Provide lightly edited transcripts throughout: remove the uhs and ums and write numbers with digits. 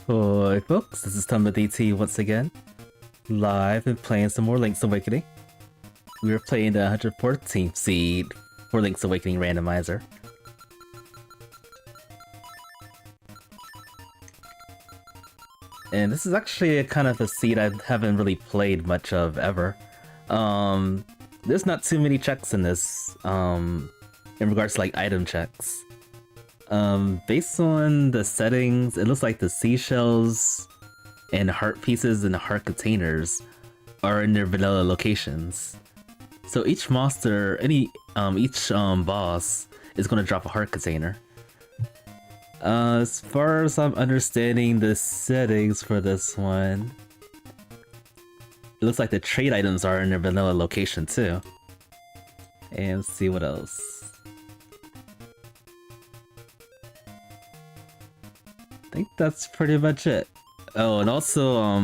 Hi folks, this is DT once again, live and playing some more Link's Awakening. We are playing the 114th seed for Link's Awakening Randomizer. And this is actually a kind of a seed I haven't really played much of ever. There's not too many checks in this, in regards to like item checks. Based on the settings, it looks like the seashells and heart pieces and heart containers are in their vanilla locations. So each monster, each boss is going to drop a heart container. As far as I'm understanding the settings for this one, it looks like the trade items are in their vanilla location too. And let's see what else. I think that's pretty much it. Oh, and also,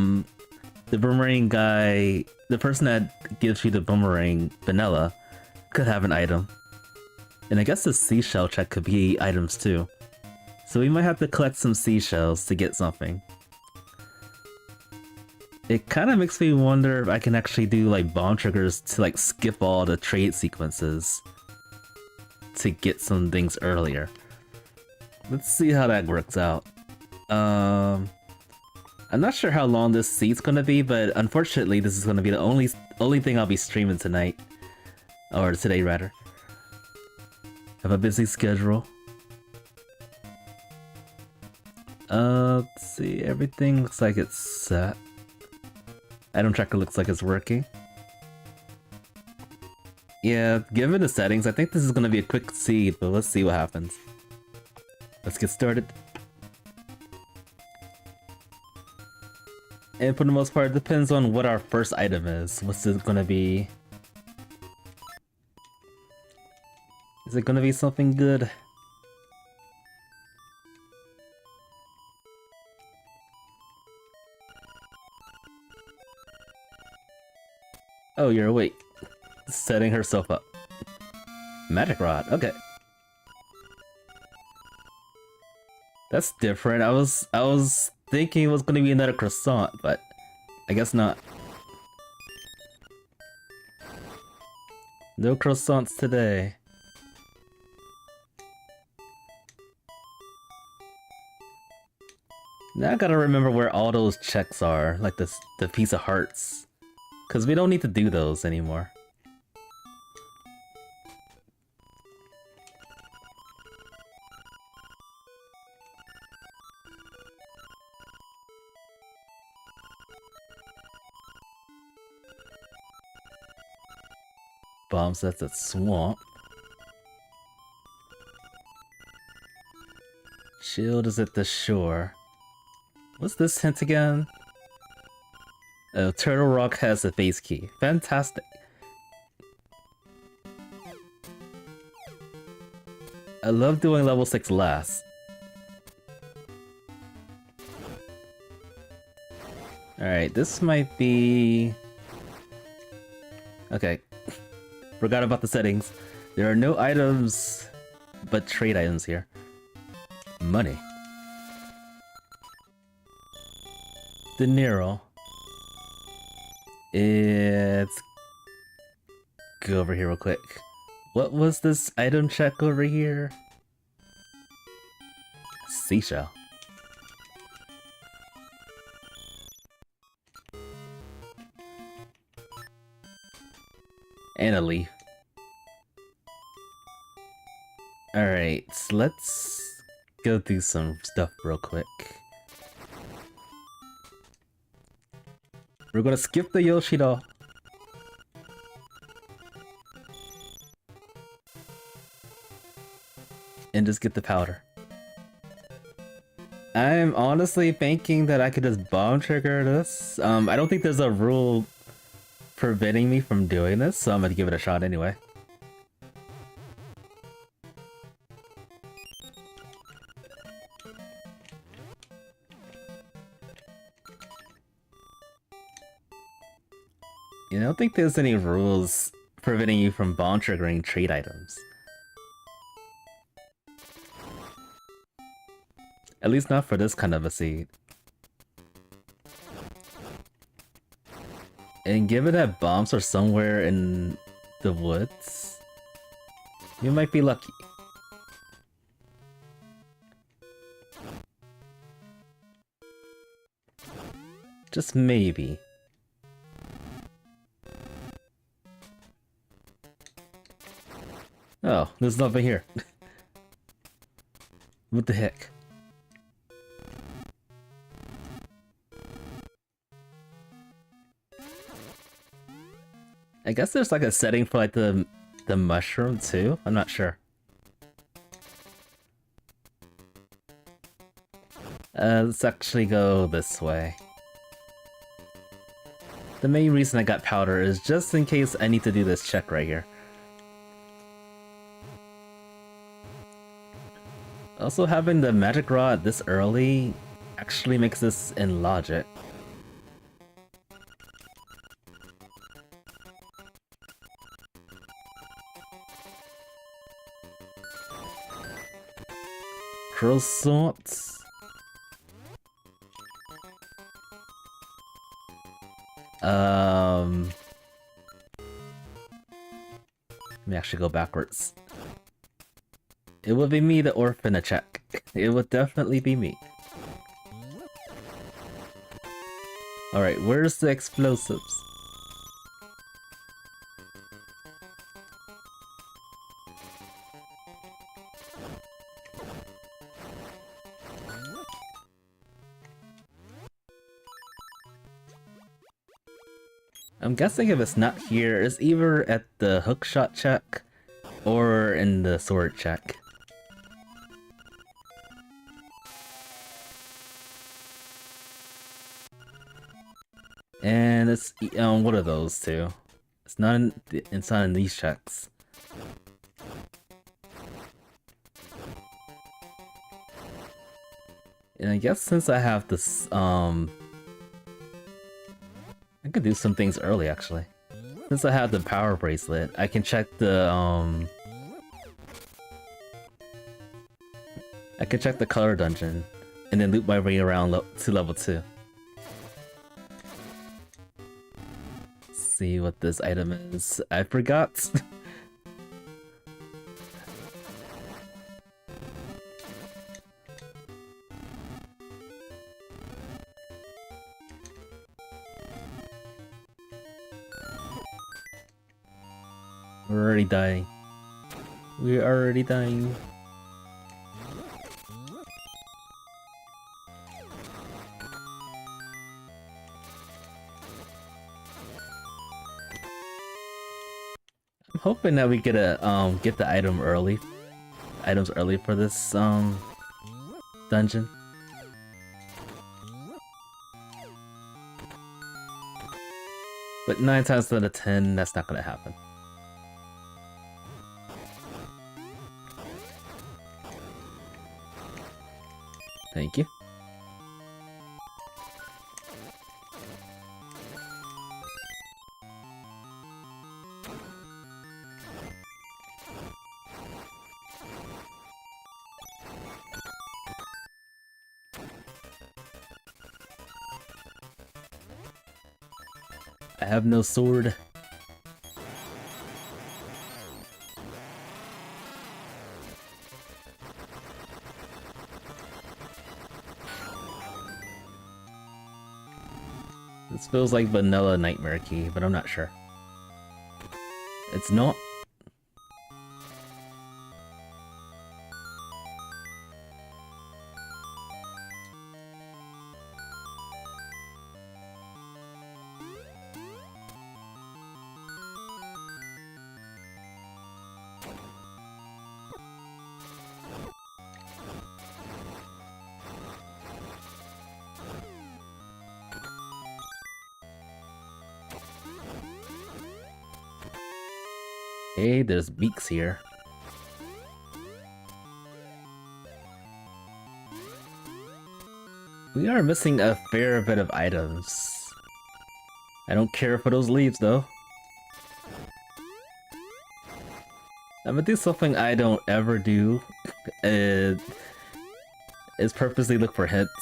the boomerang guy, the person that gives you the boomerang vanilla, could have an item. And I guess the seashell check could be items too. So we might have to collect some seashells to get something. It kind of makes me wonder if I can actually do like bomb triggers to like skip all the trade sequences to get some things earlier. Let's see how that works out. I'm not sure how long this seed's gonna be, but unfortunately this is gonna be the only thing I'll be streaming tonight. Or today, rather. Have a busy schedule. Let's see, everything looks like it's set. Item tracker looks like it's working. Yeah, given the settings, I think this is gonna be a quick seed, but let's see what happens. Let's get started. And for the most part, it depends on what our first item is. What's it gonna be? Is it gonna be something good? Oh, you're awake. Setting herself up. Magic rod, okay. That's different. I was thinking it was gonna be another croissant, but I guess not. No croissants today. Now I gotta remember where all those checks are, like the piece of hearts. Cause we don't need to do those anymore. Bomb sets at swamp. Shield is at the shore. What's this hint again? Oh, Turtle Rock has a base key. Fantastic. I love doing level 6 last. Alright, this might be... Okay. Forgot about the settings. There are no items, but trade items here. Money. Dinero. Let's go over here real quick. What was this item check over here? Seashell. And a leaf. Alright, so let's go do some stuff real quick. We're gonna skip the Yoshi doll. And just get the powder. I'm honestly thinking that I could just bomb trigger this. I don't think there's a rule preventing me from doing this, so I'm gonna give it a shot anyway. I don't think there's any rules preventing you from bomb triggering trade items. At least not for this kind of a seed. And given that bombs are somewhere in the woods, you might be lucky. Just maybe. Oh, there's nothing here. What the heck? I guess there's like a setting for like the mushroom too? I'm not sure. Let's actually go this way. The main reason I got powder is just in case I need to do this check right here. Also, having the magic rod this early actually makes this in logic. Croissants. Let me actually go backwards. It would be me, the orphan, a check. It would definitely be me. Alright, where's the explosives? I'm guessing if it's not here, it's either at the hookshot check or in the sword check. And it's what are those two? It's not in these checks. And I guess since I have this I could do some things early actually. Since I have the power bracelet, I can check the I can check the color dungeon and then loop my way around to level 2. See what this item is. I forgot. We're already dying. We're already dying. I'm hoping that we get get the items early for this dungeon. But 9 times out of 10, that's not gonna happen. Thank you. I have no sword. This feels like vanilla Nightmare Key, but I'm not sure. It's not. Hey, there's beaks here. We are missing a fair bit of items. I don't care for those leaves though. I'm gonna do something I don't ever do. Is purposely look for hints.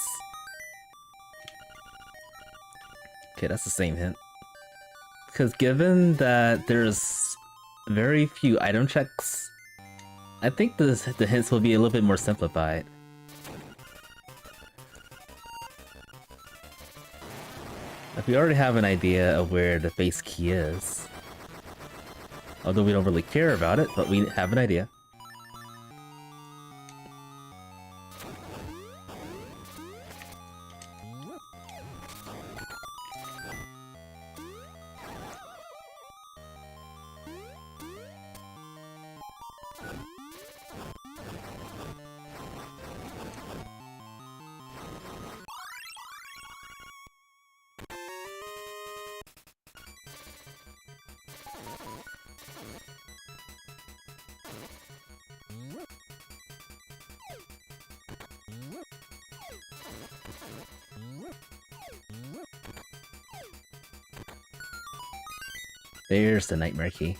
Okay, that's the same hint. Because given that there's very few item checks, I think the hints will be a little bit more simplified. Like, we already have an idea of where the base key is. Although we don't really care about it, but we have an idea. There's the nightmare key.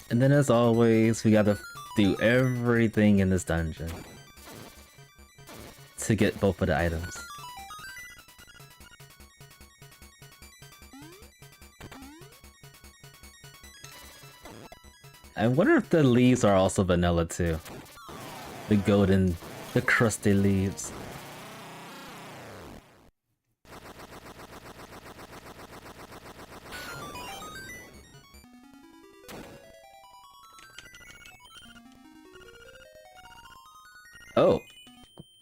And then as always, we gotta do everything in this dungeon to get both of the items. I wonder if the leaves are also vanilla too. The golden, the crusty leaves. Oh,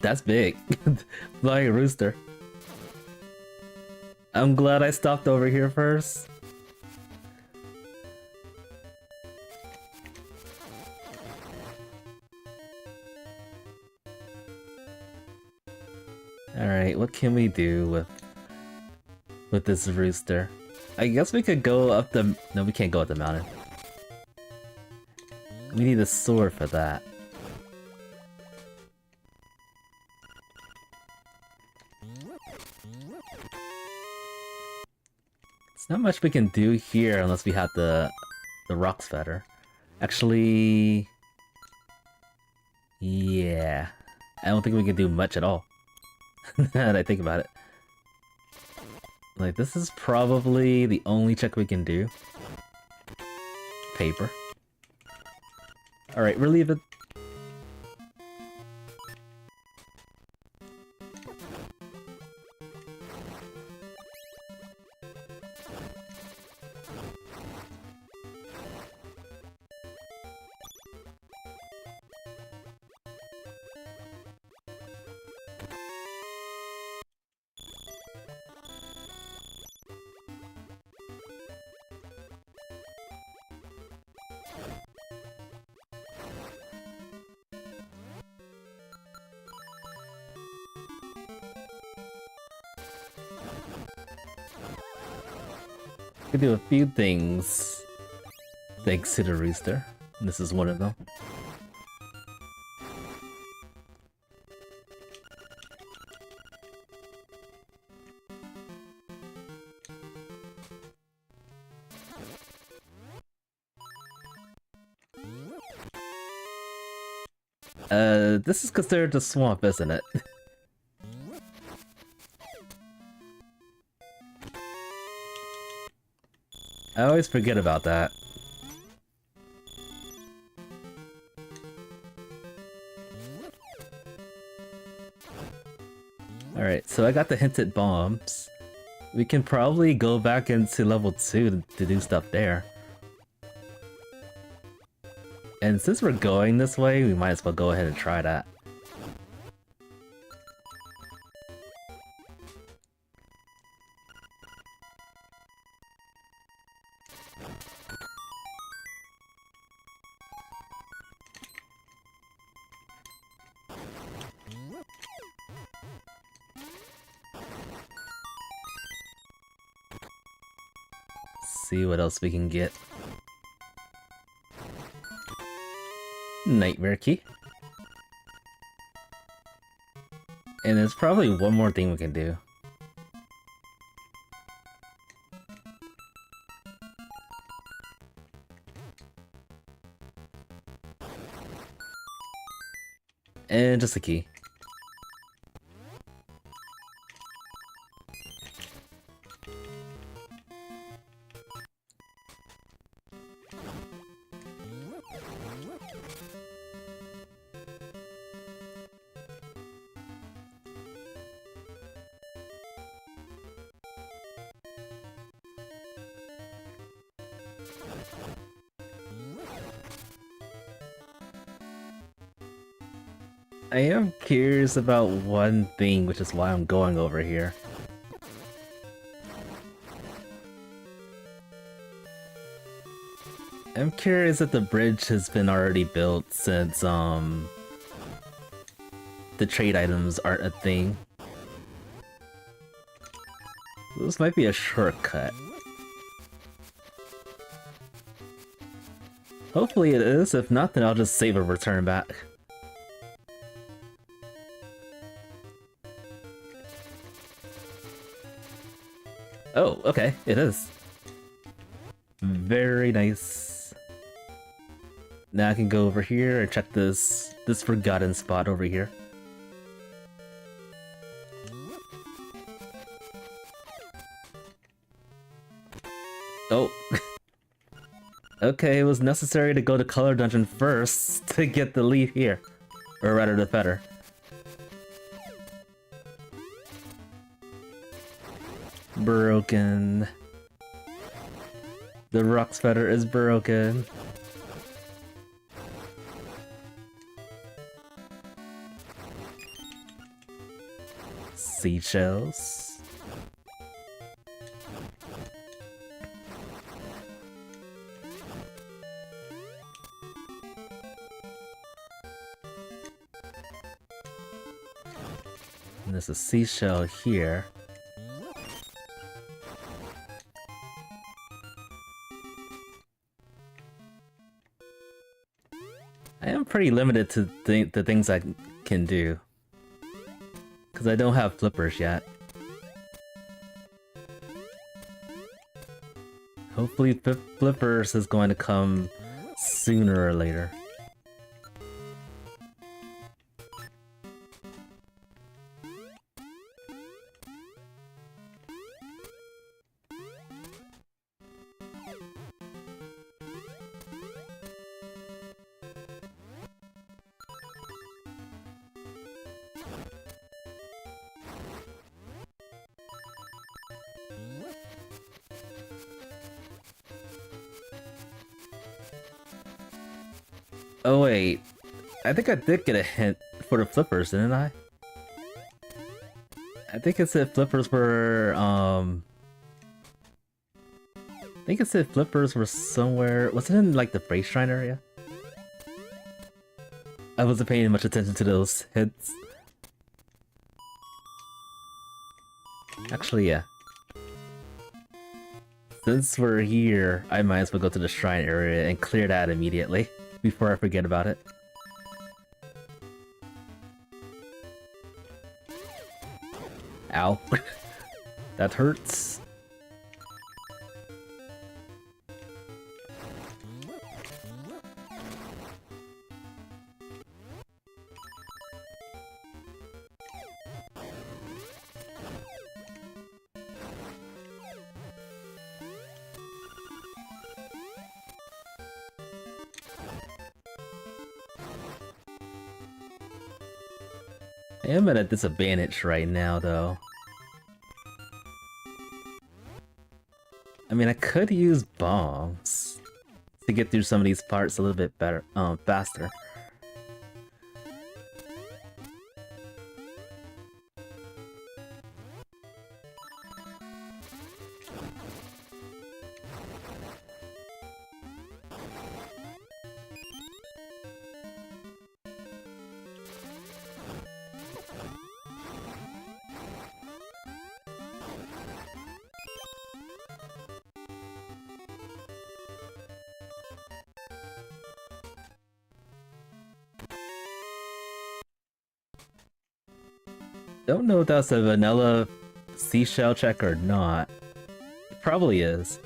that's big. Flying rooster. I'm glad I stopped over here first. Alright, what can we do with this rooster? I guess we could go up the... No, we can't go up the mountain. We need a sword for that. There's not much we can do here unless we have the rock feather. Actually... Yeah. I don't think we can do much at all. Now that I think about it. Like, this is probably the only check we can do. Paper. Alright, relieve it. We can do a few things thanks to the rooster. This is one of them. This is considered a swamp, isn't it? I always forget about that. Alright, so I got the hinted bombs. We can probably go back into level 2 to do stuff there. And since we're going this way, we might as well go ahead and try that. See what else we can get. Nightmare key. And there's probably one more thing we can do. And just a key. I am curious about one thing, which is why I'm going over here. I'm curious if the bridge has been already built since, the trade items aren't a thing. This might be a shortcut. Hopefully it is, if not then I'll just save and return back. Oh, okay, it is. Very nice. Now I can go over here and check this forgotten spot over here. Oh. Okay, it was necessary to go to Color Dungeon first to get the lead here. Or rather, the feather. Broken. The Rock's feather is broken. Seashells. And there's a seashell here. I am pretty limited to the things I can do. Because I don't have flippers yet. Hopefully flippers is going to come sooner or later. Oh wait, I think I did get a hint for the flippers, didn't I? I think it said flippers were, I think it said flippers were somewhere, was it in like the Phrase Shrine area? I wasn't paying much attention to those hints. Actually, yeah. Since we're here, I might as well go to the shrine area and clear that immediately, before I forget about it. Ow. That hurts. I am at a disadvantage right now, though. I mean, I could use bombs to get through some of these parts a little bit better, faster. Don't know if that's a vanilla seashell check or not. It probably is.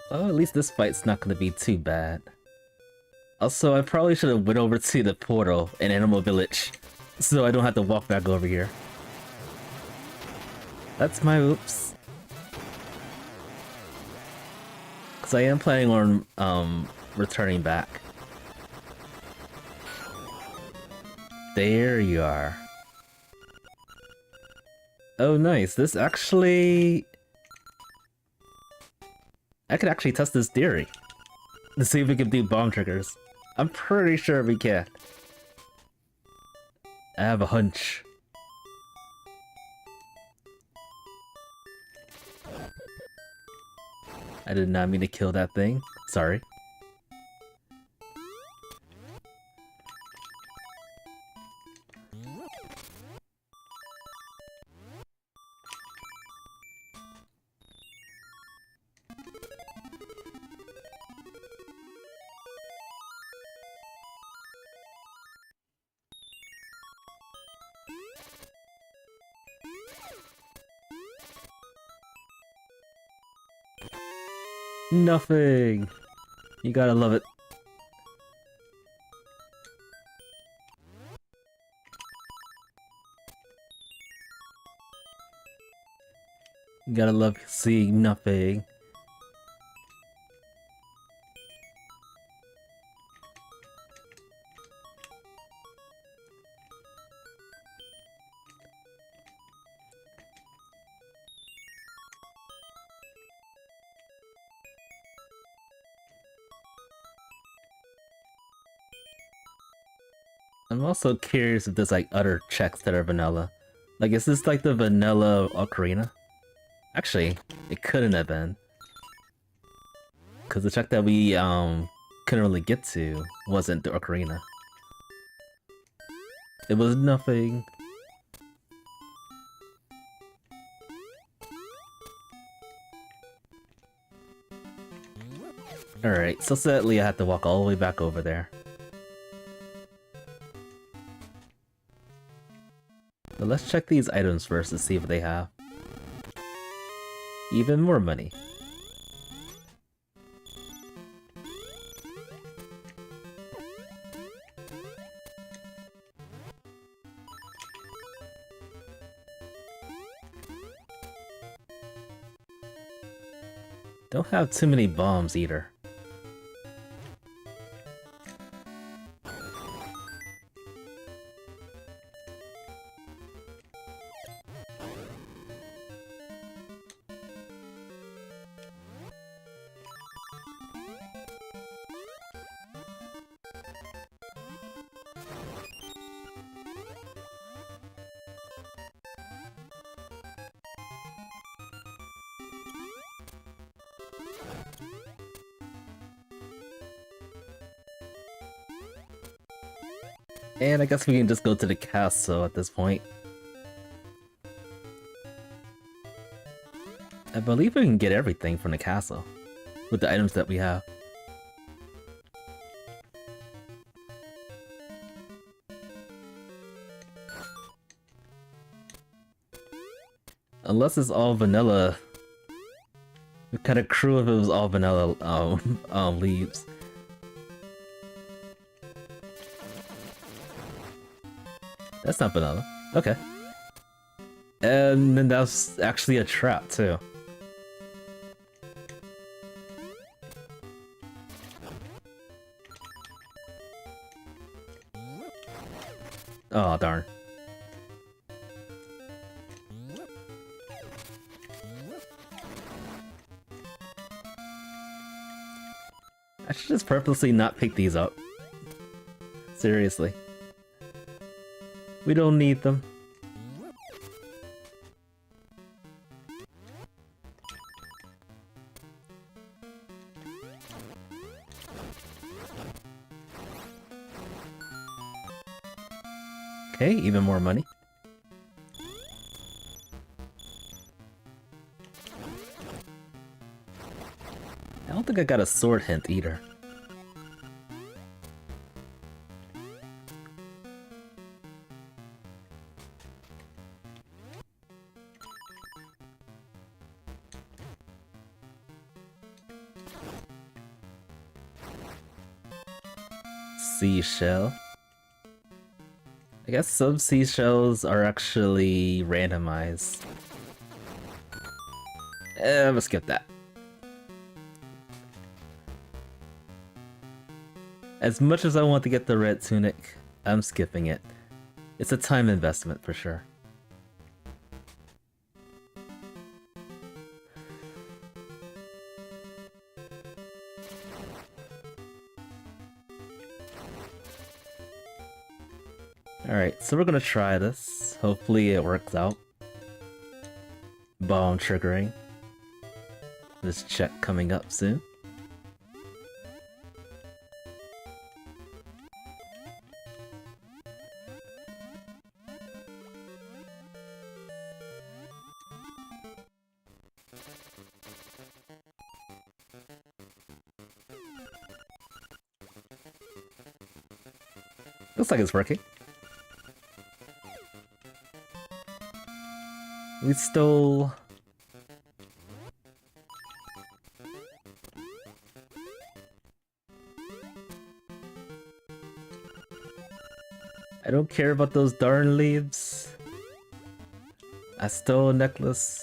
Oh, at least this fight's not gonna be too bad. Also, I probably should have went over to the portal in Animal Village, so I don't have to walk back over here. That's my oops. Cause I am planning on returning back. There you are. Oh nice, this actually... I could actually test this theory. To see if we can do bomb triggers. I'm pretty sure we can. I have a hunch. I did not mean to kill that thing. Sorry. Nothing! You gotta love it. You gotta love seeing nothing. I'm also curious if there's like other checks that are vanilla. Like, is this like the vanilla ocarina? Actually, it couldn't have been. Cause the check that we couldn't really get to wasn't the ocarina. It was nothing. Alright, so sadly I had to walk all the way back over there. But let's check these items first to see what they have. Even more money. Don't have too many bombs either. And I guess we can just go to the castle at this point. I believe we can get everything from the castle with the items that we have. Unless it's all vanilla. We'd kind of crew if it was all vanilla leaves. That's not vanilla. Okay. And then that's actually a trap too. Oh darn. I should just purposely not pick these up. Seriously. We don't need them. Okay, even more money. I don't think I got a sword hint either. seashell. I guess some seashells are actually randomized. I'm gonna skip that. As much as I want to get the red tunic, I'm skipping it. It's a time investment for sure. Alright, so we're gonna try this. Hopefully it works out. Bomb triggering. This check coming up soon. Looks like it's working. We stole... I don't care about those darn leaves. I stole a necklace.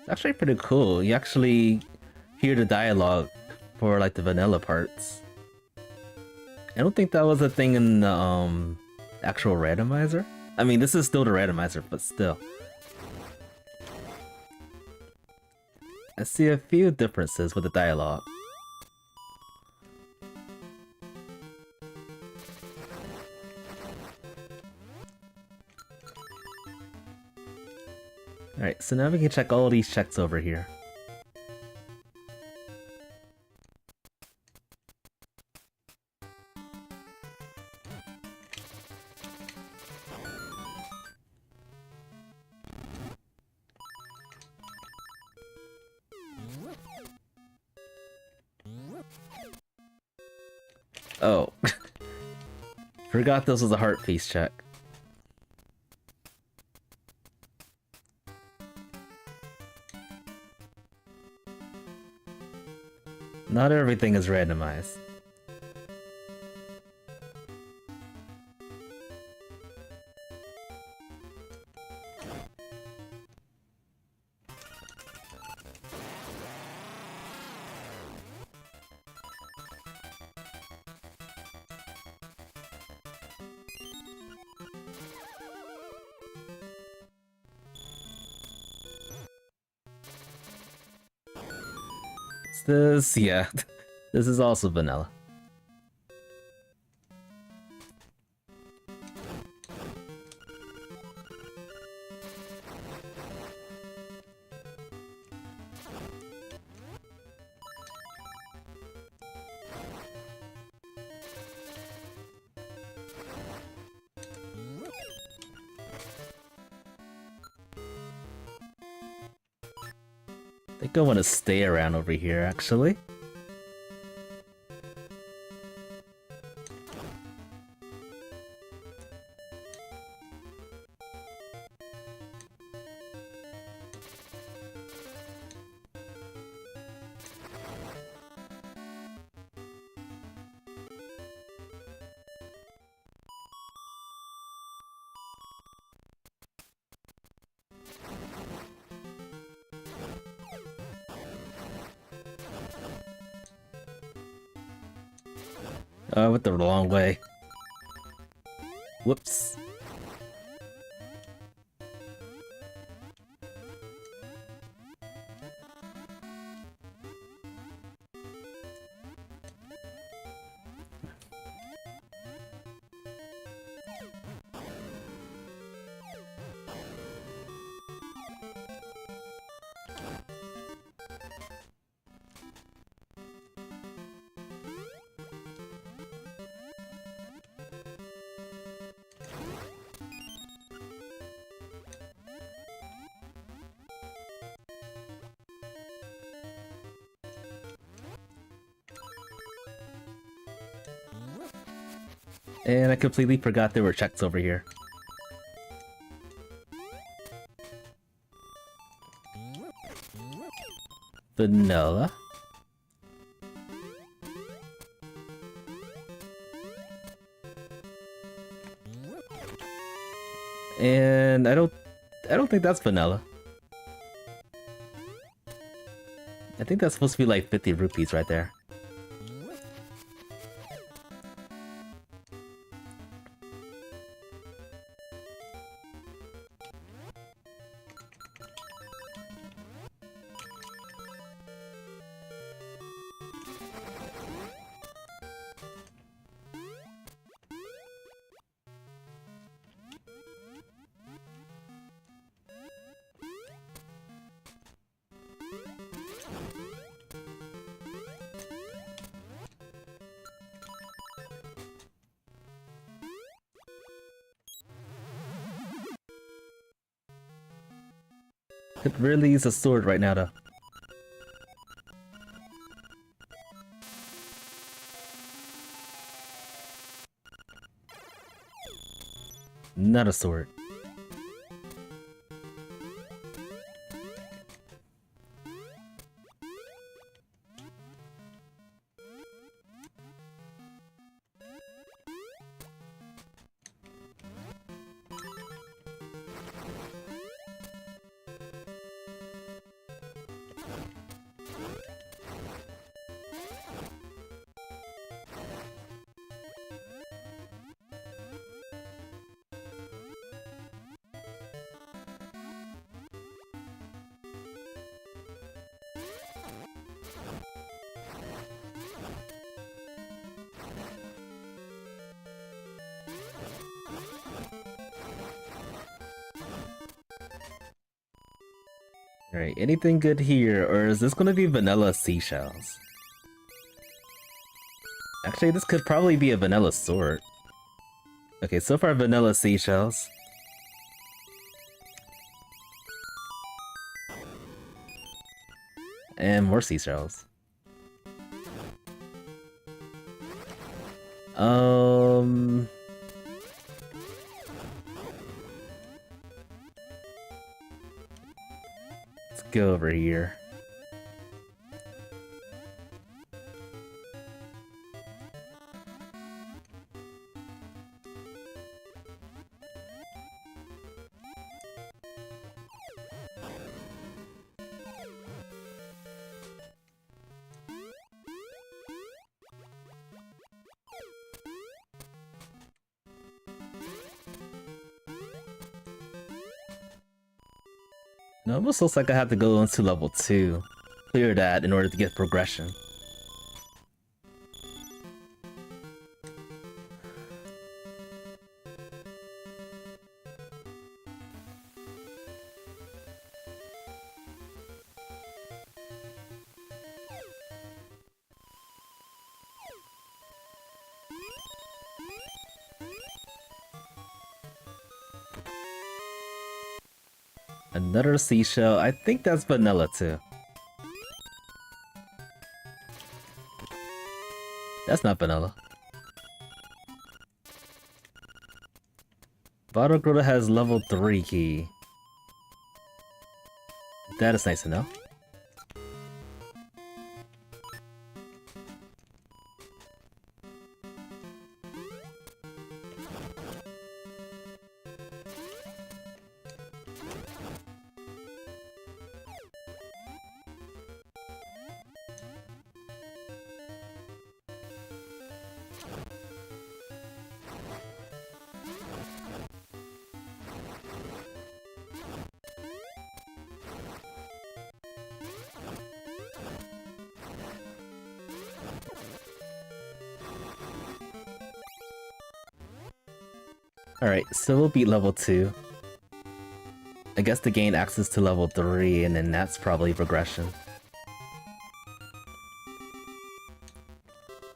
Actually pretty cool. You actually hear the dialogue for like the vanilla parts. I don't think that was a thing in the actual randomizer. I mean, this is still the randomizer, but still. I see a few differences with the dialogue. Alright, so now we can check all these checks over here. Oh. Forgot this was a heart piece check. Not everything is randomized. This, yeah, this is also vanilla. I think I want to stay around over here, actually. I went the wrong way. Whoops. And I completely forgot there were checks over here. Vanilla. And I don't think that's vanilla. I think that's supposed to be like 50 rupees right there. Could really use a sword right now, though. Not a sword. Alright, anything good here, or is this gonna be vanilla seashells? Actually, this could probably be a vanilla sword. Okay, so far vanilla seashells. And more seashells. Let's go over here. It almost looks like I have to go into level 2. Clear that in order to get progression. Another seashell. I think that's vanilla too. That's not vanilla. Bottle Grotto has level 3 key. That is nice to know. Alright, so we'll beat level 2. I guess to gain access to level 3, and then that's probably progression.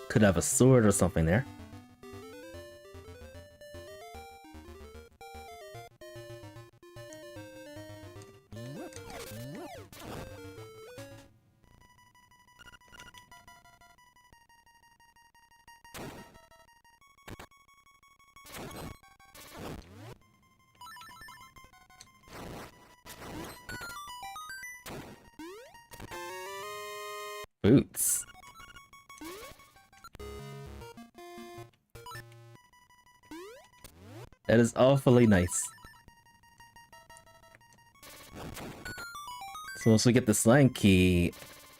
Could have a sword or something there. boots. That is awfully nice. So once we get the slime key,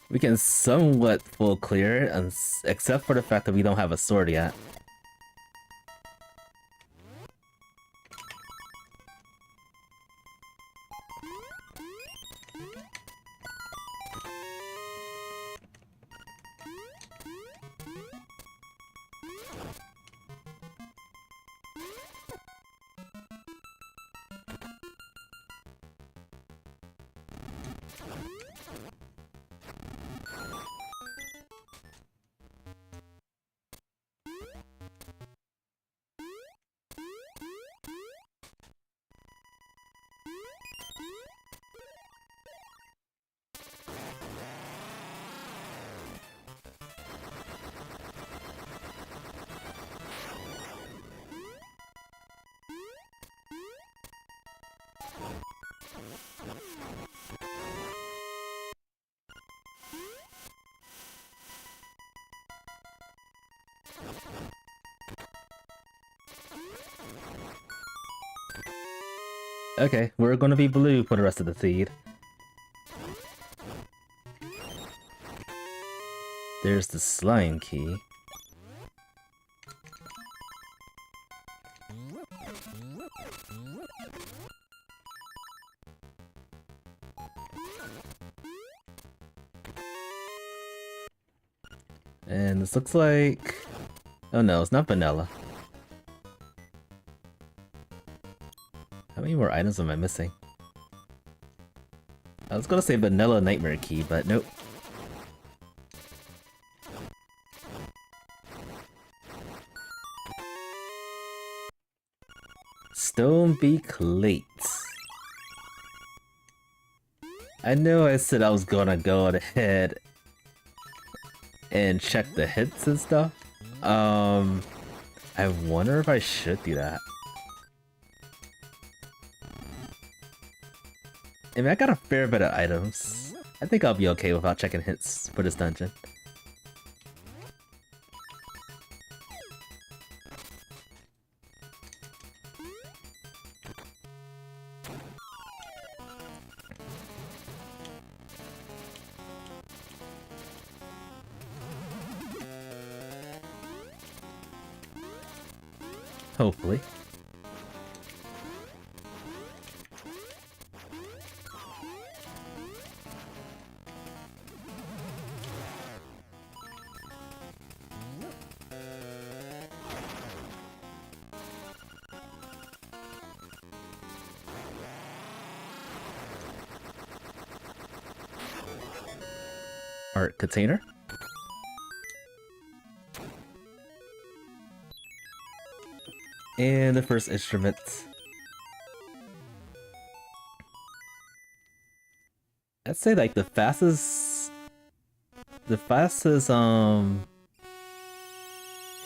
we can somewhat full clear, except for the fact that we don't have a sword yet. Okay, we're gonna be blue for the rest of the seed. There's the slime key. And this looks like... Oh no, it's not vanilla. How many more items am I missing? I was gonna say vanilla nightmare key, but nope. Stone beak plates. I know I said I was gonna go ahead and check the hits and stuff. I wonder if I should do that. I mean, I got a fair bit of items. I think I'll be okay without checking hits for this dungeon. Hopefully. Art container. And the first instrument. I'd say like the fastest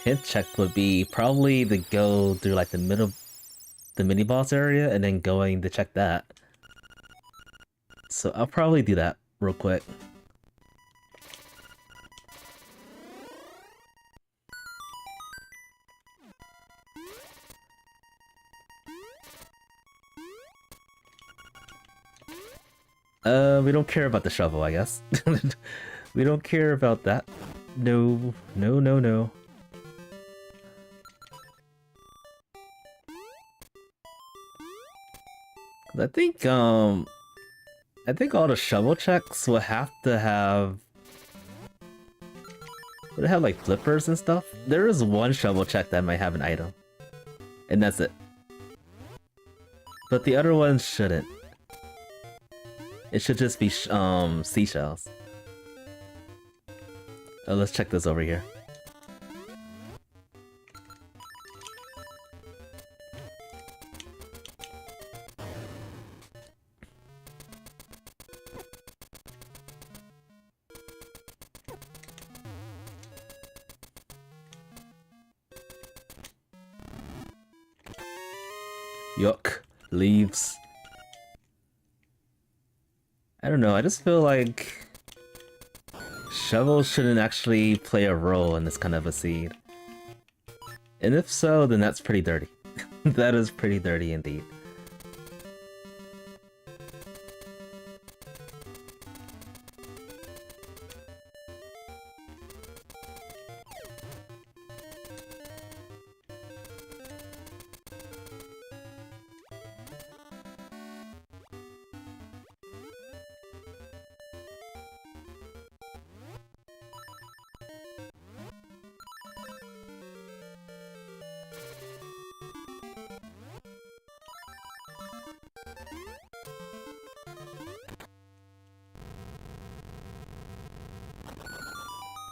hint check would be probably to go through like the mini boss area and then going to check that. So I'll probably do that real quick. We don't care about the shovel, I guess. We don't care about that. No, no, no, no. I think all the shovel checks will have to have... Would it have like flippers and stuff? There is one shovel check that might have an item. And that's it. But the other ones shouldn't. It should just be seashells. Let's check this over here. Yuck. Leaves. I don't know, I just feel like Shovels shouldn't actually play a role in this kind of a seed. And if so, then that's pretty dirty. That is pretty dirty indeed.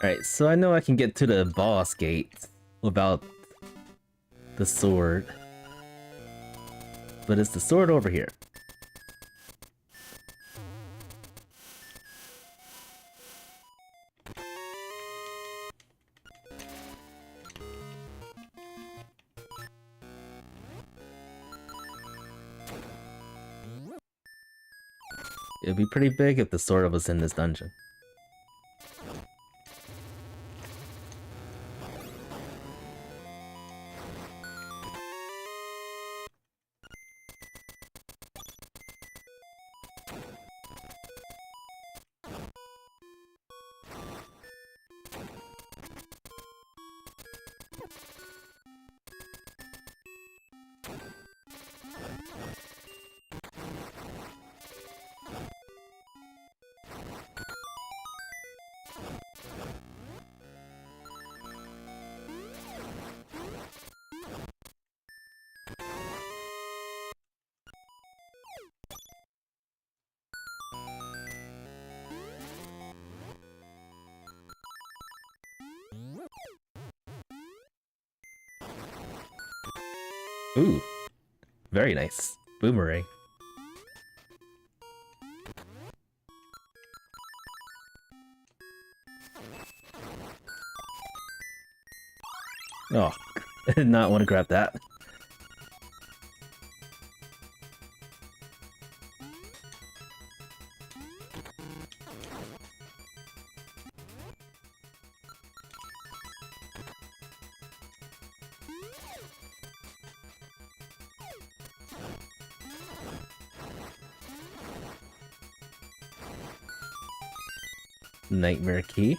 Alright, so I know I can get to the boss gate without the sword. But it's the sword over here. It'd be pretty big if the sword was in this dungeon. Ooh, very nice. Boomerang. Oh, I did not want to grab that. Nightmare key.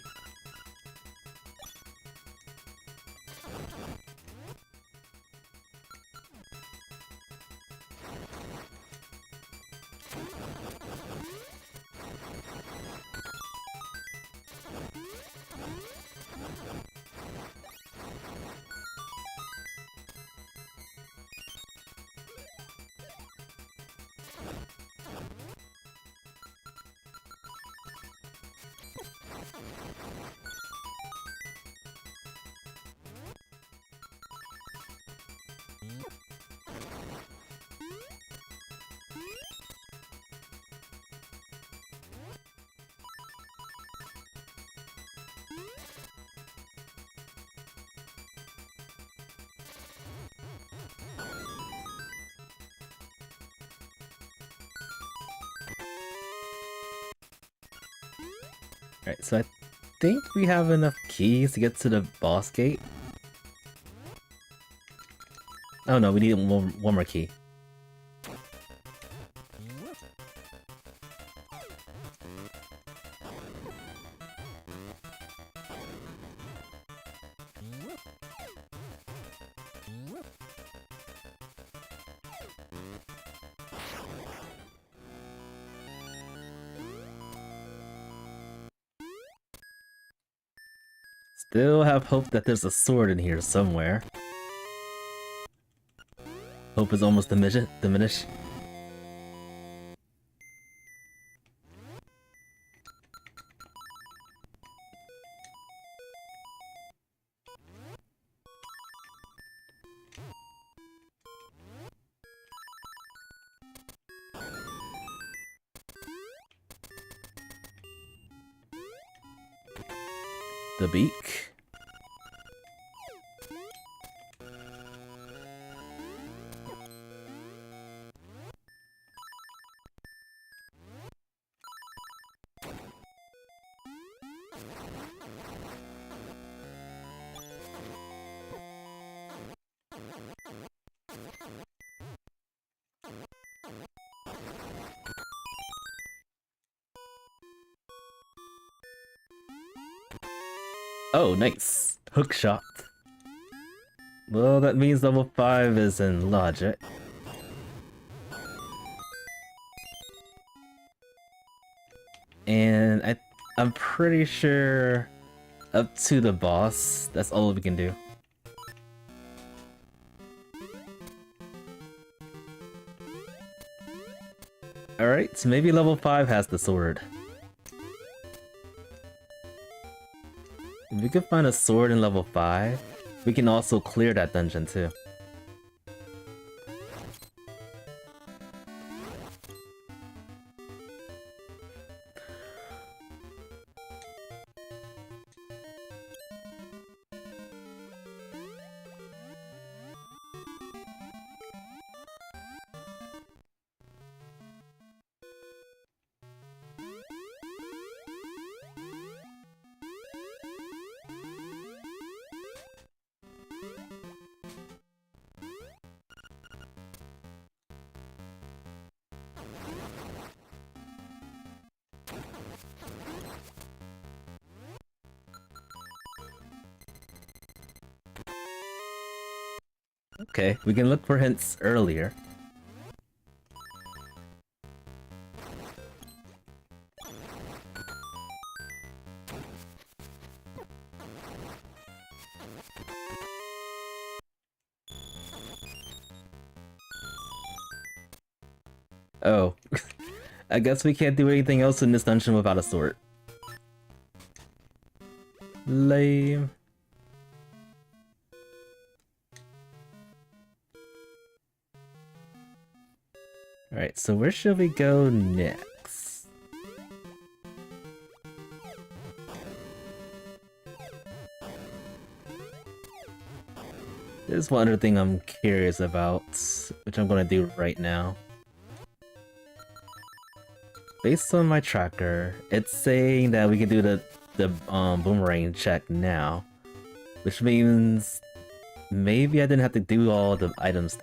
Alright, so I think we have enough keys to get to the boss gate. Oh no, we need one more key. Still have hope that there's a sword in here somewhere. Hope is almost diminished. The beak. Oh, nice. Hook shot. Well, that means level 5 is in logic. And I'm pretty sure up to the boss, that's all we can do. Alright, so maybe level 5 has the sword. If we can find a sword in level 5, we can also clear that dungeon too. Okay, we can look for hints earlier. Oh, I guess we can't do anything else in this dungeon without a sword. Lame. Alright, so where should we go next? There's one other thing I'm curious about, which I'm gonna do right now. Based on my tracker, it's saying that we can do the boomerang check now, which means maybe I didn't have to do all the items.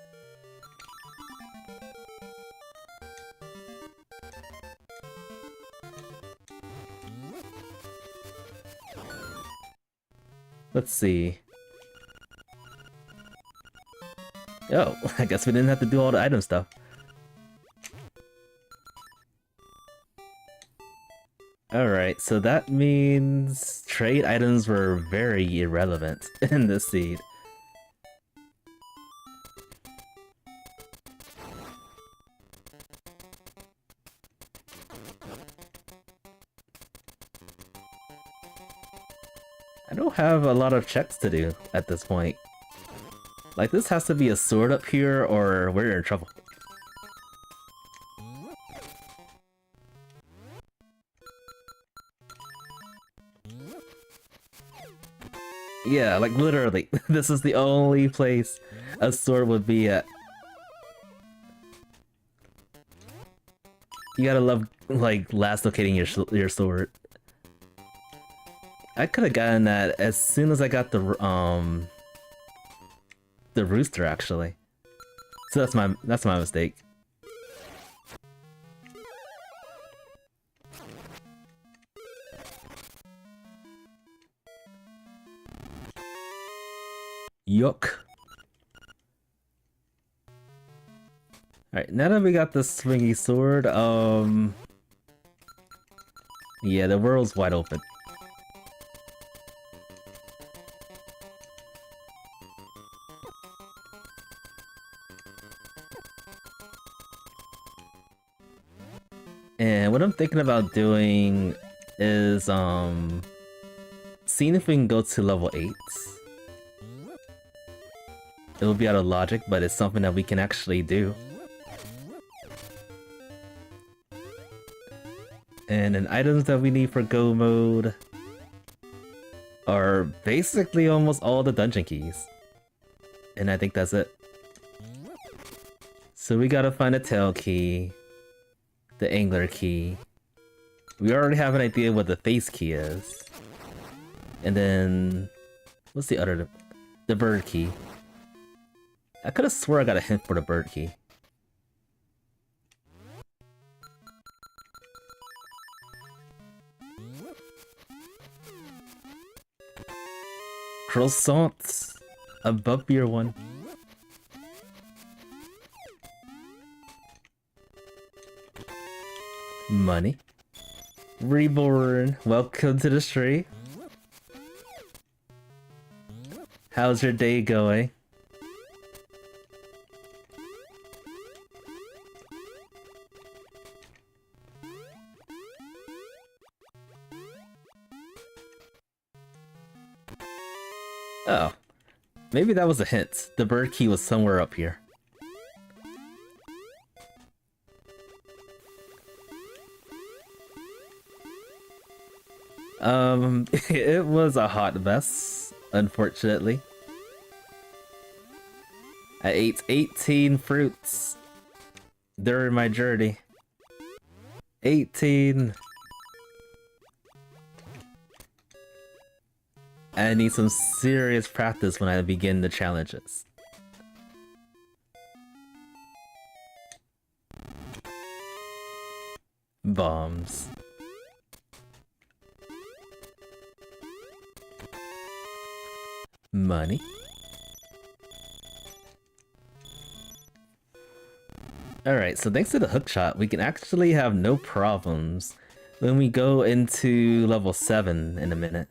Let's see. Oh, I guess we didn't have to do all the item stuff. Alright, so that means trade items were very irrelevant in this seed. I don't have a lot of checks to do at this point. Like, this has to be a sword up here or we're in trouble. Yeah, like literally, this is the only place a sword would be at. You gotta love, like, last locating your sword. I could have gotten that as soon as I got the rooster, actually. So that's my mistake. Yuck. Alright, now that we got the swingy sword, yeah, the world's wide open. And what I'm thinking about doing is, seeing if we can go to level 8. It'll be out of logic, but it's something that we can actually do. And then items that we need for go mode are basically almost all the dungeon keys. And I think that's it. So we gotta find a tail key, the angler key. We already have an idea what the face key is. And then, what's the other? The bird key. I could have swore I got a hint for the bird key. Croissants! A bumpier one. Money. Reborn, welcome to the stream. How's your day going? Oh, maybe that was a hint. The bird key was somewhere up here. It was a hot mess, unfortunately. I ate 18 fruits during my journey. 18! I need some serious practice when I begin the challenges. Bombs. Money. Alright, so thanks to the hookshot, we can actually have no problems when we go into level 7 in a minute.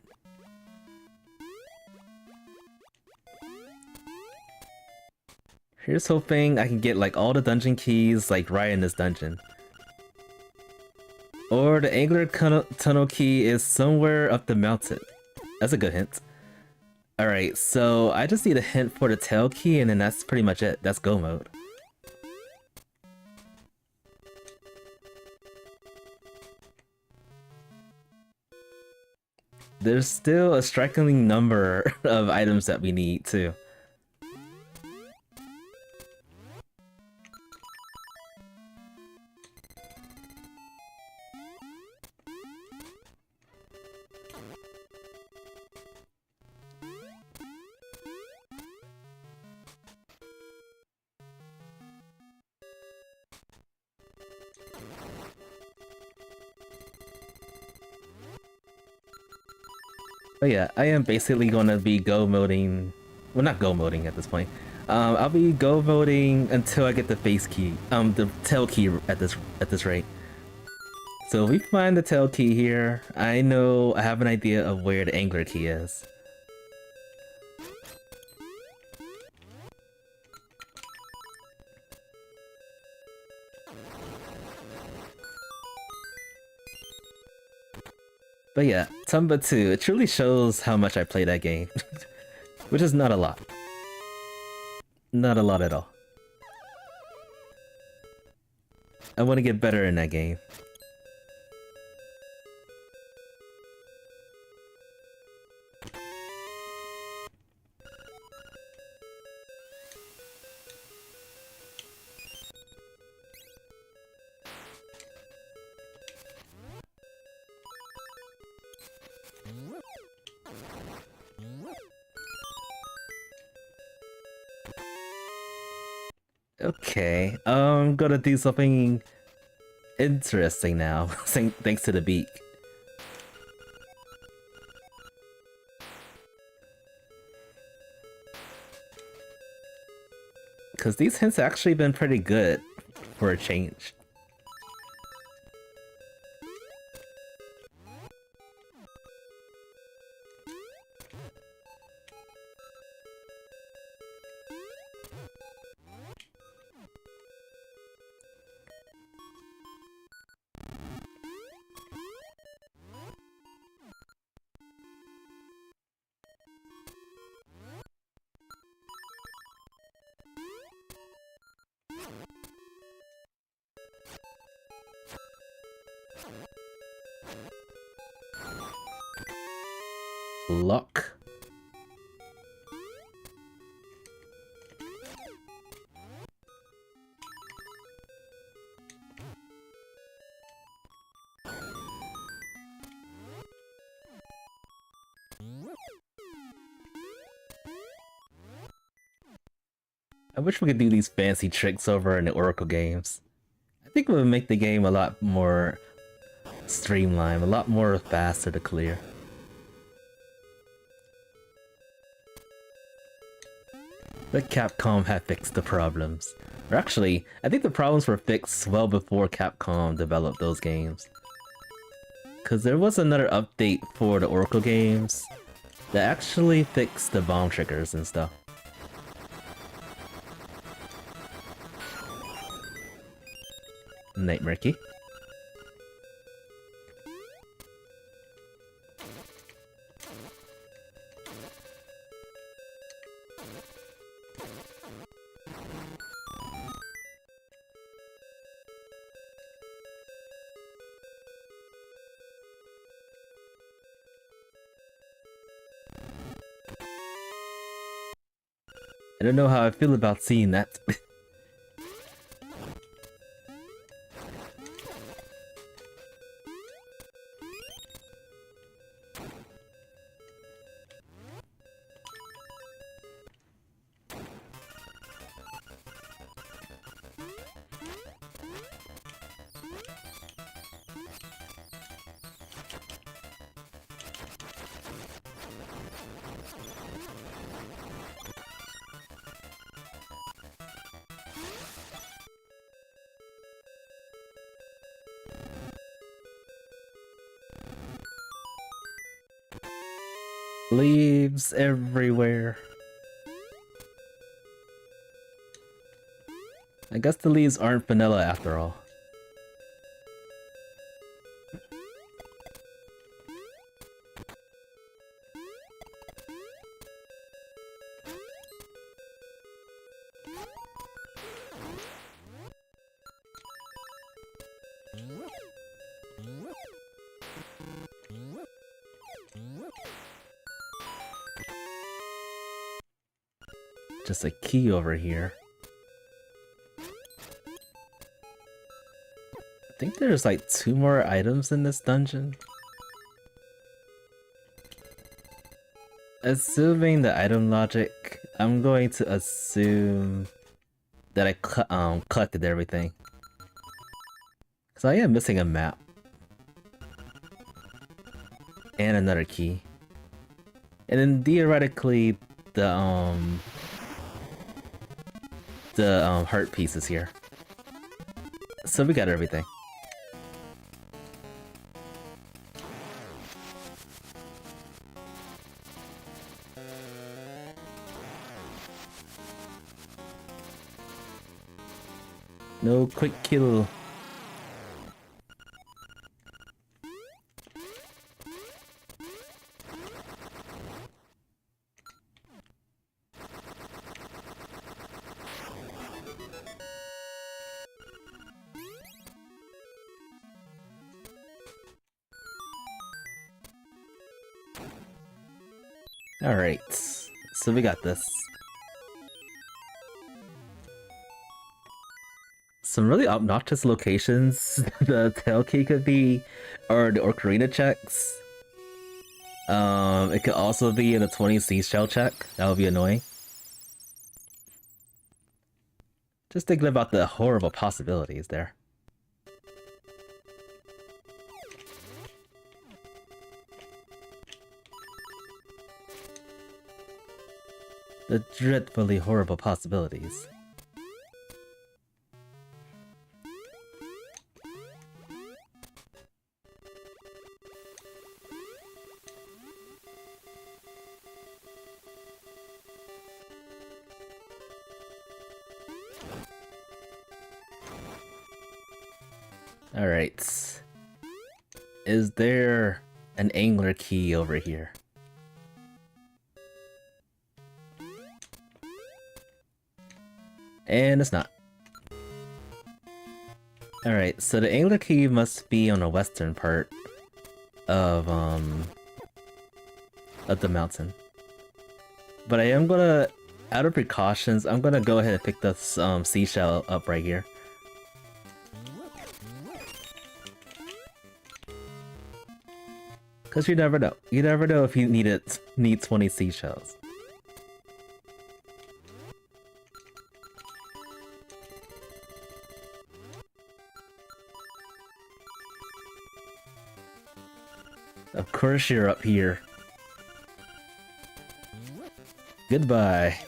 Here's hoping I can get like all the dungeon keys like right in this dungeon. Or the angular tunnel key is somewhere up the mountain. That's a good hint. Alright, so I just need a hint for the tail key and then that's pretty much it. That's go mode. There's still a strikingly number of items that we need too. But yeah, I am basically gonna be go moding. Well, not go moding at this point. I'll be go moding until I get the face key, the tail key at this rate. So if we find the tail key here, I know I have an idea of where the angular key is. But yeah, Tumba 2, it truly shows how much I play that game. Which is not a lot. Not a lot at all. I want to get better in that game. Okay, I'm gonna do something interesting now, thanks to the beak. Because these hints have actually been pretty good for a change. Luck. I wish we could do these fancy tricks over in the Oracle games. I think it would make the game a lot more streamlined, a lot more faster to clear. But Capcom had fixed the problems. Or actually, I think the problems were fixed well before Capcom developed those games. Cause there was another update for the Wkly games that actually fixed the bomb triggers and stuff. Nightmare Key. I don't know how I feel about seeing that. Leaves everywhere. I guess the leaves aren't vanilla after all. Just a key over here. I think there's like 2 more items in this dungeon. Assuming the item logic, I'm going to assume that I collected everything. Cause I am missing a map. And another key. And then theoretically the heart piece is here. So we got everything. No quick kill. Alright, so we got this. Some really obnoxious locations the tail key could be are the Ocarina checks. It could also be in a 20 seashell check. That would be annoying. Just thinking about the horrible possibilities there. The dreadfully horrible possibilities. Alright. Is there an angler key over here? And it's not. Alright, so the angler key must be on the western part of the mountain. But I am gonna, out of precautions, I'm gonna go ahead and pick this seashell up right here. Cause you never know. You never know if you need 20 seashells. Of course you're up here. Goodbye.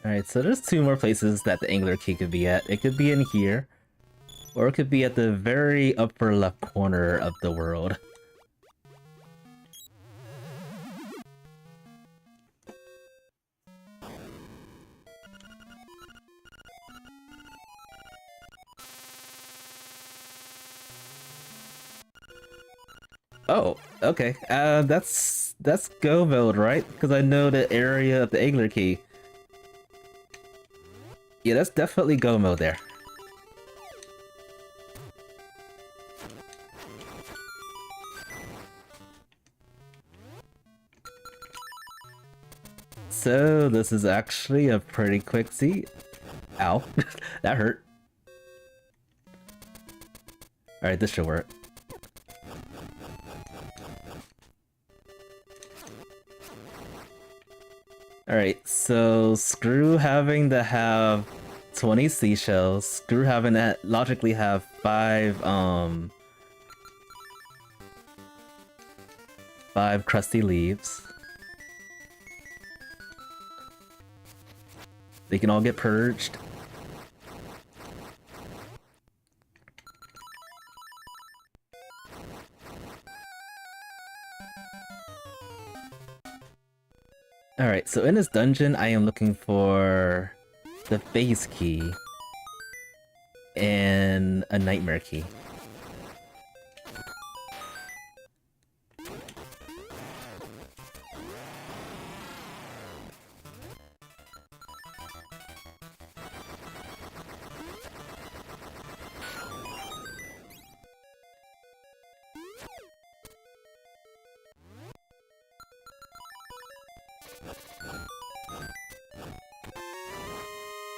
Alright, so there's two more places that the angler key could be at. It could be in here, or it could be at the very upper left corner of the world. Oh, okay. That's go mode, right? Because I know the area of the angler key. Yeah, that's definitely go mode there. So this is actually a pretty quick seat. Ow, that hurt. Alright, this should work. Alright, so screw having to have 20 seashells, screw having to logically have 5 crusty leaves. They can all get purged. Alright, so in this dungeon, I am looking for the phase key and a nightmare key.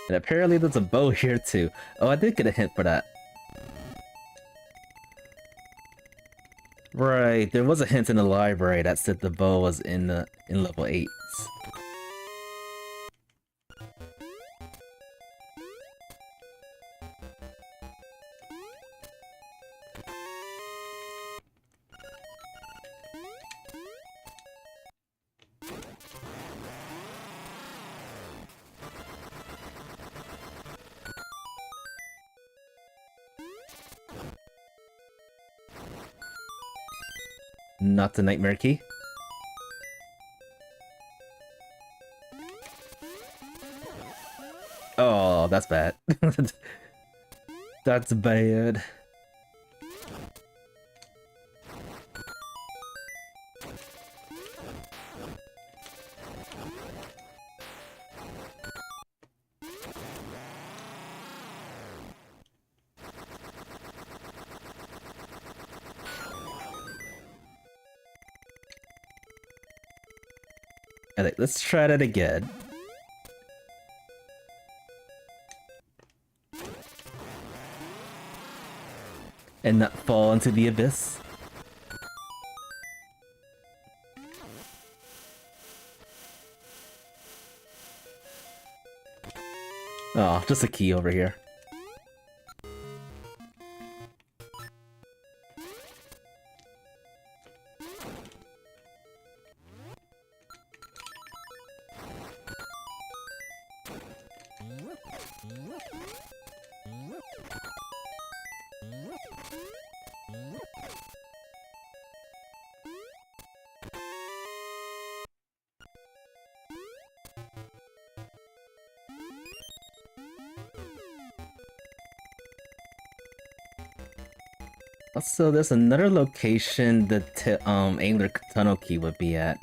And apparently there's a bow here too. Oh, I did get a hint for that. Right, there was a hint in the library that said the bow was in level 8s. Not the nightmare key. Oh, that's bad. That's bad. Alright, let's try that again. And not fall into the abyss. Oh, just a key over here. Also, there's another location the Angler Tunnel Key would be at.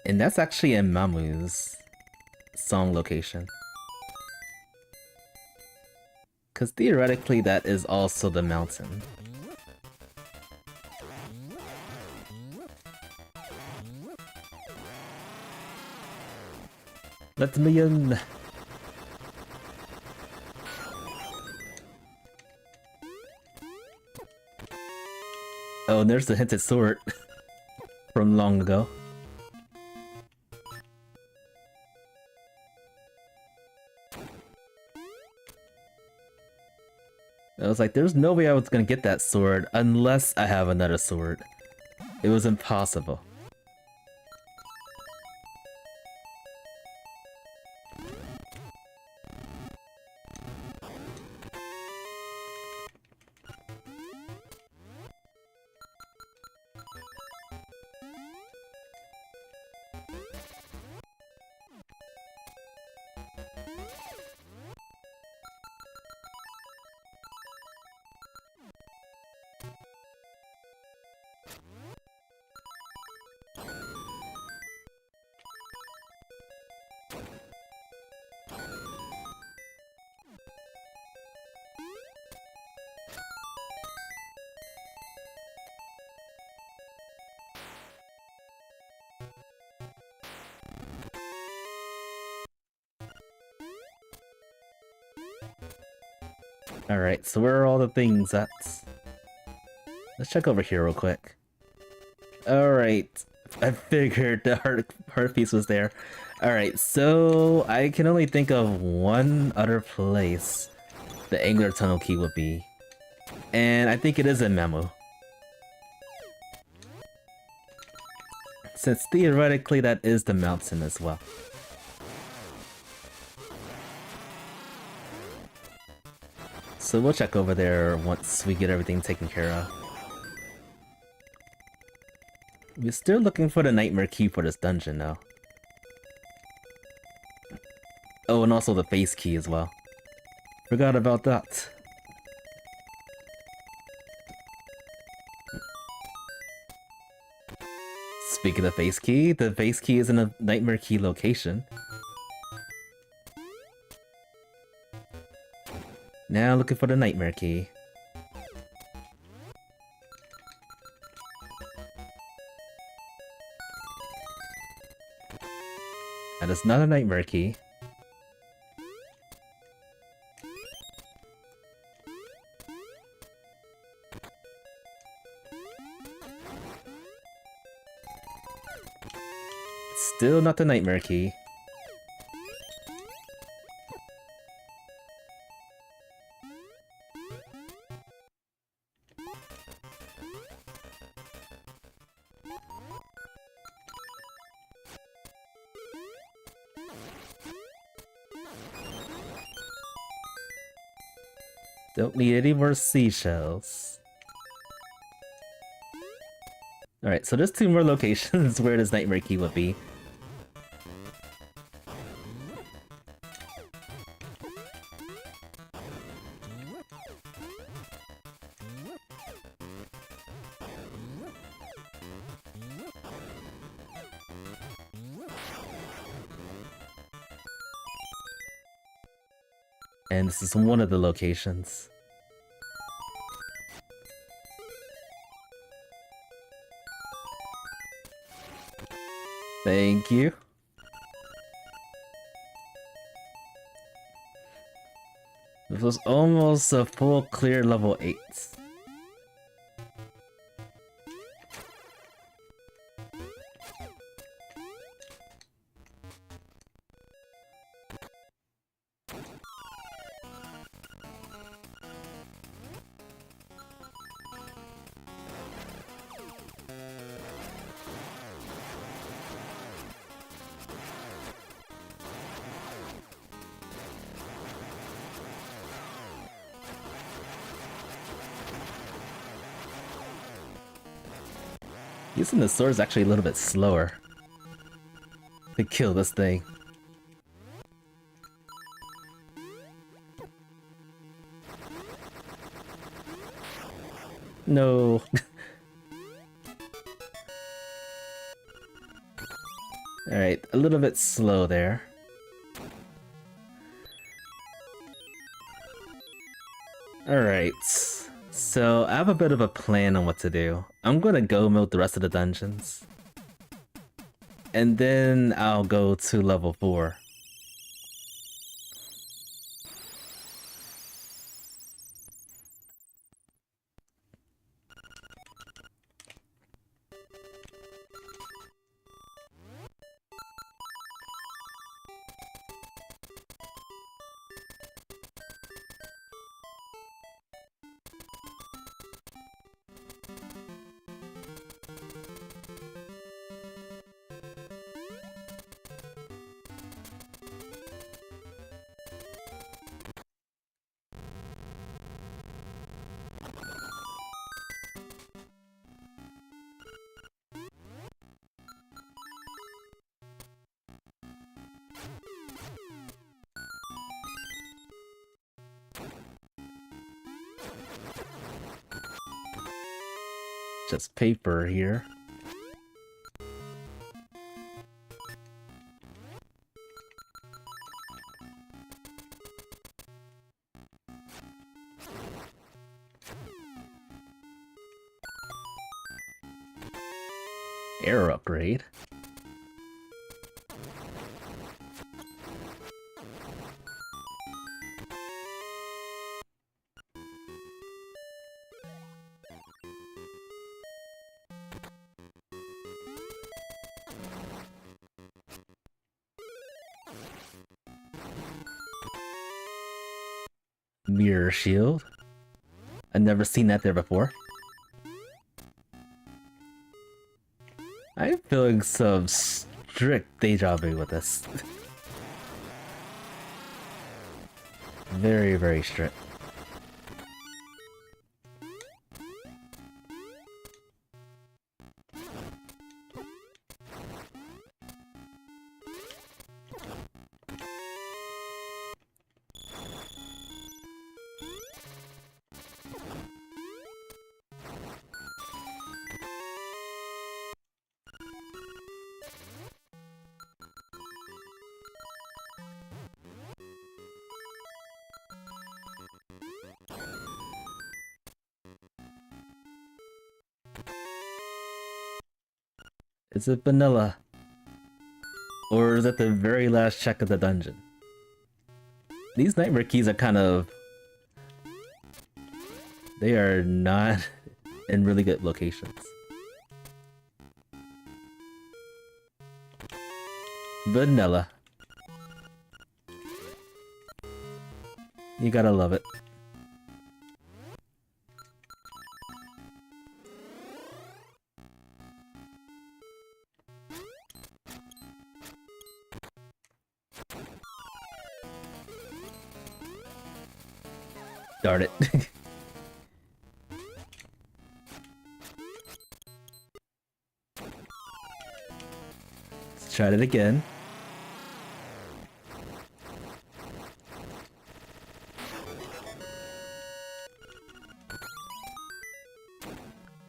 And that's actually in Mamu's song location. Because theoretically that is also the mountain. Let me in! Oh, and there's the hinted sword from long ago. I was like, there's no way I was gonna get that sword unless I have another sword. It was impossible. Alright, so where are all the things at? Let's check over here real quick. Alright, I figured the heart piece was there. Alright, so I can only think of one other place the Angler Tunnel key would be. And I think it is in Memu. Since theoretically that is the mountain as well. So we'll check over there once we get everything taken care of. We're still looking for the Nightmare Key for this dungeon though. Oh, and also the face key as well. Forgot about that. Speaking of face key, the face key is in a Nightmare Key location. Now looking for the Nightmare Key. That is not a Nightmare Key. Still not the Nightmare Key. Don't need any more seashells. Alright, so there's 2 more locations where this Nightmare Key would be. And this is one of the locations. Thank you. This was almost a full clear level 8. Using the sword is actually a little bit slower to kill this thing. No. Alright, a little bit slow there. Alright. So, I have a bit of a plan on what to do. I'm gonna go milk the rest of the dungeons. And then I'll go to level 4. Just paper here. Air upgrade. Mirror shield. I've never seen that there before. I'm feeling some strict deja vu with this. Very, very strict. Is it vanilla? Or is it the very last check of the dungeon? These nightmare keys are kind of... They are not in really good locations. Vanilla. You gotta love it. Darn it. Let's try it again.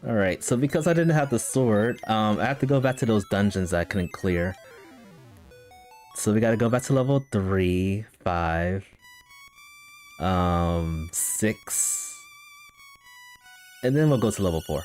Alright, so because I didn't have the sword, I have to go back to those dungeons that I couldn't clear. So we gotta go back to level 3, 5, 6, and then we'll go to level 4.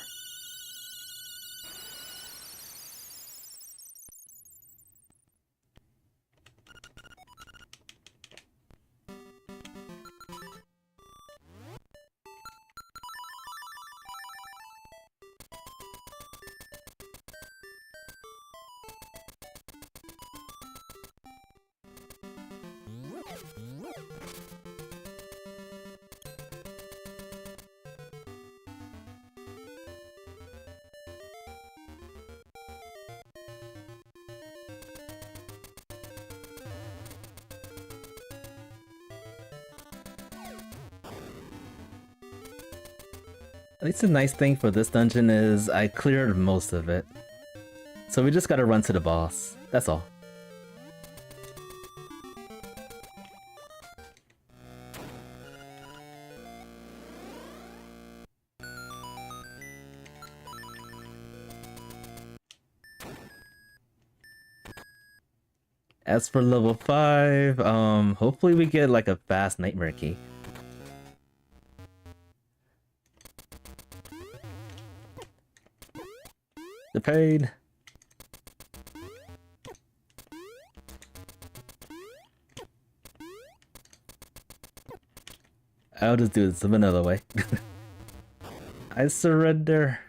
At least the nice thing for this dungeon is I cleared most of it. So we just gotta run to the boss. That's all. As for level 5, hopefully we get like a fast nightmare key. The pain. I'll just do this some another way. I surrender.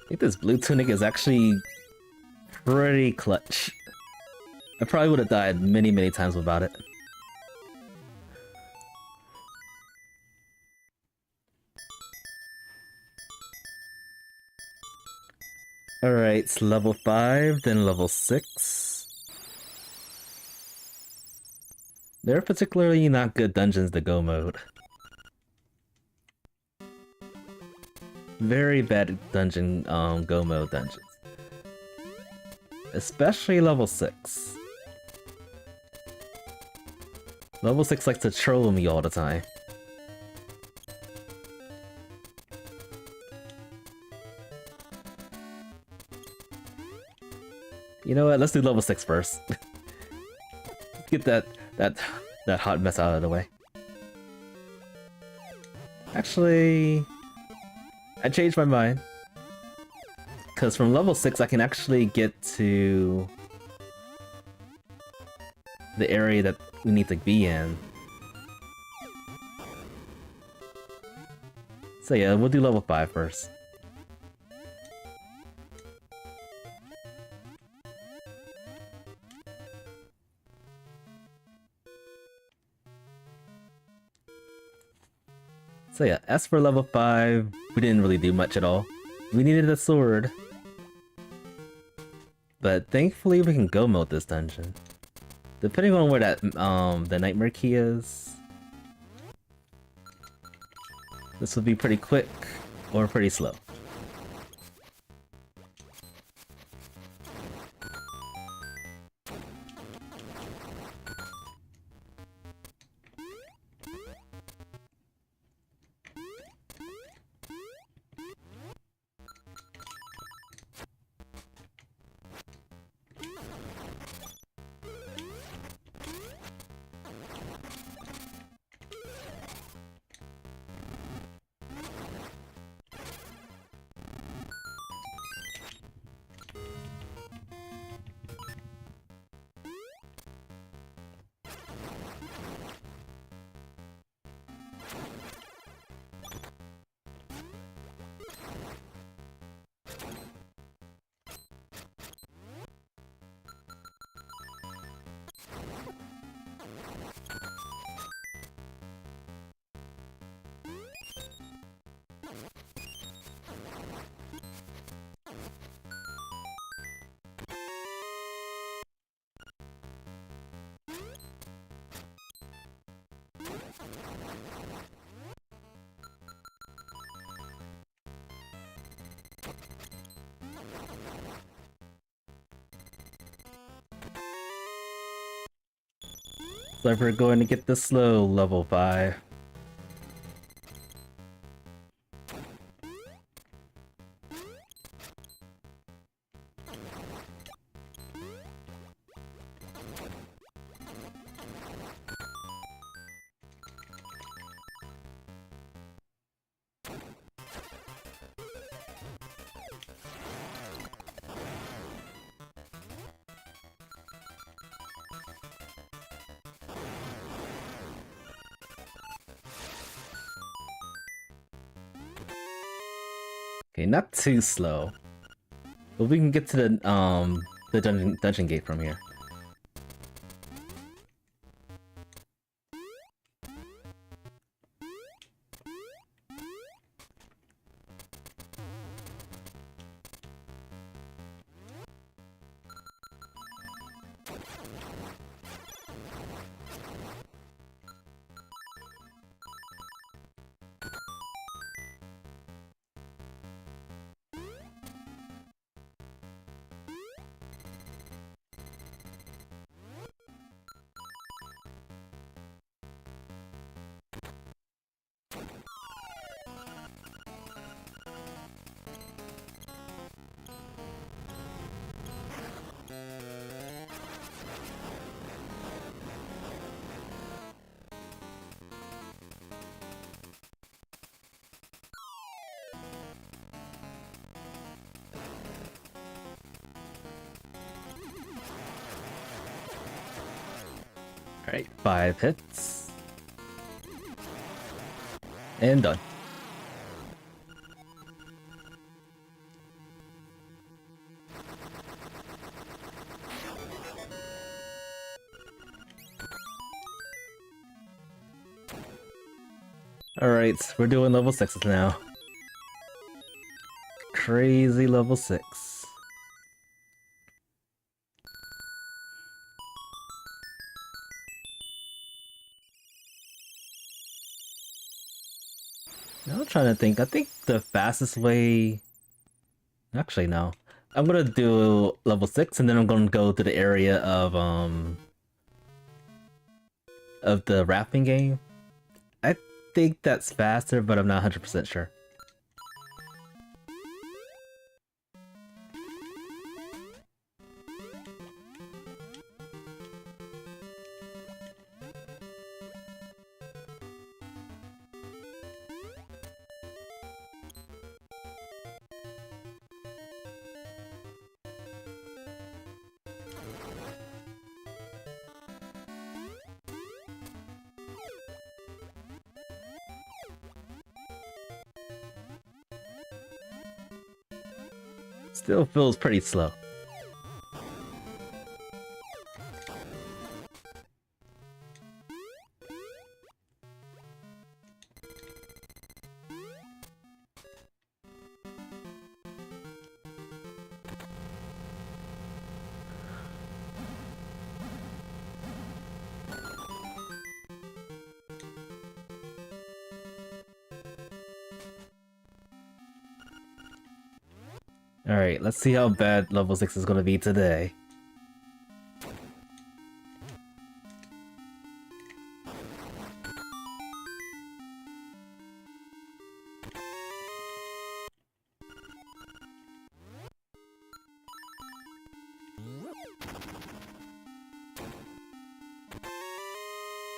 I think this blue tunic is actually pretty clutch. I probably would have died many times without it. Alright, it's level 5, then level 6. They're particularly not good dungeons to go mode. Very bad dungeon go mode dungeons. Especially level 6. Level 6 likes to troll me all the time. You know what, let's do level 6 first. get that hot mess out of the way. Actually, I changed my mind. Because from level 6 I can actually get to the area that we need to be in. So yeah, we'll do level 5 first. So yeah, as for level 5, we didn't really do much at all. We needed a sword. But thankfully we can go mode this dungeon. Depending on where that the nightmare key is, this will be pretty quick or pretty slow. So we're going to get the slow level 5. Okay, not too slow. But we can get to the dungeon gate from here. Alright, 5 hits. And done. Alright, we're doing level 6s now. Crazy level 6. Now I'm trying to think. I think the fastest way... Actually, no. I'm gonna do level 6 and then I'm gonna go to the area of the rafting game. I think that's faster, but I'm not 100% sure. Still feels pretty slow. Alright, let's see how bad level 6 is gonna be today.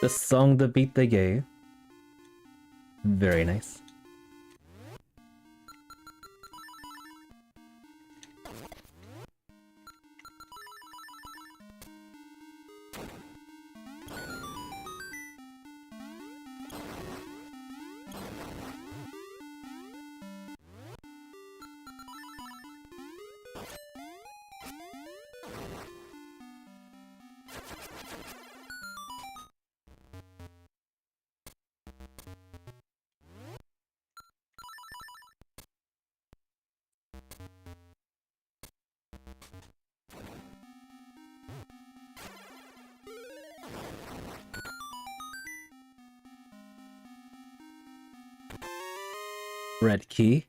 The song to beat the game. Very nice. Red key.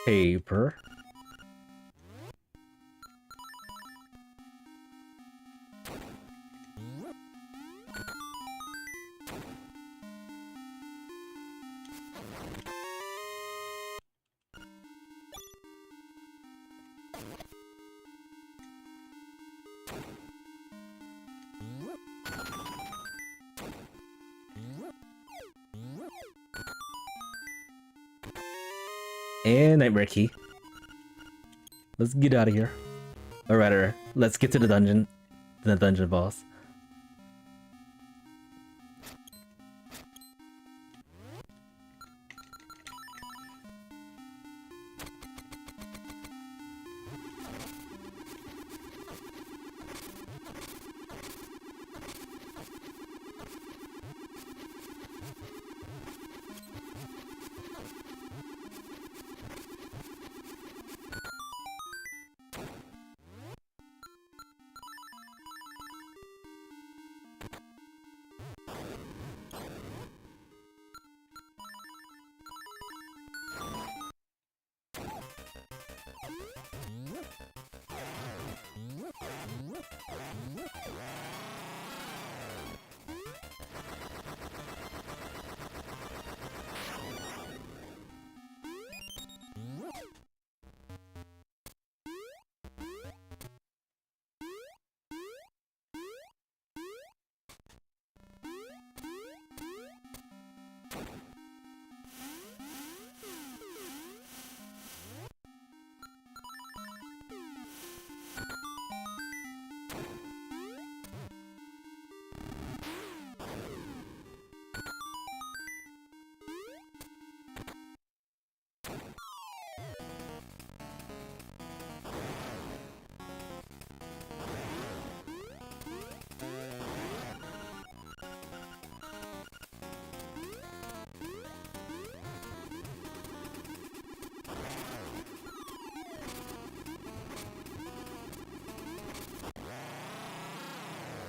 Paper. And Nightmare Key. Let's get out of here. Or rather, let's get to the dungeon boss.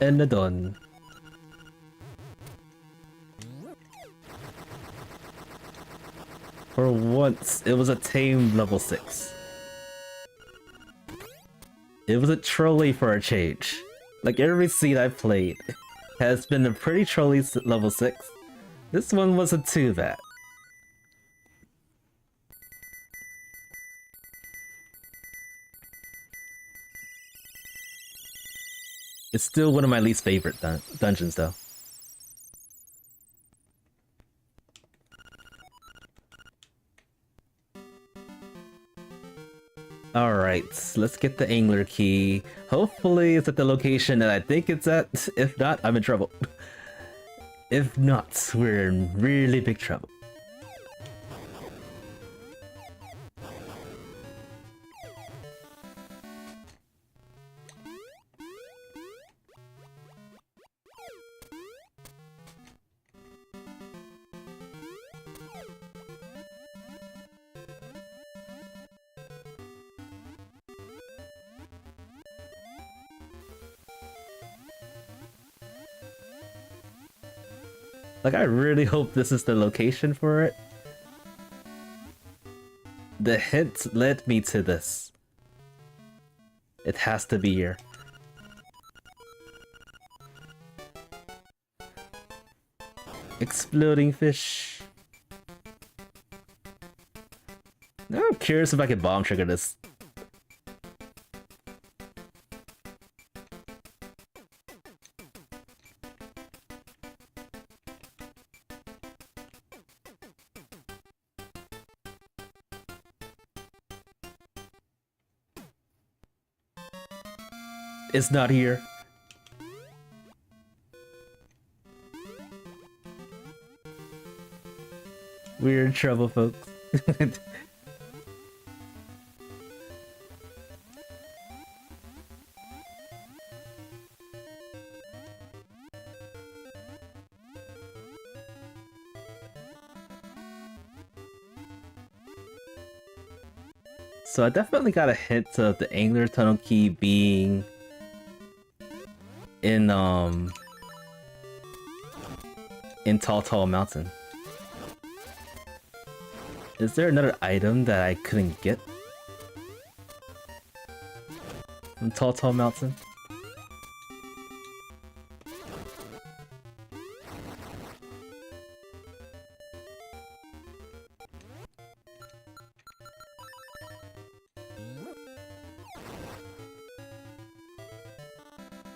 And the done. For once, it was a tame level 6. It was a trolley for a change. Like every seed I've played has been a pretty trolly level 6. This one wasn't too bad. It's still one of my least favorite dungeons though. Alright, let's get the angler key. Hopefully it's at the location that I think it's at. If not, I'm in trouble. If not, we're in really big trouble. Like, I really hope this is the location for it. The hint led me to this. It has to be here. Exploding fish. Now I'm curious if I can bomb trigger this. It's not here. We're in trouble, folks. So I definitely got a hint of the angler tunnel key being in Tall Mountain. Is there another item that I couldn't get from Tall Mountain?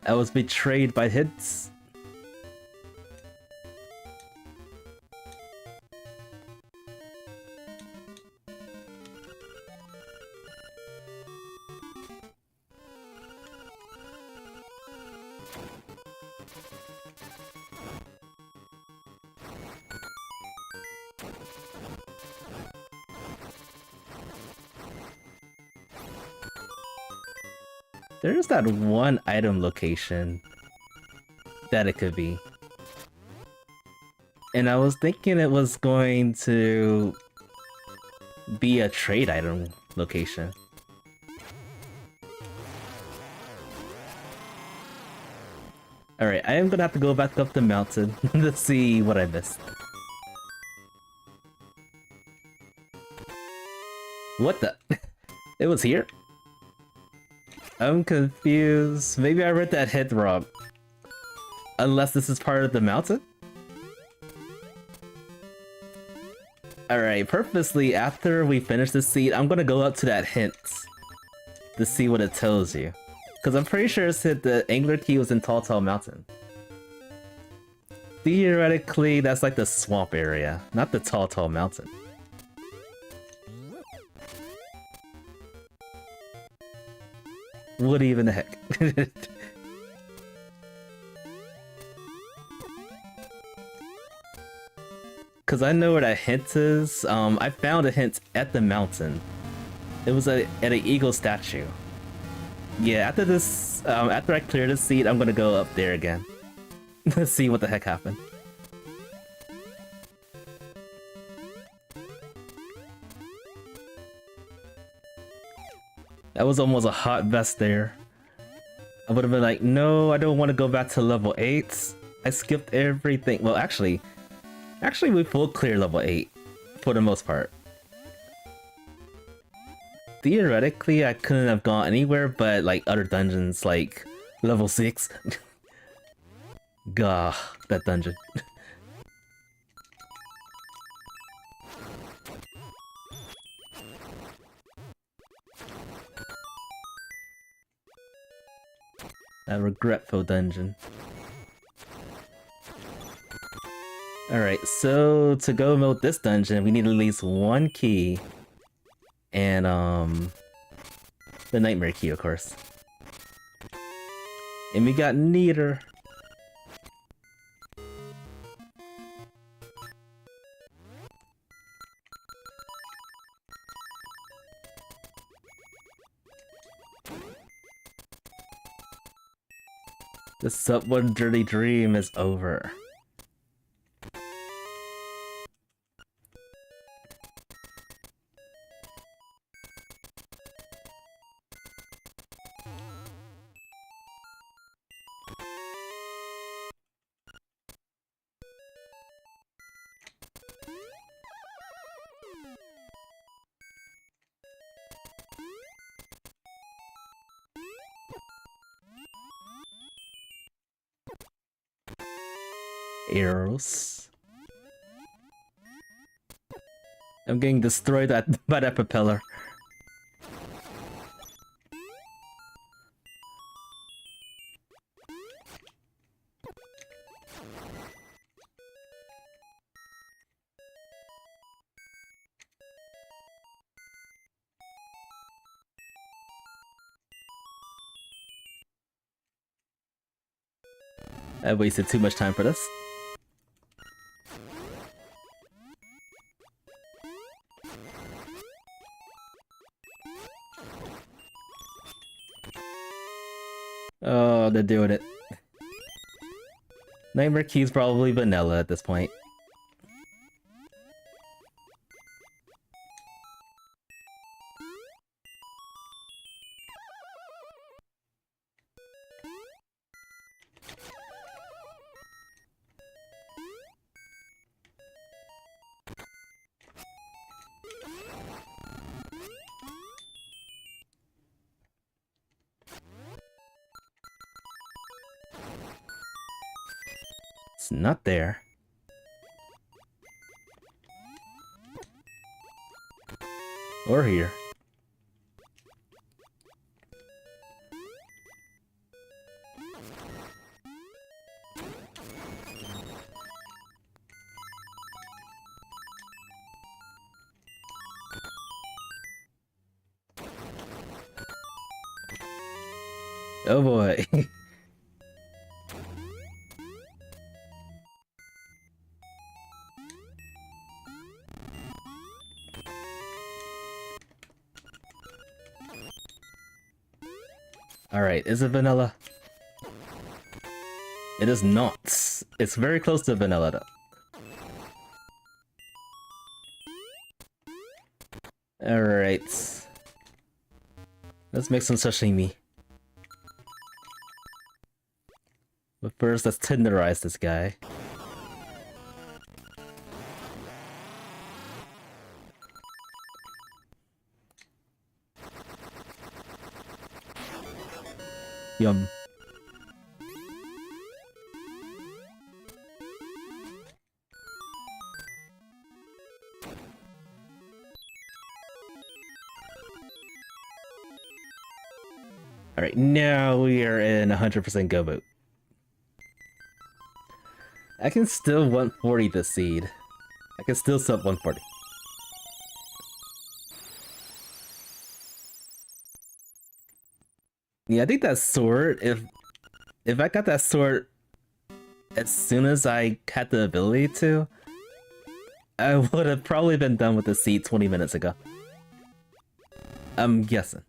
I was betrayed by hints. There's that one item location that it could be. And I was thinking it was going to be a trade item location. Alright, I am gonna have to go back up the mountain to see what I missed. What the? It was here? I'm confused. Maybe I read that hint wrong. Unless this is part of the mountain? Alright, purposely after we finish this seed, I'm gonna go up to that hint to see what it tells you. Because I'm pretty sure it said the angler key was in Tall Mountain. Theoretically, that's like the swamp area, not the Tall Mountain. What even the heck? Cause I know where that hint is. I found a hint at the mountain. It was at an eagle statue. Yeah, after this, after I clear this seed, I'm gonna go up there again. Let's see what the heck happened. That was almost a hot vest there. I would have been like, no, I don't want to go back to level 8. I skipped everything. Well, actually we full clear level 8 for the most part. Theoretically, I couldn't have gone anywhere but like other dungeons like Level 6. Gah, that dungeon. A regretful dungeon. Alright, so to go mode this dungeon, we need at least one key. And, the nightmare key, of course. And we got neither. The sub one dirty dream is over. Arrows. I'm getting destroyed by that propeller. I wasted too much time for this. Oh, they're doing it. Nightmare Key's probably vanilla at this point. It's not there. Or here. Oh boy. Alright, is it vanilla? It is not. It's very close to vanilla though. Alright. Let's make some sashimi. But first, let's tenderize this guy. Yum. Alright, now we are in 100% go mode. I can still 140 this seed. I can still sub 140. Yeah, I think that sword, if I got that sword as soon as I had the ability to, I would have probably been done with the seed 20 minutes ago. I'm guessing.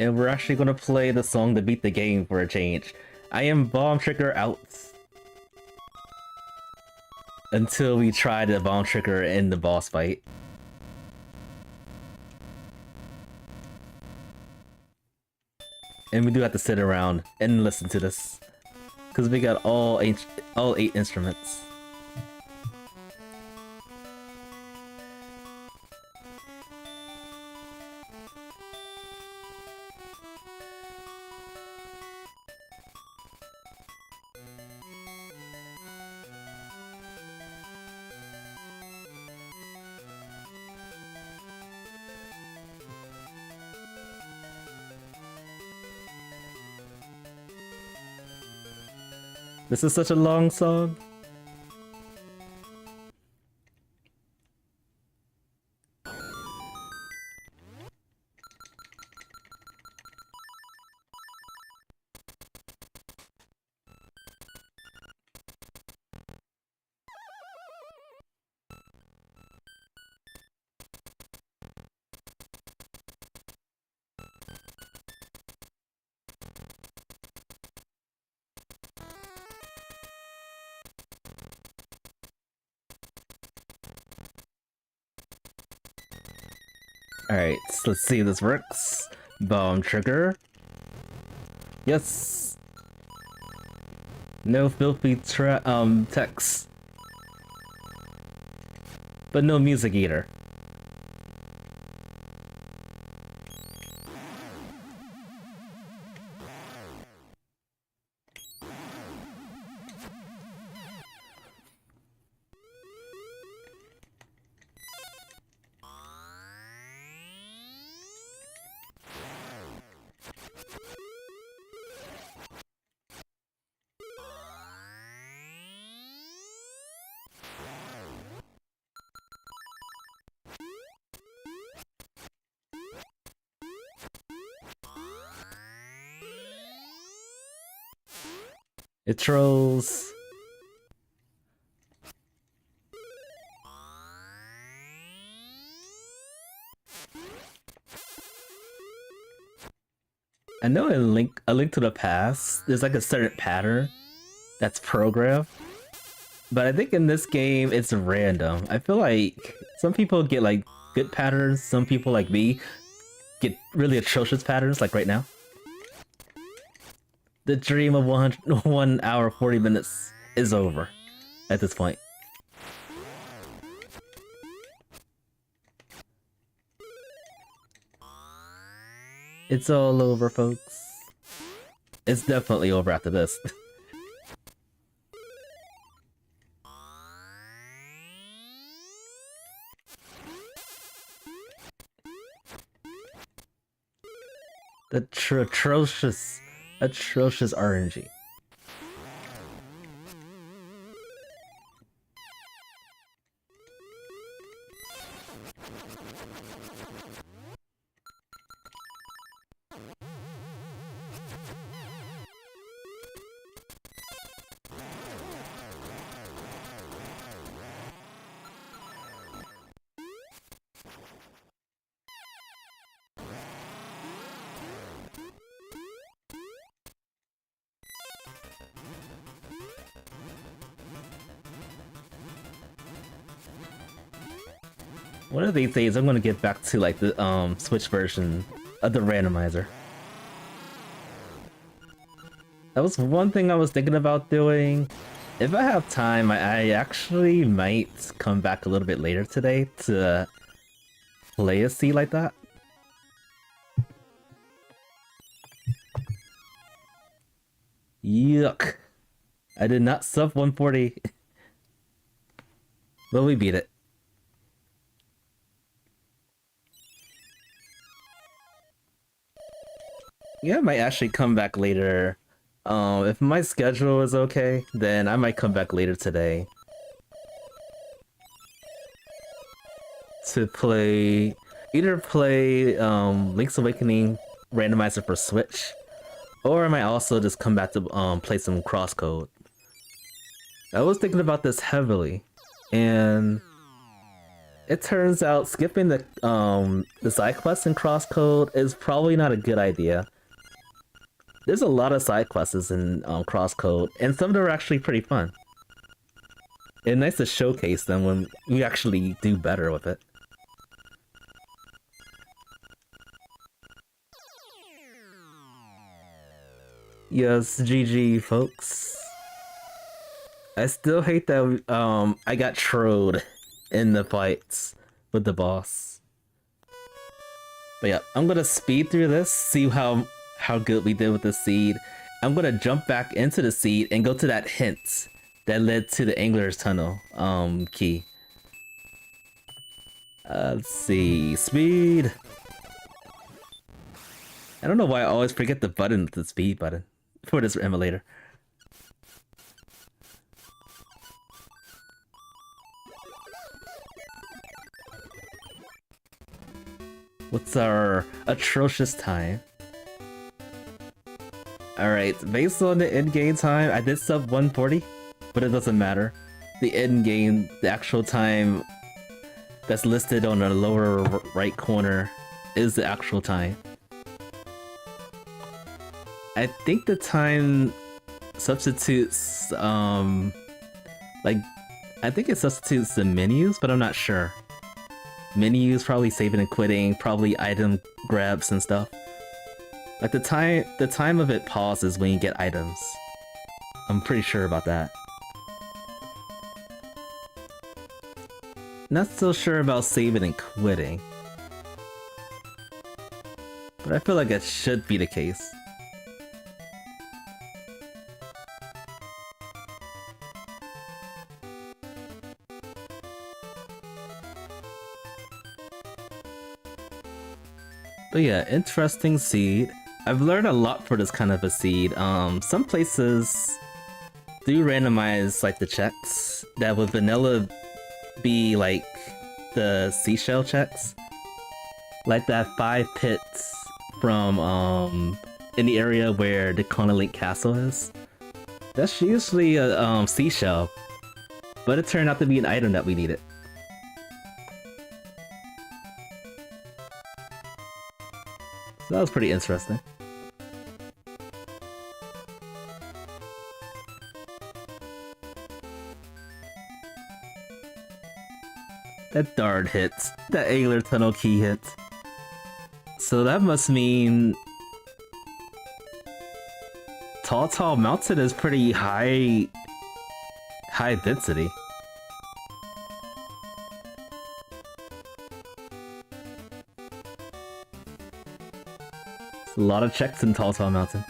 And we're actually gonna play the song to beat the game for a change. I am Bomb Trigger out. Until we try the Bomb Trigger in the boss fight. And we do have to sit around and listen to this. Because we got all 8 instruments. This is such a long song. Alright, so let's see if this works. Bomb Trigger. Yes. No filthy text. But no music either. It trolls. I know in A Link to the Past, there's like a certain pattern that's programmed. But I think in this game, it's random. I feel like some people get like good patterns, some people like me get really atrocious patterns, like right now. The dream of 1 hour 40 minutes is over at this point. It's all over, folks. It's definitely over after this. The atrocious RNG. One of these days, I'm gonna get back to like the Switch version of the randomizer. That was one thing I was thinking about doing. If I have time, I actually might come back a little bit later today to play a seed like that. Yuck. I did not sub 140. But we beat it. Yeah, I might actually come back later. If my schedule is okay, then I might come back later today to play Link's Awakening Randomizer for Switch, or I might also just come back to play some Crosscode. I was thinking about this heavily, and it turns out skipping the side quests in Crosscode is probably not a good idea. There's a lot of side quests in Crosscode, and some of them are actually pretty fun. It's nice to showcase them when we actually do better with it. Yes, GG, folks. I still hate that I got trolled in the fights with the boss. But yeah, I'm gonna speed through this, see how good we did with the seed. I'm gonna jump back into the seed and go to that hint that led to the Angler's Tunnel key. Let's see, speed. I don't know why I always forget the button, the speed button for this emulator. What's our atrocious time? Alright, based on the in-game time, I did sub 140, but it doesn't matter. The in-game, the actual time that's listed on the lower right corner is the actual time. I think the time substitutes, I think it substitutes the menus, but I'm not sure. Menus, probably saving and quitting, probably item grabs and stuff. Like the time of it pauses when you get items. I'm pretty sure about that. Not so sure about saving and quitting. But I feel like it should be the case. But yeah, interesting seed. I've learned a lot for this kind of a seed. Some places do randomize like the checks that would vanilla be like the seashell checks. Like that 5 pits from in the area where the Link Castle is. That's usually a seashell, but it turned out to be an item that we needed. So that was pretty interesting. That dart hits. That Angler Tunnel key hits. So that must mean Tall Mountain is pretty high density. A lot of checks in Tall Mountain.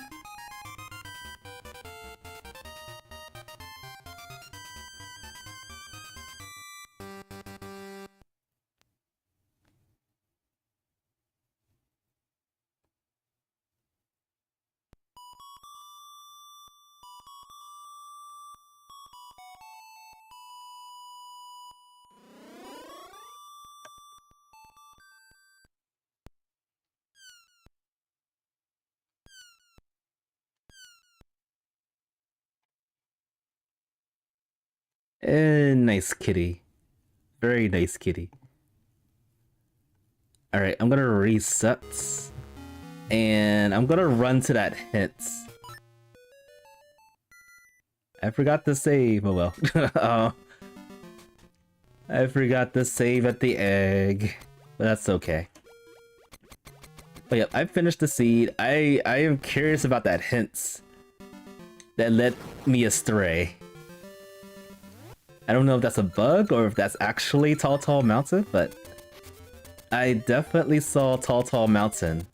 Nice kitty. Very nice kitty. Alright, I'm gonna reset. And I'm gonna run to that hint. I forgot to save. Oh well. Oh. I forgot to save at the egg. But that's okay. But yeah, I finished the seed. I am curious about that hint that led me astray. I don't know if that's a bug or if that's actually Tall Mountain, but I definitely saw Tall Mountain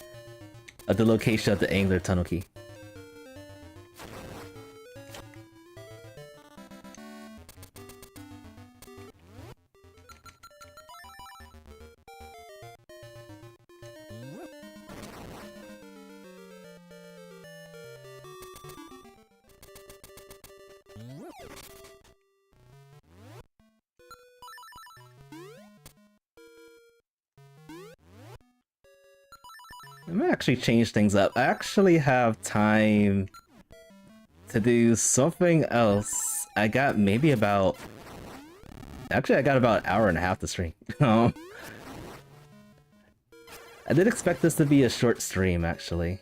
at the location of the Angler Tunnel key. I'm gonna actually change things up. I actually have time to do something else. I got maybe about Actually, I got about an hour and a half to stream. I did expect this to be a short stream, actually.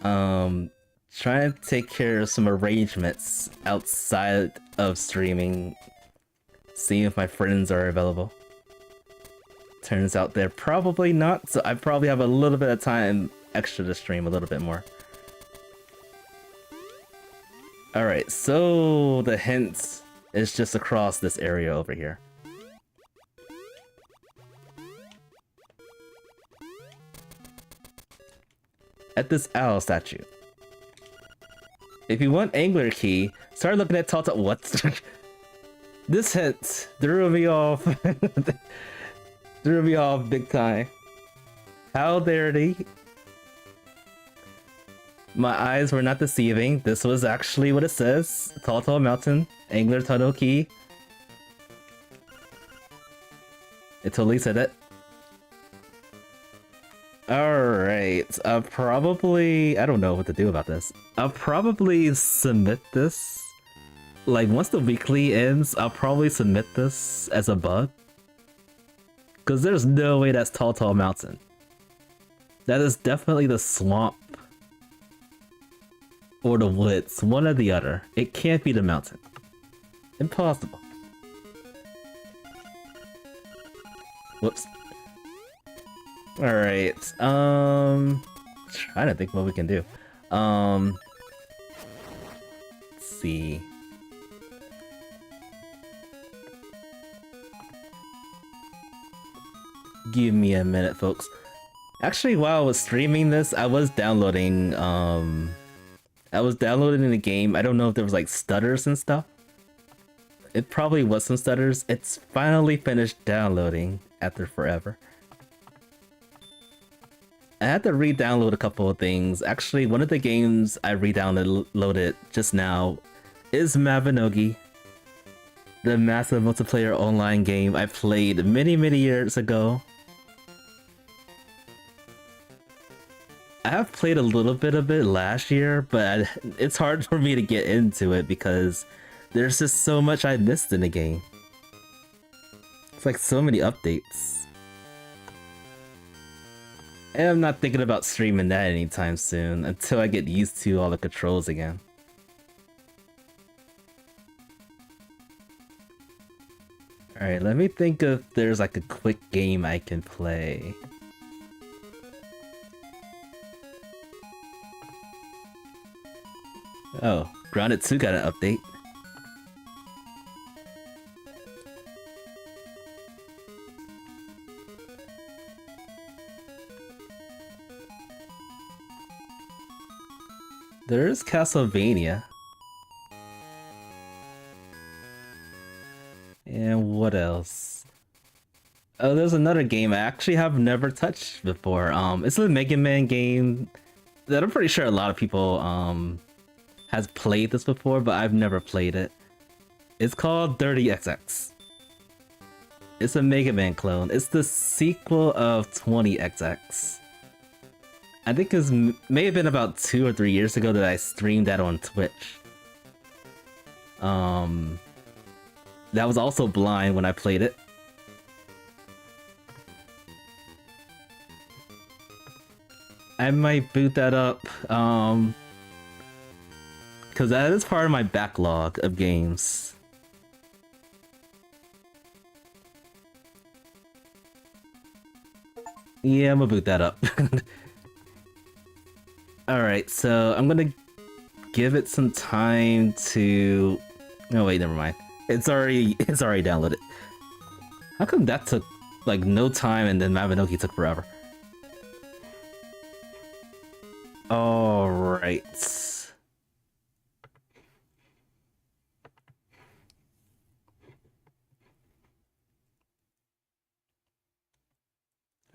Trying to take care of some arrangements outside of streaming. Seeing if my friends are available. Turns out they're probably not, so I probably have a little bit of time extra to stream a little bit more. Alright, so the hint is just across this area over here. At this owl statue. If you want angler key, start looking at Tata. What? This hint threw me off. Threw me off big time. How dare they? My eyes were not deceiving. This was actually what it says. Tall Mountain, Angler Tunnel Key. It totally said it. Alright, I don't know what to do about this. I'll probably submit this. Like, once the weekly ends, I'll probably submit this as a bug. Because there's no way that's Tall Mountain. That is definitely the swamp. Or the woods, one or the other. It can't be the mountain. Impossible. Whoops. Alright, trying to think what we can do. Let's see. Give me a minute, folks. Actually, while I was streaming this, I was downloading the game. I don't know if there was like stutters and stuff. It probably was some stutters. It's finally finished downloading after forever. I had to re-download a couple of things. Actually, one of the games I re-downloaded just now is Mabinogi, the massive multiplayer online game I played many years ago. I have played a little bit of it last year, but it's hard for me to get into it because there's just so much I missed in the game. It's like so many updates. And I'm not thinking about streaming that anytime soon until I get used to all the controls again. Alright, let me think if there's like a quick game I can play. Oh, Grounded 2 got an update. There's Castlevania. And what else? Oh, there's another game I actually have never touched before. It's a Mega Man game that I'm pretty sure a lot of people has played this before, but I've never played it. It's called Dirty XX. It's a Mega Man clone. It's the sequel of 20XX. I think it may have been about 2 or 3 years ago that I streamed that on Twitch. That was also blind when I played it. I might boot that up, because that is part of my backlog of games. Yeah, I'm gonna boot that up. Alright, so I'm gonna give it some time to... Oh wait, never mind. It's already downloaded. How come that took like no time and then Mabinogi took forever? Alright.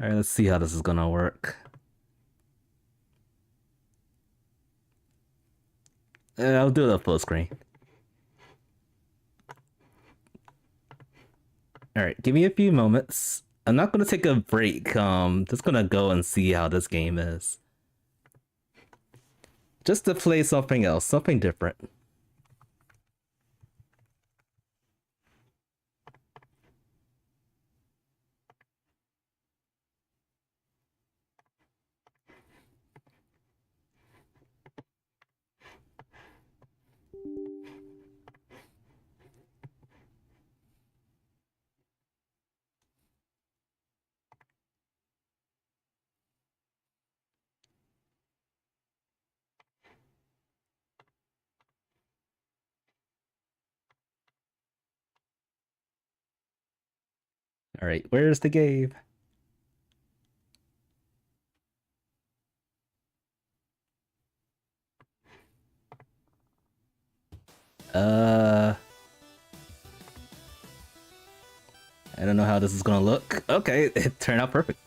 Alright, let's see how this is gonna work. I'll do it up full screen. Alright, give me a few moments. I'm not gonna take a break. Just gonna go and see how this game is. Just to play something else, something different. Alright, where's the game? I don't know how this is gonna look. Okay, it turned out perfect.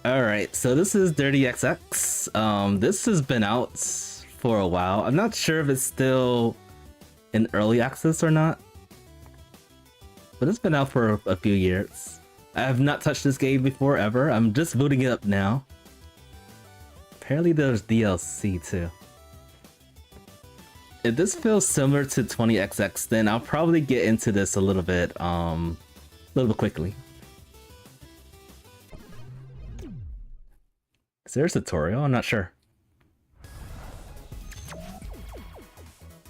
Alright, so this is Dirty XX. This has been out for a while. I'm not sure if it's still in early access or not, but it's been out for a few years. I have not touched this game before ever. I'm just booting it up now. Apparently there's DLC too. If this feels similar to 20XX, then I'll probably get into this a little bit quickly. Is there a tutorial? I'm not sure.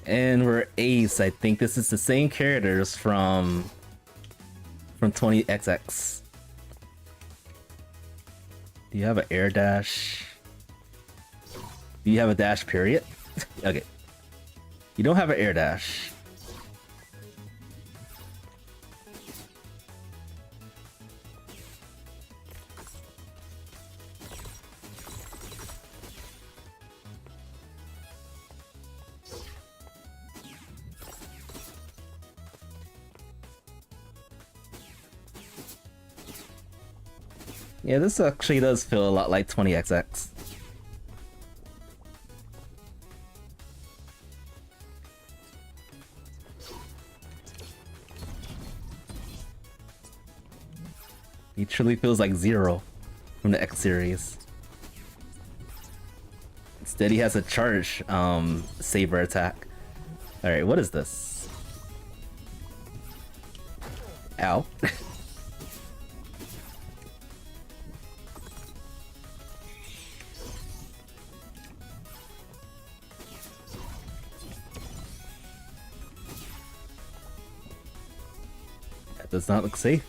And we're Ace. I think this is the same characters from 20XX. Do you have an air dash? Do you have a dash period? Okay. You don't have an air dash. Yeah, this actually does feel a lot like 20XX. He truly feels like Zero from the X series. Instead, he has a charge saber attack. Alright, what is this? Ow. That does not look safe.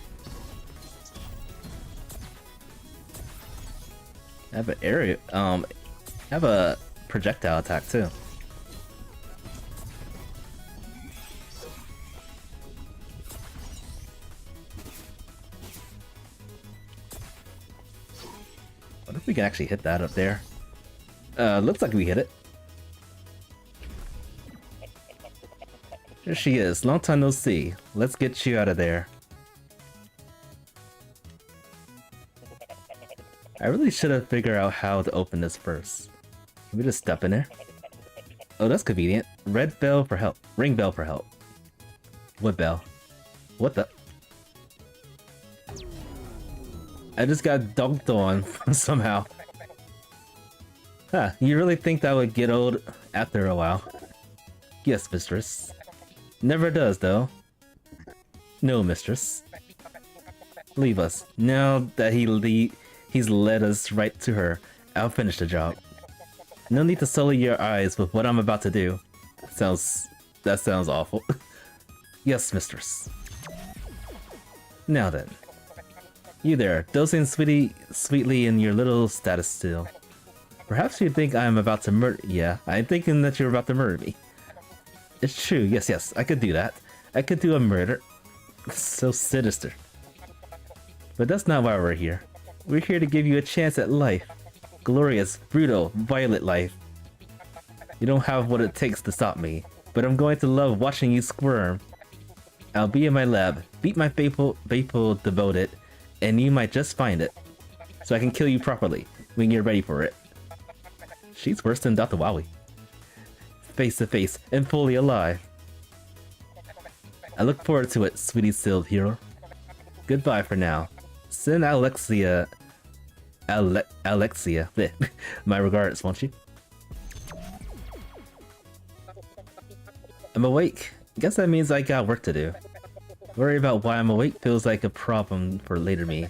I have an area, I have a projectile attack too. What if we can actually hit that up there? Looks like we hit it. There she is. Long time no see. Let's get you out of there. I really should have figured out how to open this first. Can we just step in there? Oh, that's convenient. Red bell for help. Ring bell for help. What bell? What the? I just got dunked on somehow. Huh, you really think that would get old after a while? Yes, mistress. Never does, though. No, mistress. Leave us. Now that he's led us right to her, I'll finish the job. No need to sully your eyes with what I'm about to do. That sounds awful. Yes, mistress. Now then. You there, dozing sweetly in your little status still. Perhaps you think I'm about to murder— yeah, I'm thinking that you're about to murder me. It's true, yes, I could do that. I could do a murder. So sinister. But that's not why we're here. We're here to give you a chance at life. Glorious, brutal, violent life. You don't have what it takes to stop me, but I'm going to love watching you squirm. I'll be in my lab, beat my faithful devoted, and you might just find it. So I can kill you properly, when you're ready for it. She's worse than Dr. Wkly. Face to face, and fully alive. I look forward to it, sweetie sealed hero. Goodbye for now. Send Alexia my regards, won't you? I'm awake. Guess that means I got work to do. Worry about why I'm awake feels like a problem for later me.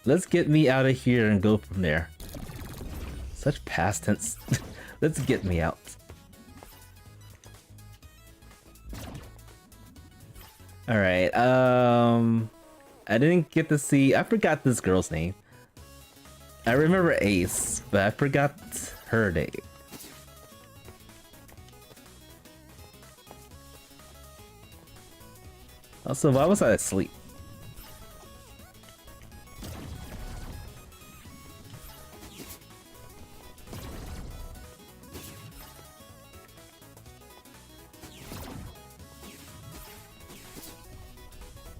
Let's get me out of here and go from there. Such past tense. Let's get me out. Alright, I didn't get to see— I forgot this girl's name. I remember Ace, but I forgot her name. Also, why was I asleep?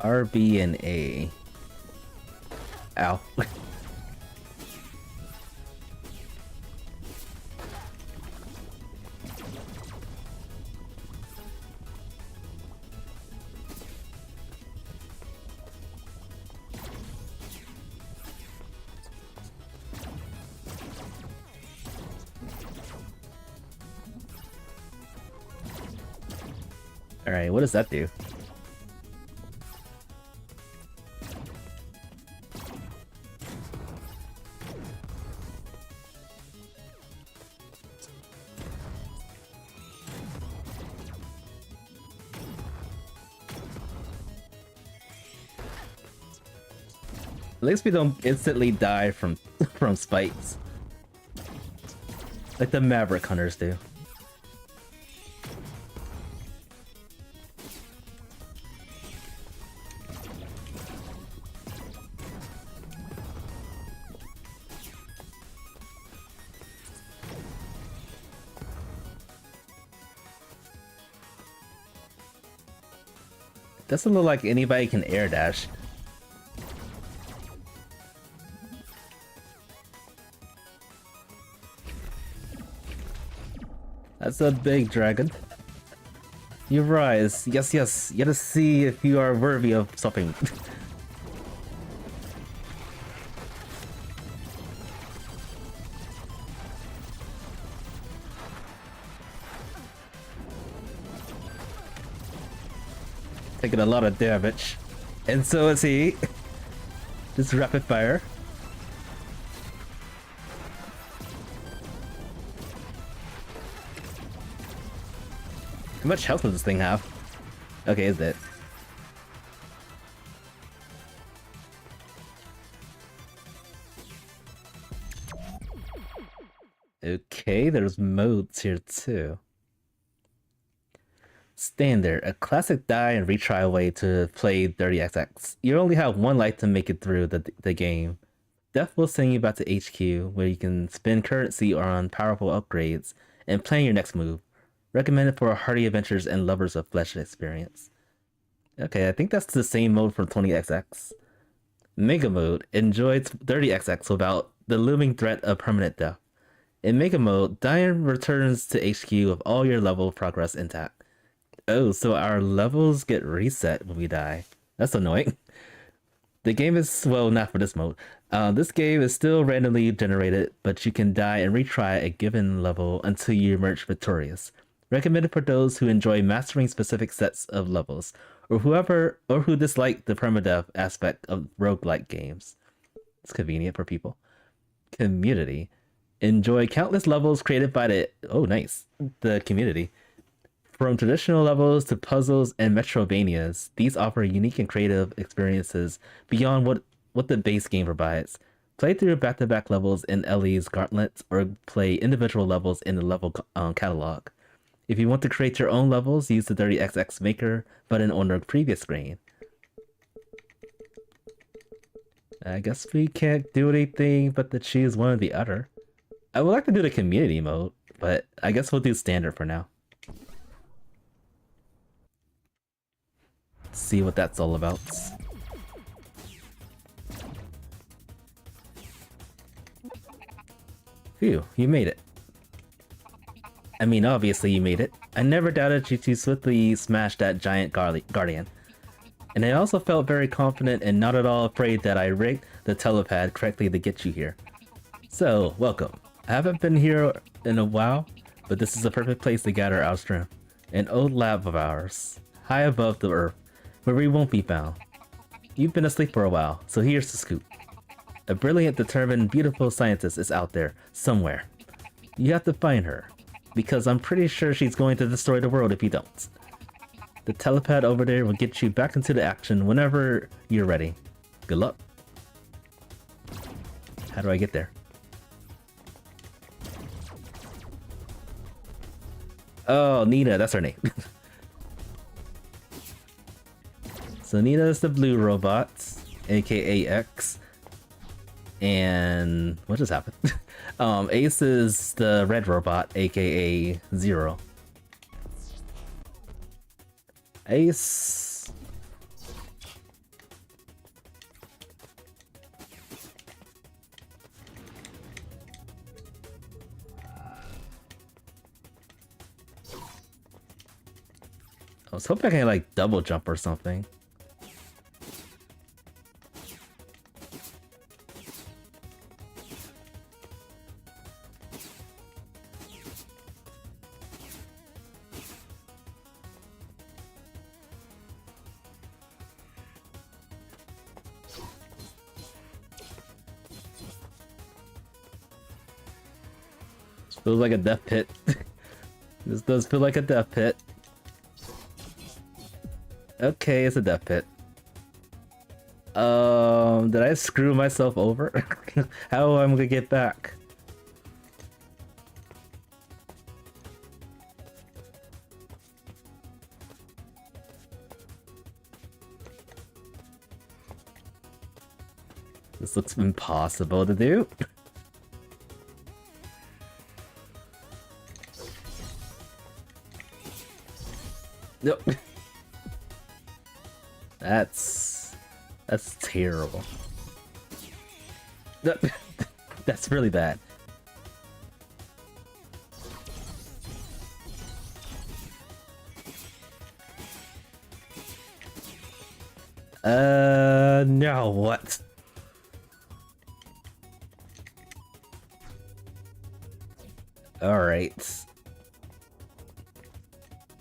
R, B, and A. Ow. Alright, what does that do? At least we don't instantly die from from spikes. Like the Maverick Hunters do. Doesn't look like anybody can air dash. That's a big dragon. You rise. Yes, yes. You gotta see if you are worthy of something. Taking a lot of damage. And so is he. Just rapid fire. How much health does this thing have? Okay, is it? Okay, there's modes here too. Standard, a classic die and retry way to play 30XX. You only have one life to make it through the game. Death will send you back to HQ, where you can spend currency on powerful upgrades and plan your next move. Recommended for hearty adventures and lovers of flesh experience. Okay, I think that's the same mode from 20XX. Mega Mode enjoys 30XX without the looming threat of permanent death. In Mega Mode, Diane returns to HQ with all your level progress intact. Oh, so our levels get reset when we die. That's annoying. The game is, well, not for this mode. This game is still randomly generated, but you can die and retry a given level until you emerge victorious. Recommended for those who enjoy mastering specific sets of levels, or who dislike the permadeath aspect of roguelike games. It's convenient for people. Community. Enjoy countless levels created by the community. From traditional levels to puzzles and Metrovanias, these offer unique and creative experiences beyond what the base game provides. Play through back-to-back levels in Ellie's Gauntlet, or play individual levels in the level catalog. If you want to create your own levels, use the 30XX Maker button on the previous screen. I guess we can't do anything but to choose one or the other. I would like to do the community mode, but I guess we'll do standard for now. See what that's all about. Phew, you made it. I mean, obviously you made it. I never doubted you to swiftly smash that giant guardian. And I also felt very confident and not at all afraid that I rigged the telepad correctly to get you here. So, welcome. I haven't been here in a while, but this is a perfect place to gather our strength. An old lab of ours, high above the earth, where we won't be found. You've been asleep for a while, so here's the scoop. A brilliant, determined, beautiful scientist is out there, somewhere. You have to find her, because I'm pretty sure she's going to destroy the world if you don't. The telepad over there will get you back into the action whenever you're ready. Good luck. How do I get there? Oh, Nina, that's her name. So Nina is the blue robot, aka X. And what just happened? Ace is the red robot, aka Zero. Ace... I was hoping I can like double jump or something. Feels like a death pit. This does feel like a death pit. Okay, it's a death pit. Did I screw myself over? How am I gonna get back? This looks impossible to do. Nope. That's terrible. That's really bad. No, what? Alright.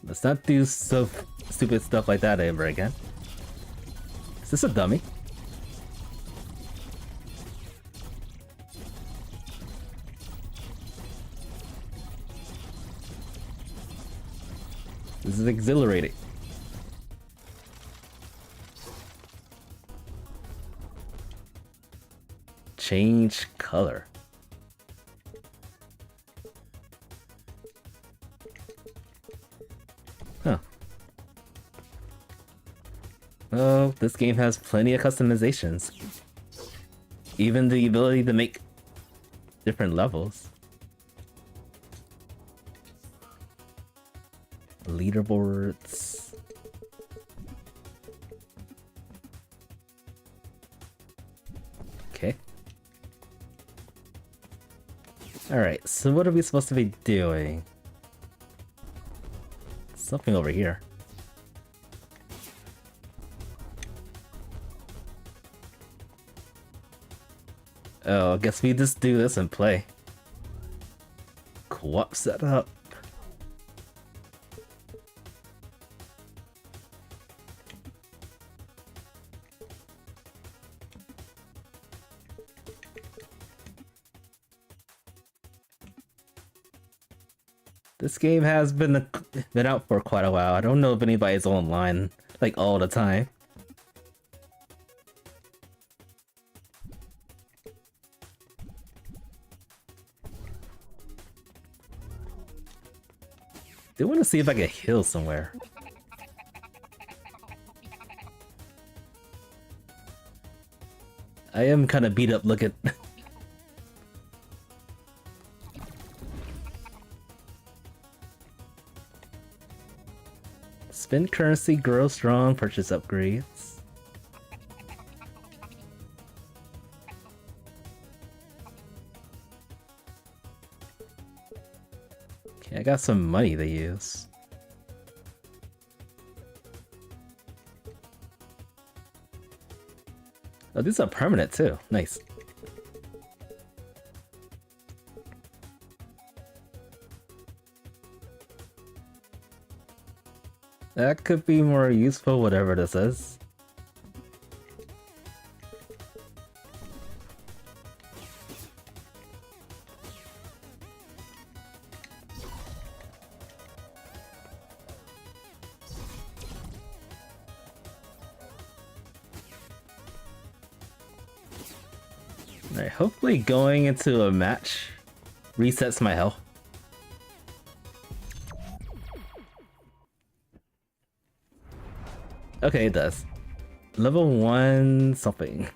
Let's not do so stupid stuff like that ever again. Is this a dummy? This is exhilarating. Change color. Huh. Oh, this game has plenty of customizations. Even the ability to make different levels. Leaderboards. Okay. Alright, so what are we supposed to be doing? Something over here. Oh, I guess we just do this and play. Co-op setup. This game has been out for quite a while. I don't know if anybody's online like all the time. I want to see if I can heal somewhere. I am kind of beat up looking. Spend currency, grow strong, purchase upgrades. Okay, I got some money to use. Oh, these are permanent too. Nice. That could be more useful, whatever this is. Alright, hopefully going into a match resets my health. Okay, it does. Level 1 something.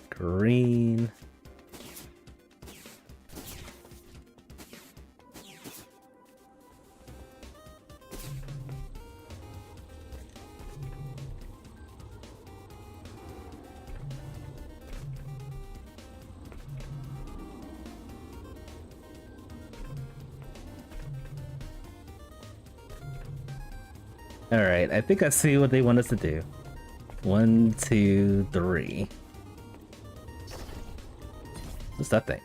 Green. Alright, I think I see what they want us to do. 1, 2, 3. What's that thing?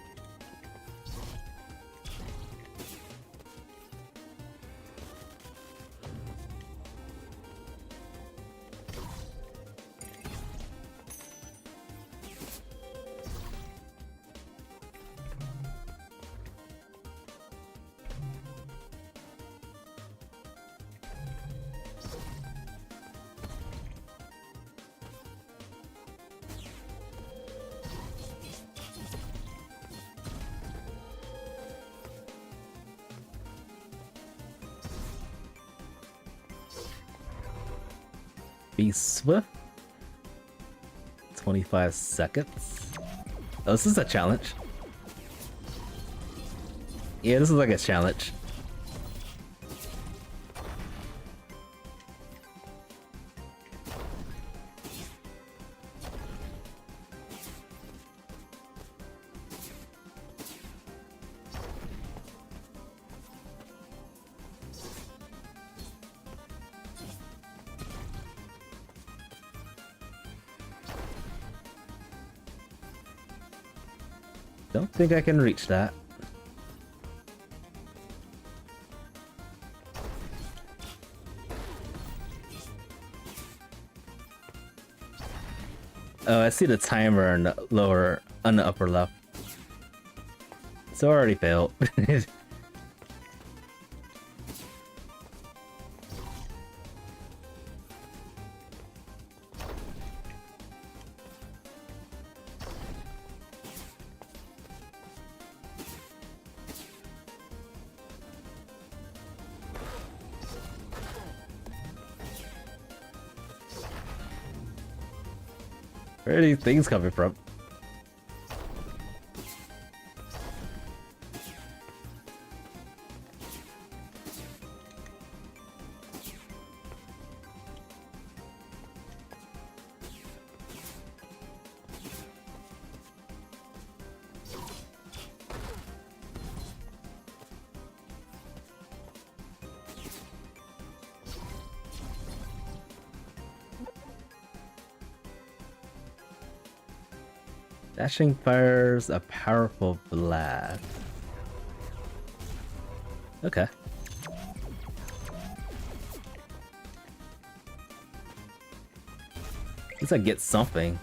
Be swift. 25 seconds. Oh, this is a challenge. Yeah, this is like a challenge. Don't think I can reach that. Oh, I see the timer on the lower, on the upper left. So I already failed. Where are these things coming from? Dashing fires a powerful blast. Okay. At least I get something.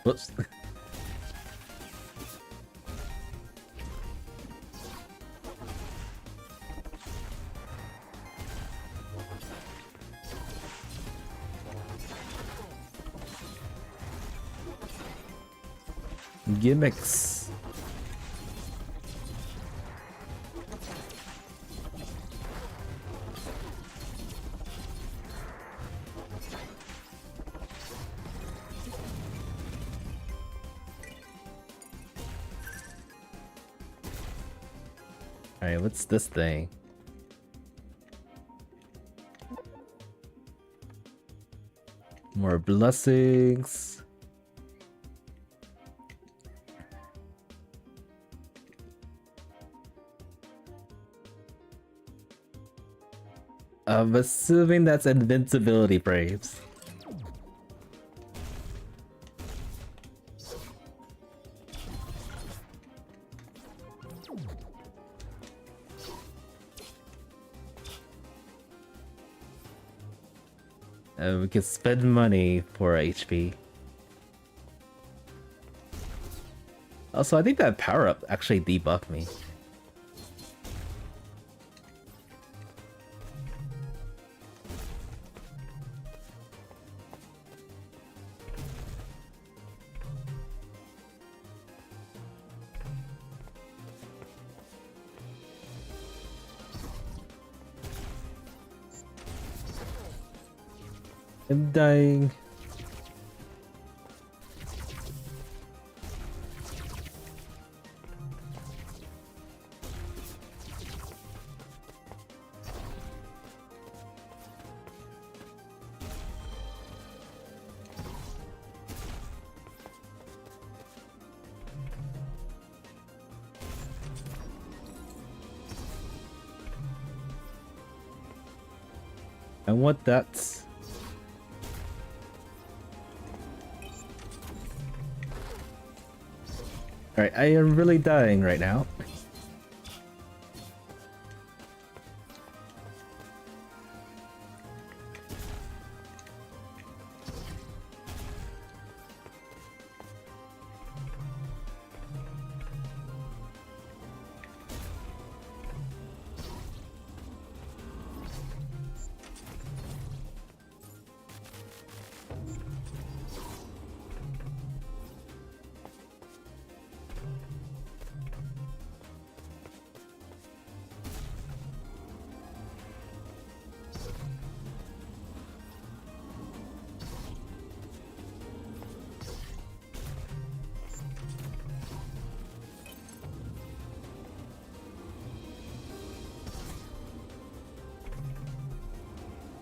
Whoops. Gimmicks. Alright, what's this thing? More blessings. I'm assuming that's invincibility Braves. We can spend money for HP. Also, I think that power-up actually debuffed me. I'm dying. And what that's... Alright, I am really dying right now.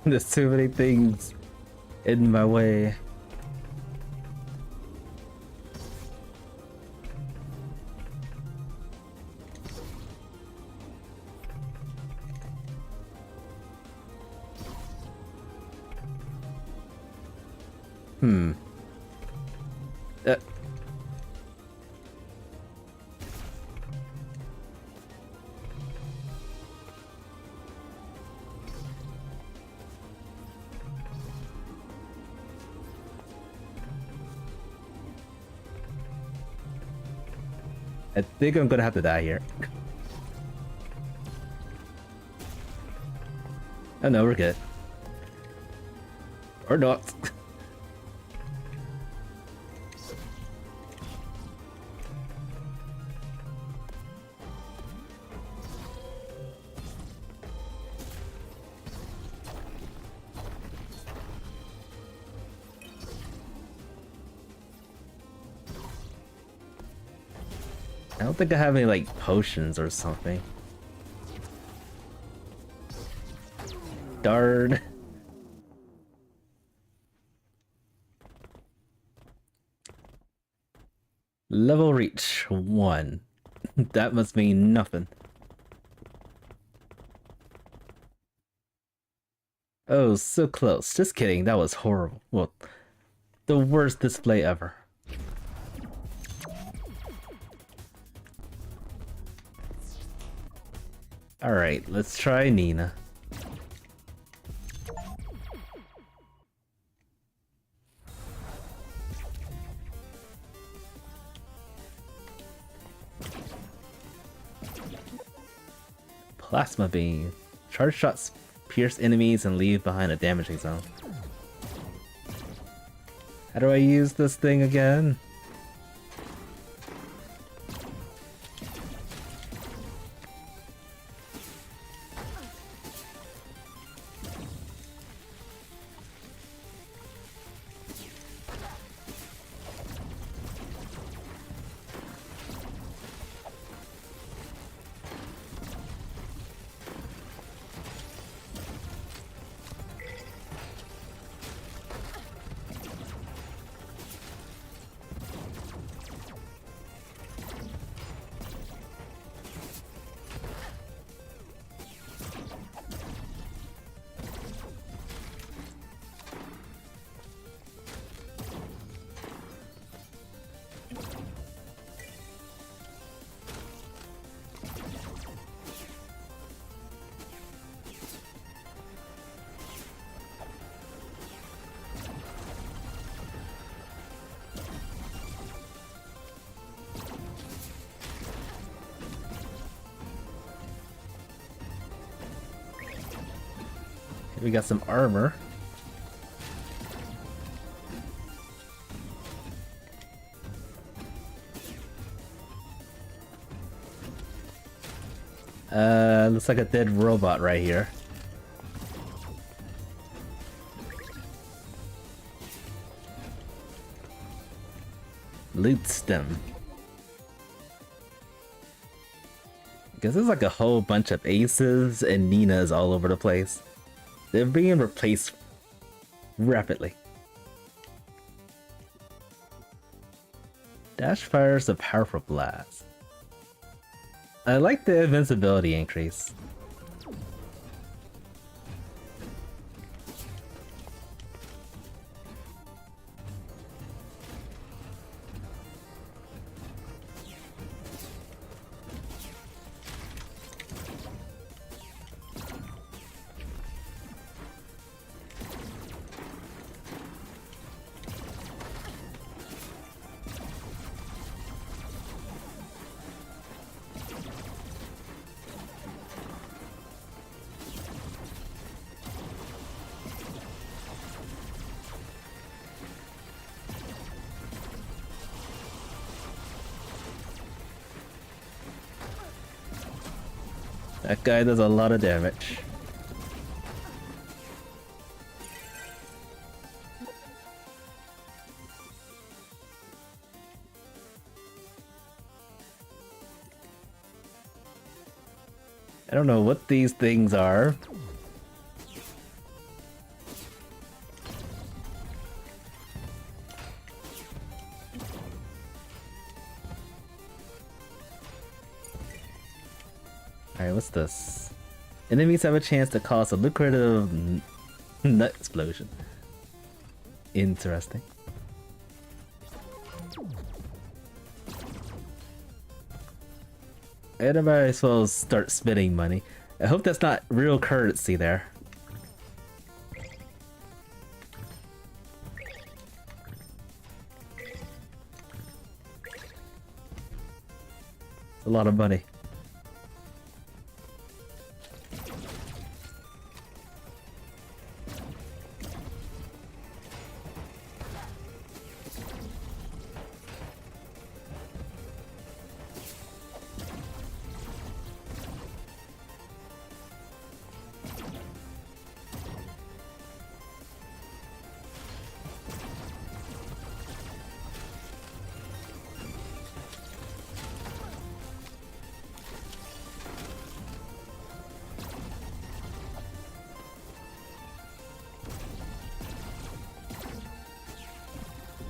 There's too many things in my way. Uh, I think I'm gonna have to die here. Oh no, we're good. Or not. I don't think I have any like potions or something. Darn. Level reach 1. That must mean nothing. Oh, so close. Just kidding, that was horrible. Well, the worst display ever. Alright, let's try Nina. Plasma beam. Charge shots pierce enemies and leave behind a damaging zone. How do I use this thing again? We got some armor. Looks like a dead robot right here. Loot stem. Guess there's like a whole bunch of aces and Ninas all over the place. They're being replaced rapidly. Dash fires a powerful blast. I like the invincibility increase. That guy does a lot of damage. I don't know what these things are. Alright, what's this? Enemies have a chance to cause a lucrative nut explosion. Interesting. I might as well start spending money. I hope that's not real currency there. It's a lot of money.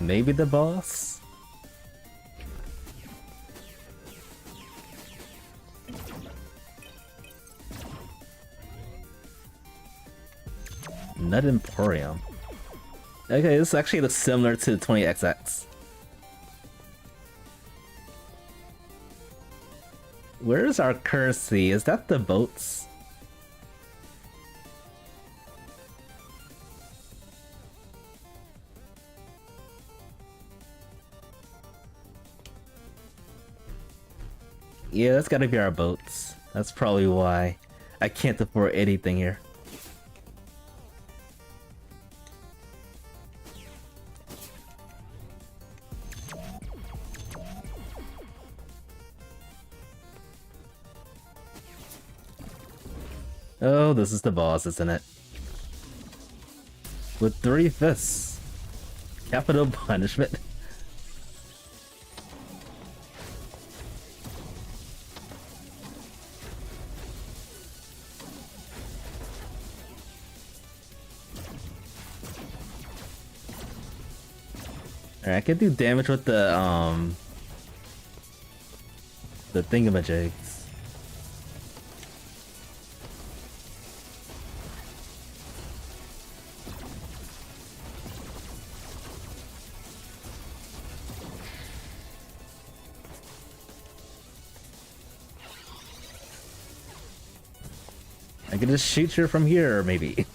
Maybe the boss? Nut Emporium. Okay, this actually looks similar to 20XX. Where is our currency? Is that the boats? Yeah, that's gotta be our boats. That's probably why I can't afford anything here. Oh, this is the boss, isn't it? With 3 fists. Capital punishment. Alright, I can do damage with the thingamajigs. I can just shoot you from here, maybe.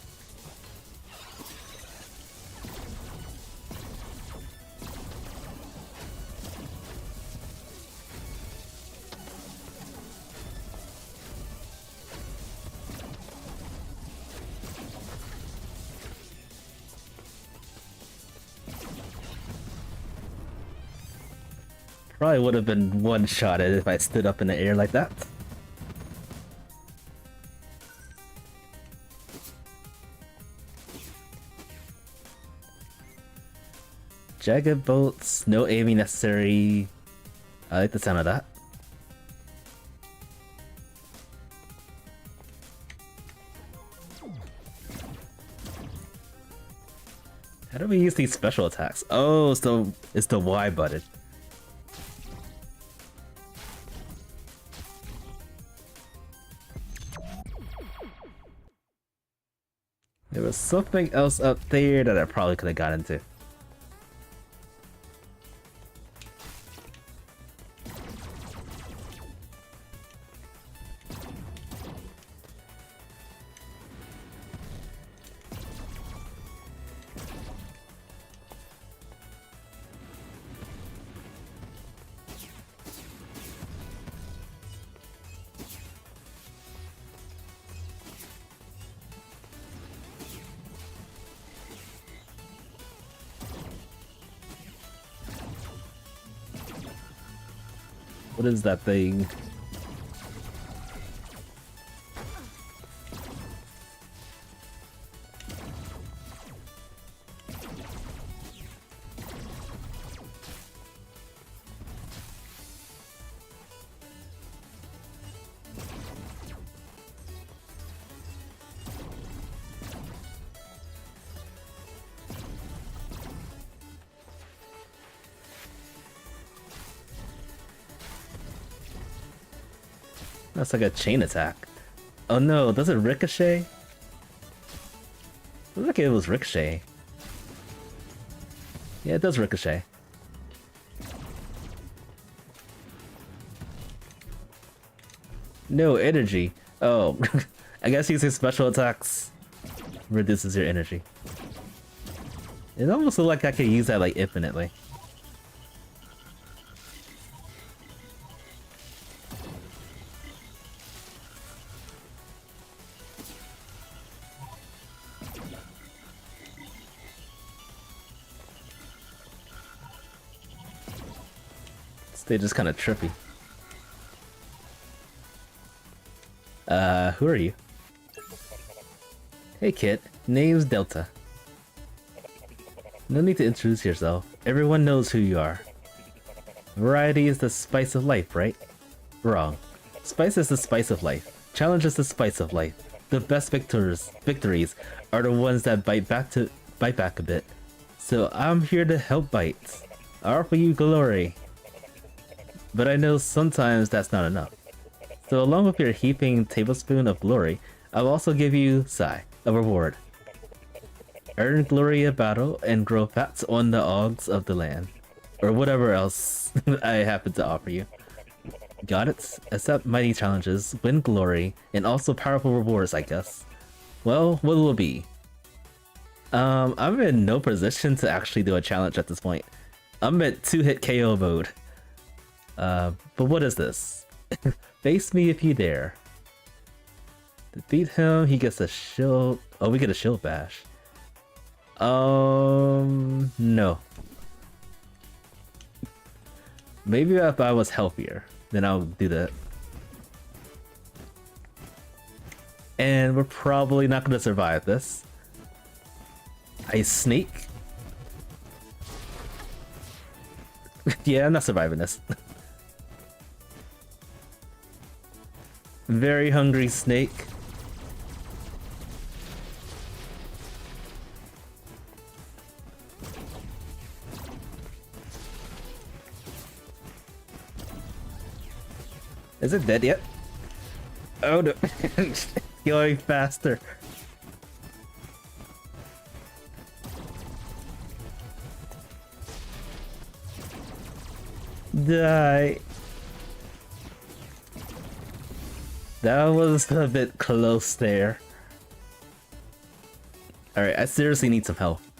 Probably would have been one-shotted if I stood up in the air like that. Jagged bolts, no aiming necessary. I like the sound of that. How do we use these special attacks? Oh, so it's the Y button. There was something else up there that I probably could have got into. What is that thing? That's like a chain attack. Oh no, does it ricochet? Looked like it was ricochet. Yeah, it does ricochet. No energy. Oh, I guess using special attacks reduces your energy. It almost looks like I could use that like infinitely. They're just kind of trippy. Who are you? Hey kid, name's Delta. No need to introduce yourself. Everyone knows who you are. Variety is the spice of life, right? Wrong. Spice is the spice of life. Challenge is the spice of life. The best victories are the ones that bite back a bit. So I'm here to help bite. I offer you glory. But I know sometimes that's not enough. So along with your heaping tablespoon of glory, I'll also give you, sigh, a reward. Earn glory in battle and grow fat on the ogs of the land. Or whatever else I happen to offer you. Got it? Accept mighty challenges, win glory, and also powerful rewards, I guess. Well, what will it be? I'm in no position to actually do a challenge at this point. I'm at 2-hit KO mode. But what is this? Face me if you dare. Defeat him, he gets a shield. Oh, we get a shield bash. No. Maybe if I was healthier, then I'll do that. And we're probably not gonna survive this. I sneak. Yeah, I'm not surviving this. Very hungry snake. Is it dead yet? Oh no. Going faster. Die. That was a bit close there. Alright, I seriously need some health.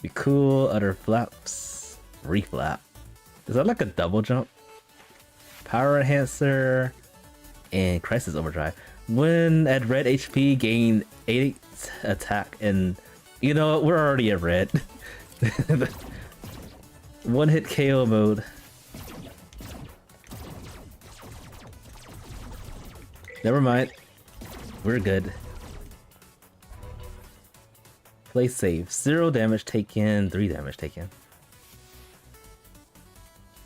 Be cool, other flaps. Reflap. Is that like a double jump? Power enhancer and crisis overdrive. When at red HP, gain 8 attack, and you know what? We're already at red. 1-hit KO mode. Never mind. We're good. Play safe. 0 damage taken, 3 damage taken.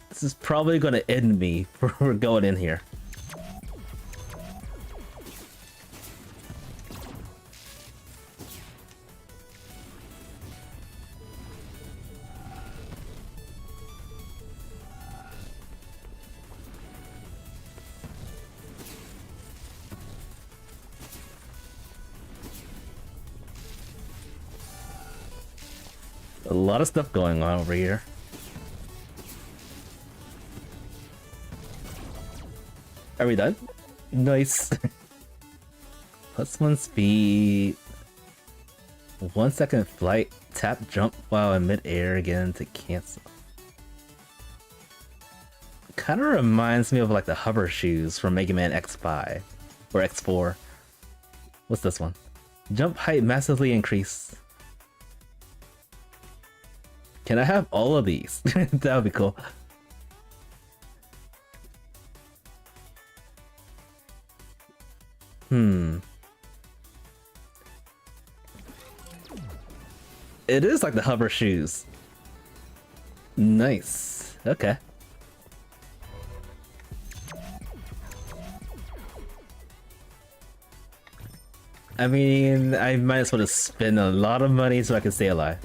This is probably gonna end me for going in here. A lot of stuff going on over here. Are we done? Nice. +1 speed. 1 second flight. Tap jump while in mid-air again to cancel. Kind of reminds me of like the hover shoes from Mega Man X5 or X4. What's this one? Jump height massively increase. Can I have all of these? That would be cool. It is like the hover shoes. Nice. Okay. I mean, I might as well just spend a lot of money so I can stay alive.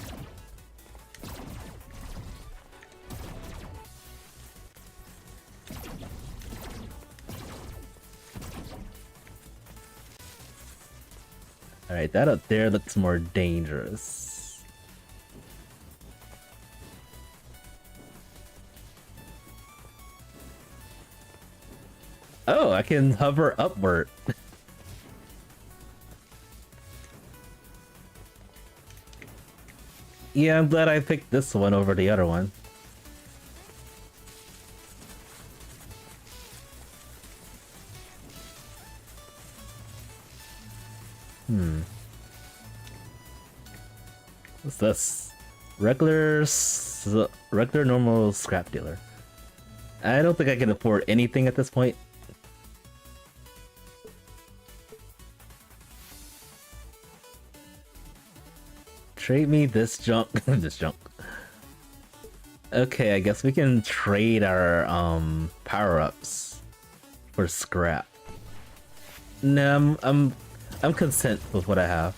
Alright, that up there looks more dangerous. Oh, I can hover upward. Yeah, I'm glad I picked this one over the other one. What's this? Regular normal scrap dealer. I don't think I can afford anything at this point. Trade me this junk. This junk. Okay, I guess we can trade our power-ups for scrap. No, I'm content with what I have.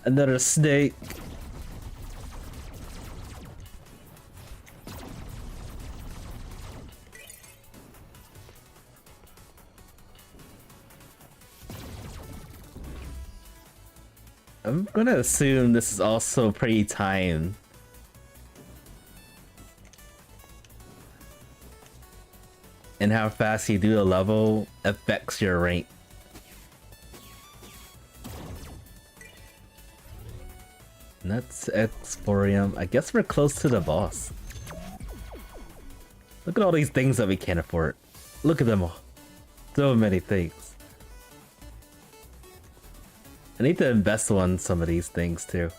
Another snake. I'm gonna assume this is also pretty timed. And how fast you do a level affects your rank. That's Exporium. I guess we're close to the boss. Look at all these things that we can't afford. Look at them all. So many things. I need to invest on some of these things too.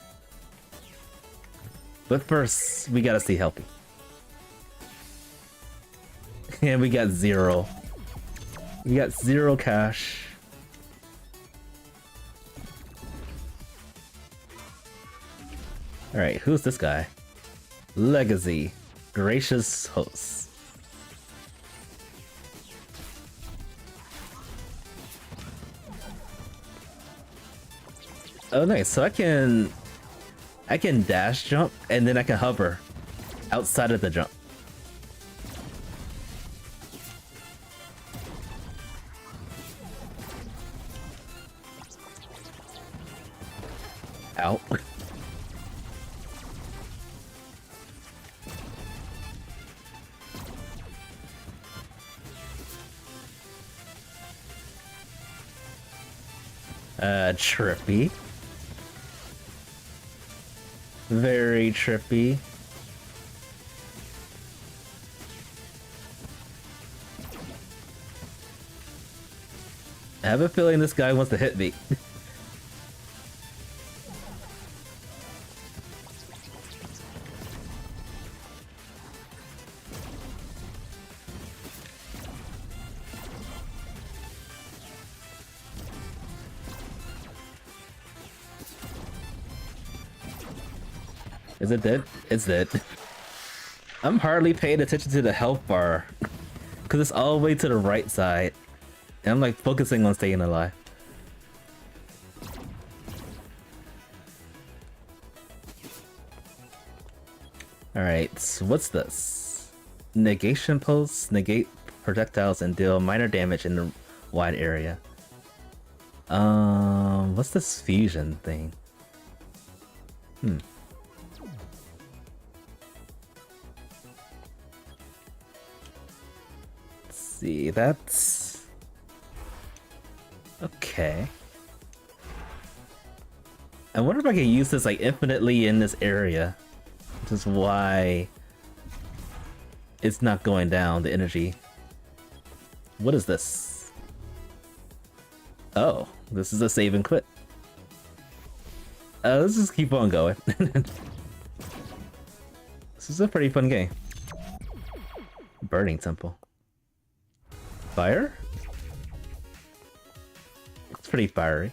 But first, we gotta see Helpy. And we got 0. We got 0 cash. Alright, who's this guy? Legacy. Gracious host. Oh nice, so I can dash jump and then I can hover outside of the jump. Ow. Trippy. Very trippy. I have a feeling this guy wants to hit me. Is it dead? It's dead. I'm hardly paying attention to the health bar because it's all the way to the right side. And I'm like focusing on staying alive. Alright, so what's this? Negation pulse, negate projectiles and deal minor damage in the wide area. What's this fusion thing? Let's see, that's... okay. I wonder if I can use this like infinitely in this area. Which is why it's not going down, the energy. What is this? Oh, this is a save and quit. Let's just keep on going. This is a pretty fun game. Burning Temple. Fire? It's pretty fiery.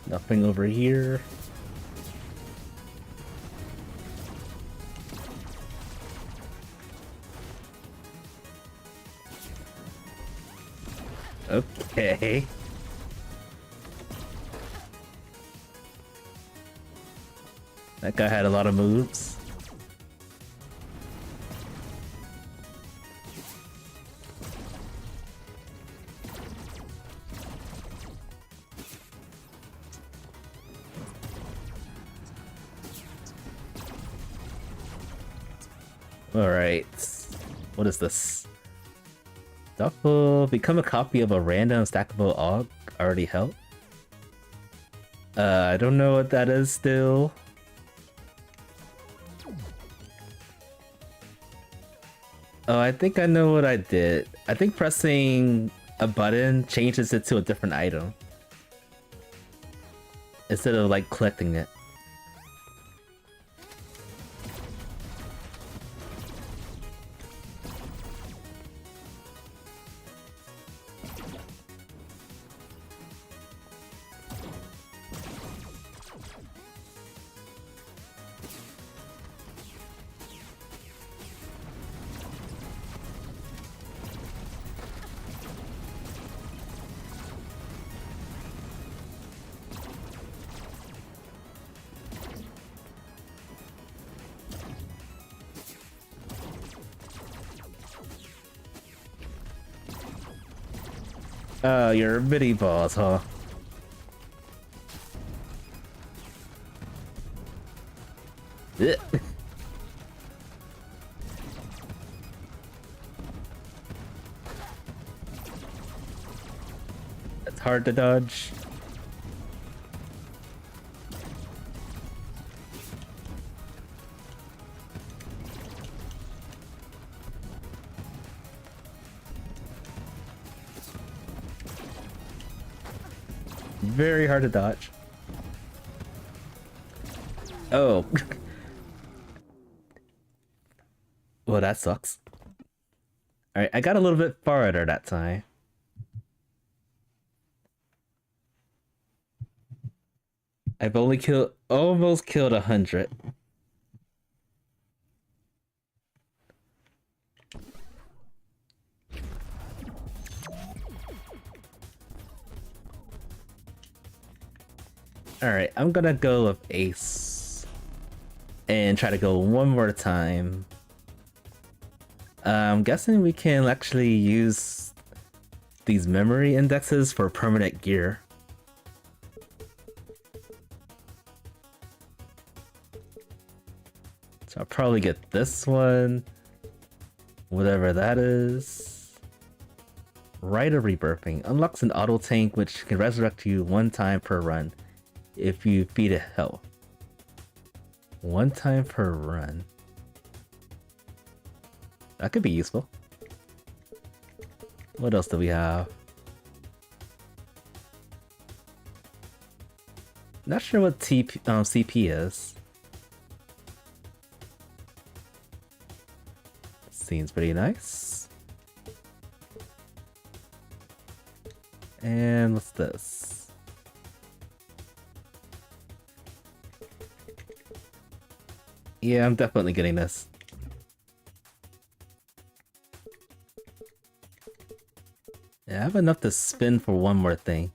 Nothing over here. Okay. That guy had a lot of moves. Alright. What is this? Become a copy of a random stackable AUG already held? I don't know what that is still. Oh, I think I know what I did. I think pressing a button changes it to a different item. Instead of like collecting it. Oh, you're a mini boss, huh? Ugh. That's hard to dodge. Very hard to dodge. Oh. Well, that sucks. Alright, I got a little bit farther that time. I've only almost killed 100. Alright, I'm gonna go with Ace. And try to go one more time. I'm guessing we can actually use these memory indexes for permanent gear. I'll probably get this one. Whatever that is. Rite of Rebirthing. Unlocks an auto tank which can resurrect you 1 time per run if you feed it health. 1 time per run. That could be useful. What else do we have? Not sure what CP is. Seems pretty nice. And what's this? Yeah, I'm definitely getting this. Yeah, I have enough to spin for one more thing.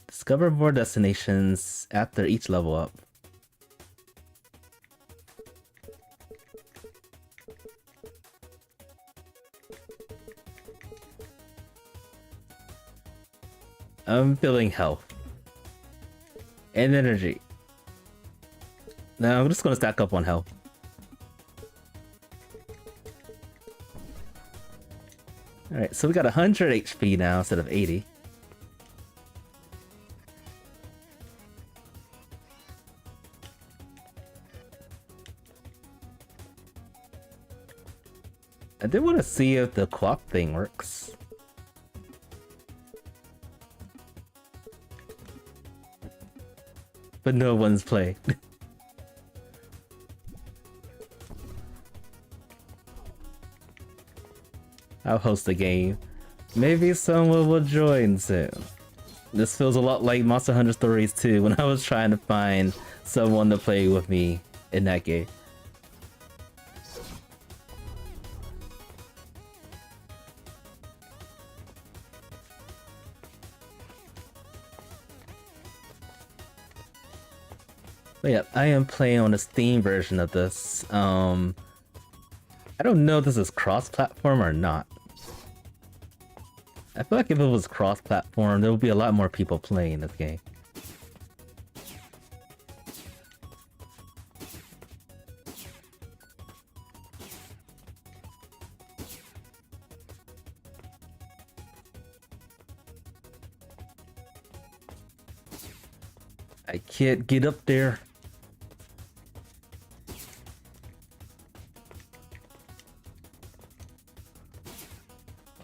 Discover more destinations after each level up. I'm feeling health. And energy. Now I'm just gonna stack up on health. Alright, so we got 100 HP now instead of 80. I did want to see if the clock thing works. But no one's played. I'll host the game. Maybe someone will join soon. This feels a lot like Monster Hunter Stories 2 when I was trying to find someone to play with me in that game. But yeah, I am playing on the Steam version of this. I don't know if this is cross-platform or not. I feel like if it was cross-platform, there would be a lot more people playing this game. I can't get up there.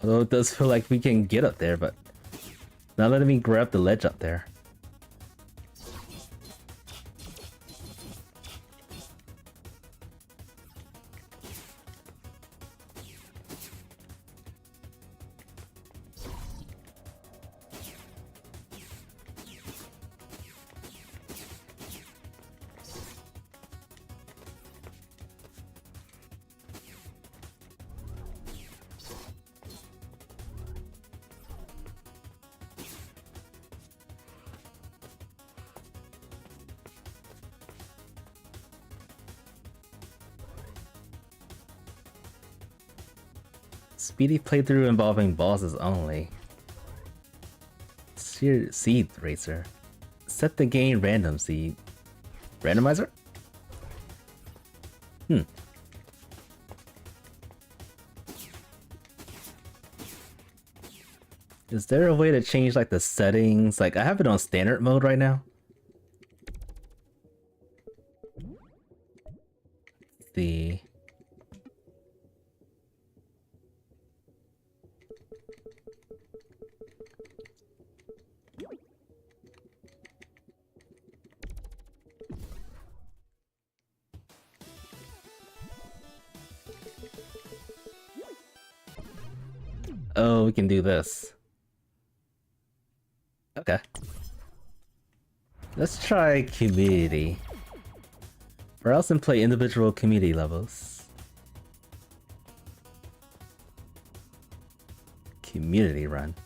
Although it does feel like we can get up there, but not letting me grab the ledge up there. Speedy playthrough involving bosses only. Seed Racer. Set the game random seed. Randomizer? Is there a way to change like the settings? Like I have it on standard mode right now. The Oh, we can do this. Okay. Let's try community. Browse and play individual community levels. Community run.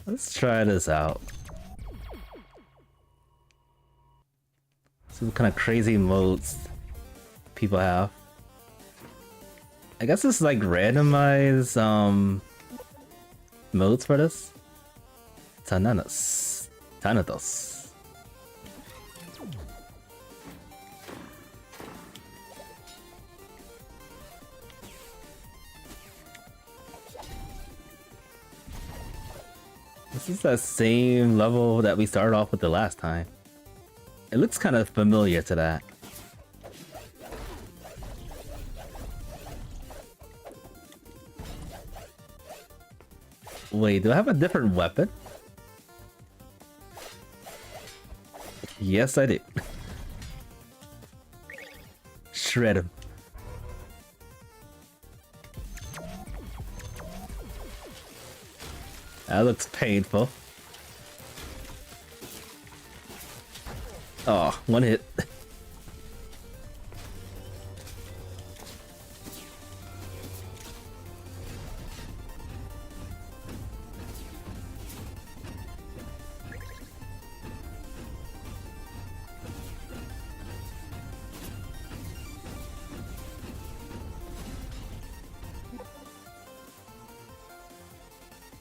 Let's try this out. See what kind of crazy modes people have. I guess it's like randomized modes for this. Thanatos. This is that same level that we started off with the last time. It looks kind of familiar to that. Wait, do I have a different weapon? Yes, I do. Shred him. That looks painful. Oh, one hit.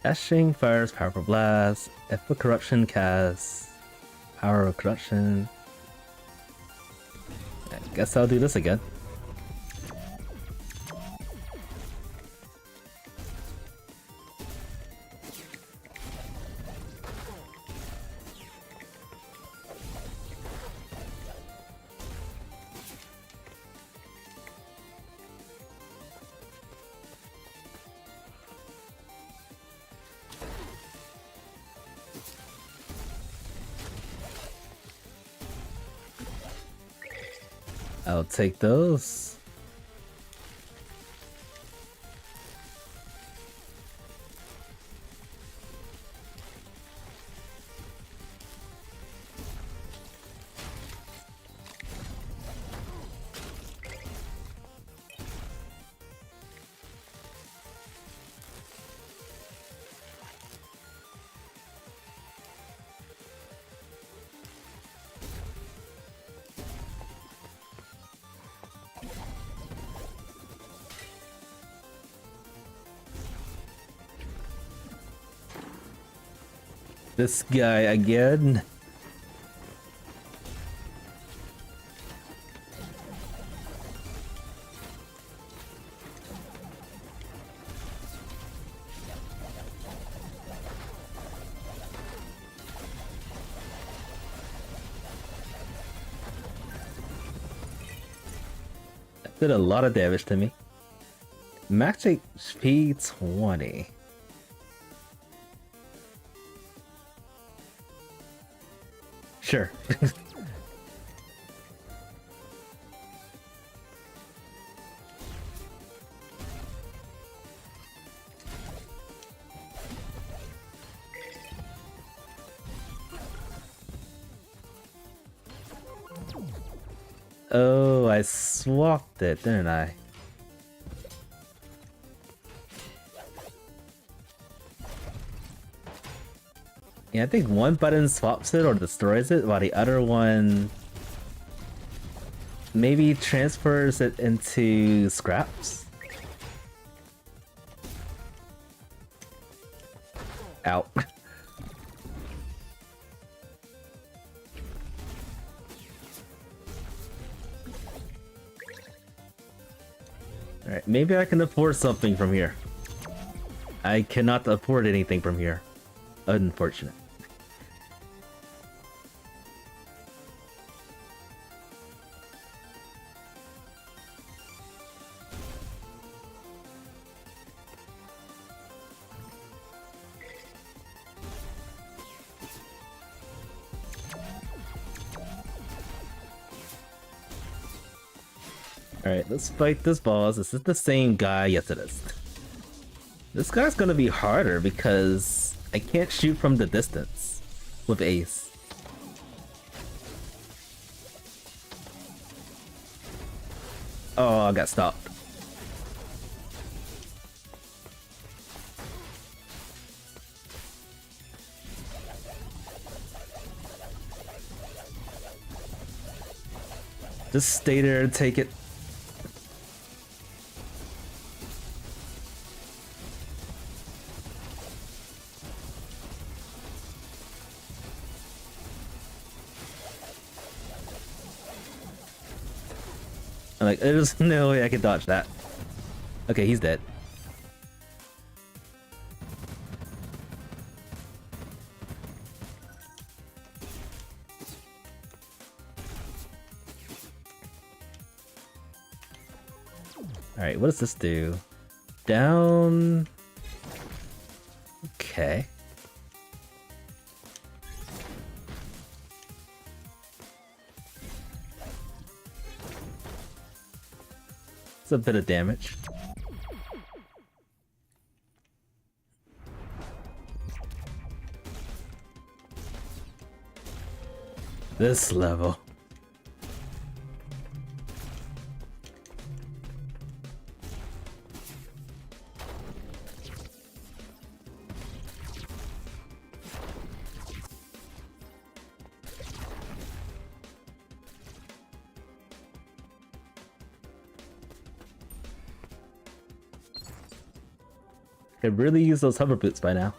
Dashing fires powerful blast. If a corruption casts power of corruption. I guess I'll do this again. I'll take those. This guy again. That did a lot of damage to me. Max HP 20. Sure. Oh, I swapped it, didn't I? Yeah, I think one button swaps it or destroys it, while the other one maybe transfers it into scraps. Out. Alright, maybe I can afford something from here. I cannot afford anything from here. Unfortunate. Alright, let's fight this boss. This is the same guy. Yes, it is. This guy's gonna be harder because I can't shoot from the distance with Ace. Oh, I got stopped. Just stay there and take it. I'm like, there's no way I can dodge that. Okay, he's dead. Alright, what does this do? Down... Okay. It's a bit of damage. This level. Could really use those hover boots by now.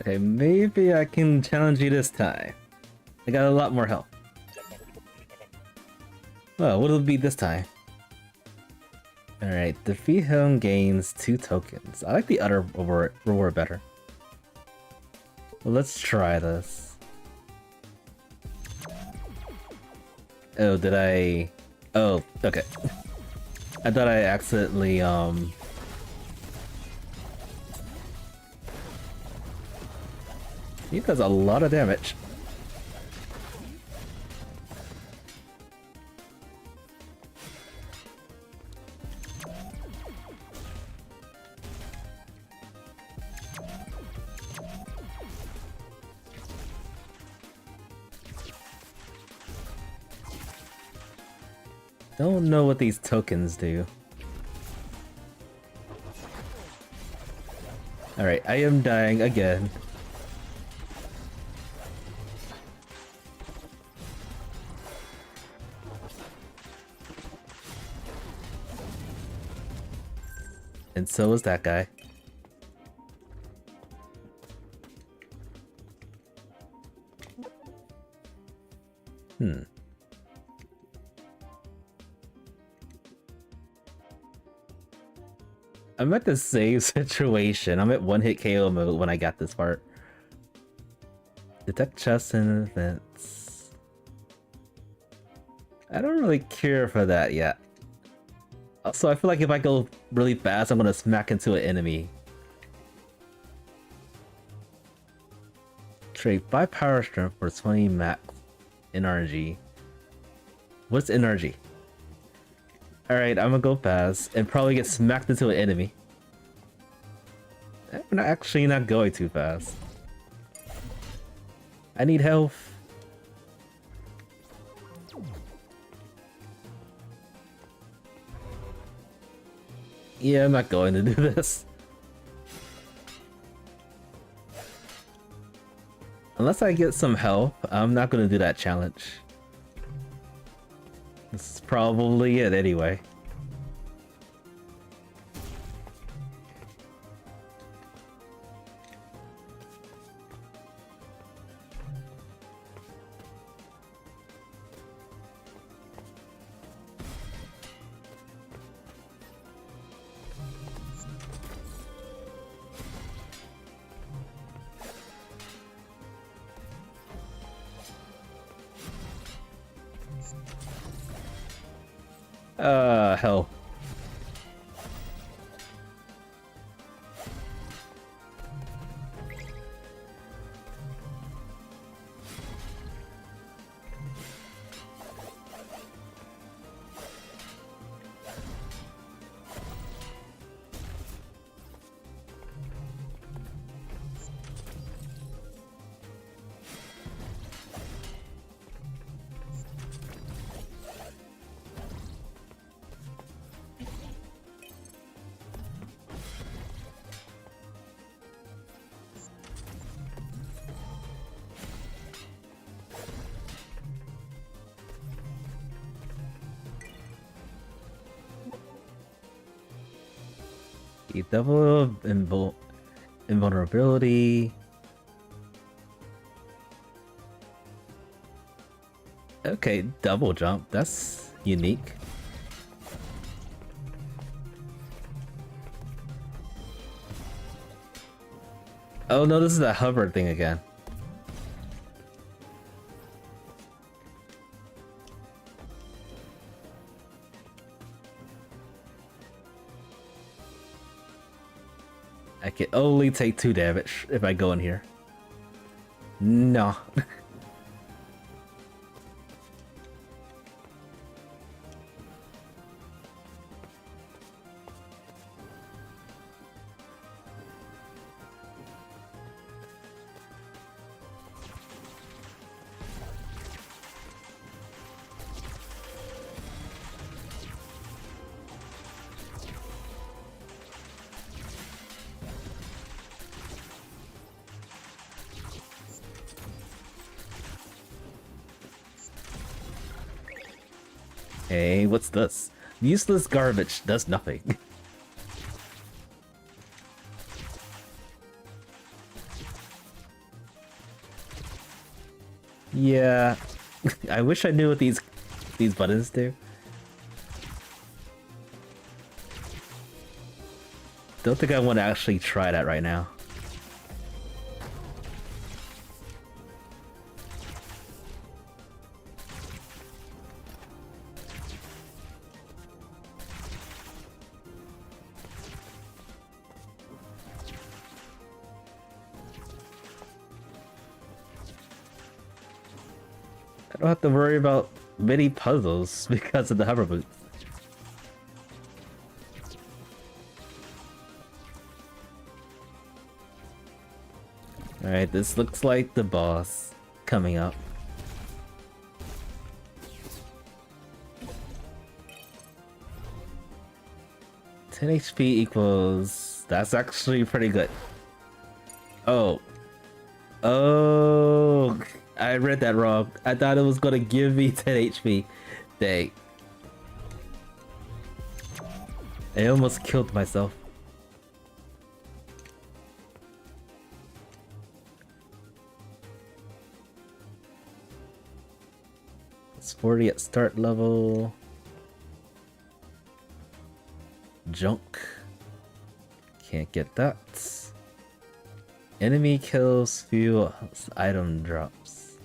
Okay, maybe I can challenge you this time. I got a lot more health. Well, what'll it be this time? Alright, defeat him gains 2 tokens. I like the other reward better. Well, let's try this. Oh, did I... Oh, okay. I thought I accidentally, He does a lot of damage. Don't know what these tokens do. Alright, I am dying again. And so is that guy. I'm at the same situation. I'm at one-hit KO mode when I got this part. Detect chests and events. I don't really care for that yet. Also, I feel like if I go really fast, I'm gonna smack into an enemy. Trade 5 power strength for 20 max energy. What's energy? Alright, I'm gonna go fast and probably get smacked into an enemy. I'm actually not going too fast. I need health. Yeah, I'm not going to do this. Unless I get some help, I'm not going to do that challenge. This is probably it anyway. Hell. Double of invulnerability. Okay, double jump. That's unique. Oh no, this is that hover thing again. I can only take 2 damage if I go in here. No. Hey, what's this? Useless garbage does nothing. Yeah, I wish I knew what these buttons do. Don't think I want to actually try that right now. I don't have to worry about many puzzles because of the hover boots. Alright, this looks like the boss coming up. "10 HP equals..." That's actually pretty good. Oh. Oh, I read that wrong. I thought it was gonna give me 10 HP. Dang. I almost killed myself. It's 40 at start level. Junk. Can't get that. Enemy kills, few item drops.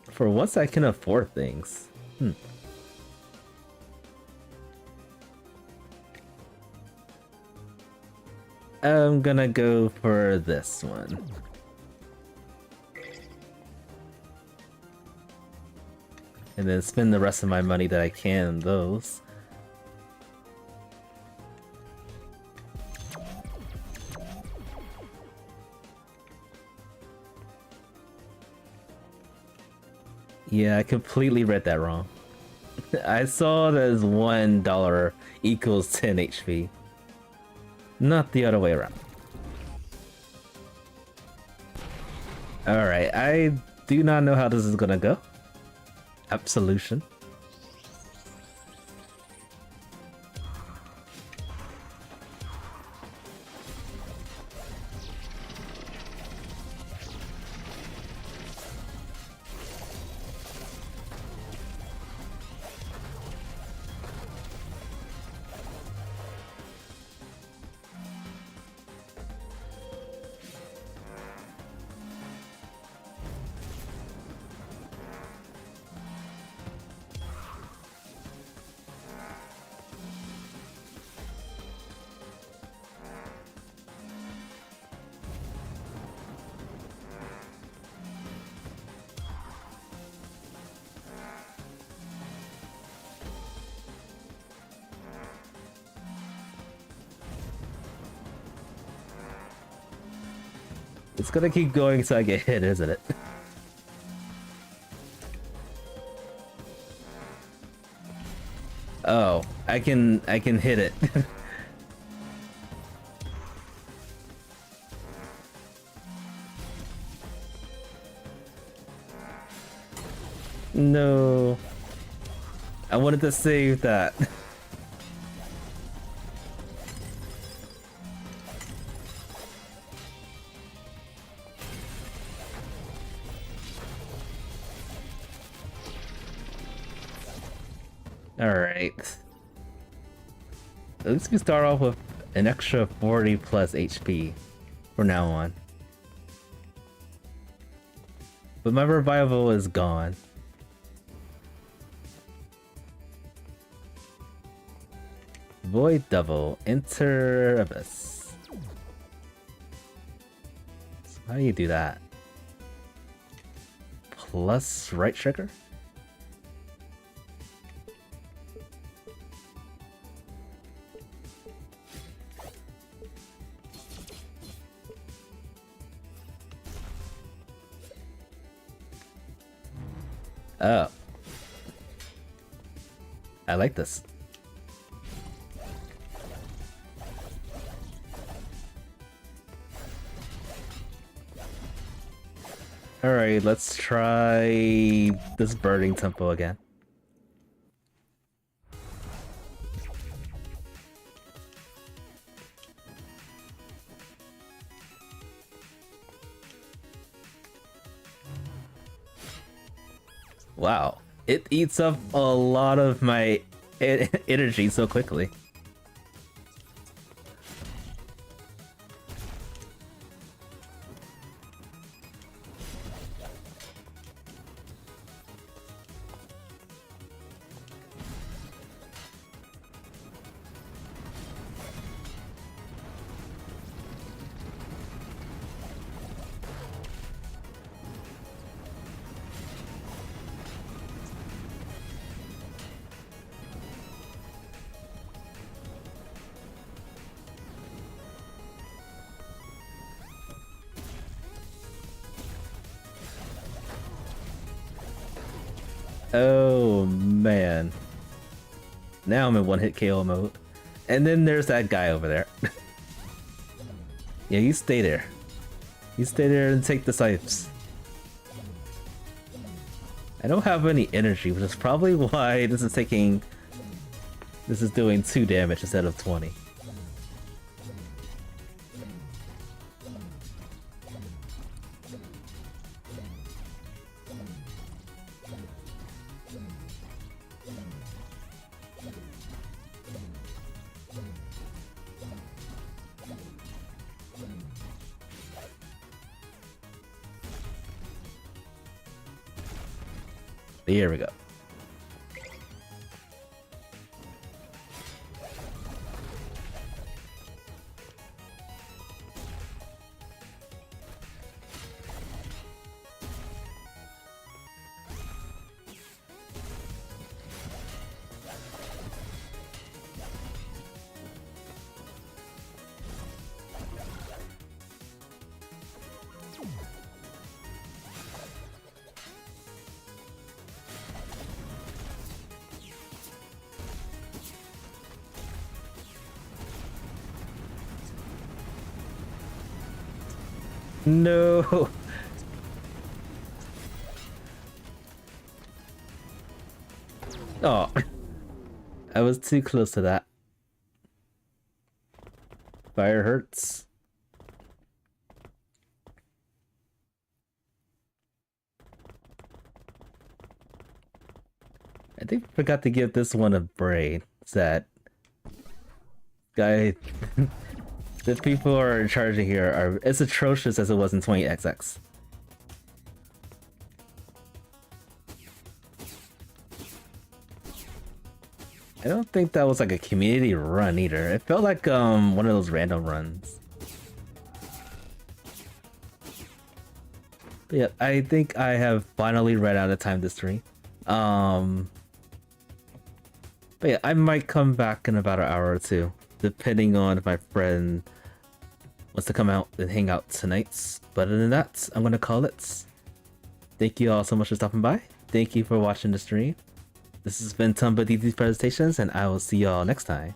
For once I can afford things. I'm gonna go for this one. And then spend the rest of my money that I can on those. Yeah, I completely read that wrong. I saw that as $1 equals 10 HP. Not the other way around. Alright, I do not know how this is gonna go. Absolution. It's gonna keep going until I get hit, isn't it? Oh, I can hit it. No. I wanted to save that. Alright. At least we start off with an extra 40 plus HP from now on. But my revival is gone. Void Devil, enter Abyss. So how do you do that? Plus right trigger? Oh. I like this. Alright, let's try this burning tempo again. Wow, it eats up a lot of my energy so quickly. Oh man. Now I'm in one-hit KO mode. And then there's that guy over there. Yeah, you stay there. You stay there and take the sipes. I don't have any energy, which is probably why this is doing 2 damage instead of 20. Here we go. No! Oh, I was too close to that. Fire hurts. I think I forgot to give this one a brain. That guy, the people who are in charge of here are as atrocious as it was in 20XX. I don't think that was like a community run either. It felt like one of those random runs. But yeah, I think I have finally run out of time to stream. But yeah, I might come back in about an hour or two, depending on if my friend wants to come out and hang out tonight. But other than that, I'm gonna call it. Thank you all so much for stopping by. Thank you for watching the stream. This has been Tumba DD's presentations, and I will see y'all next time.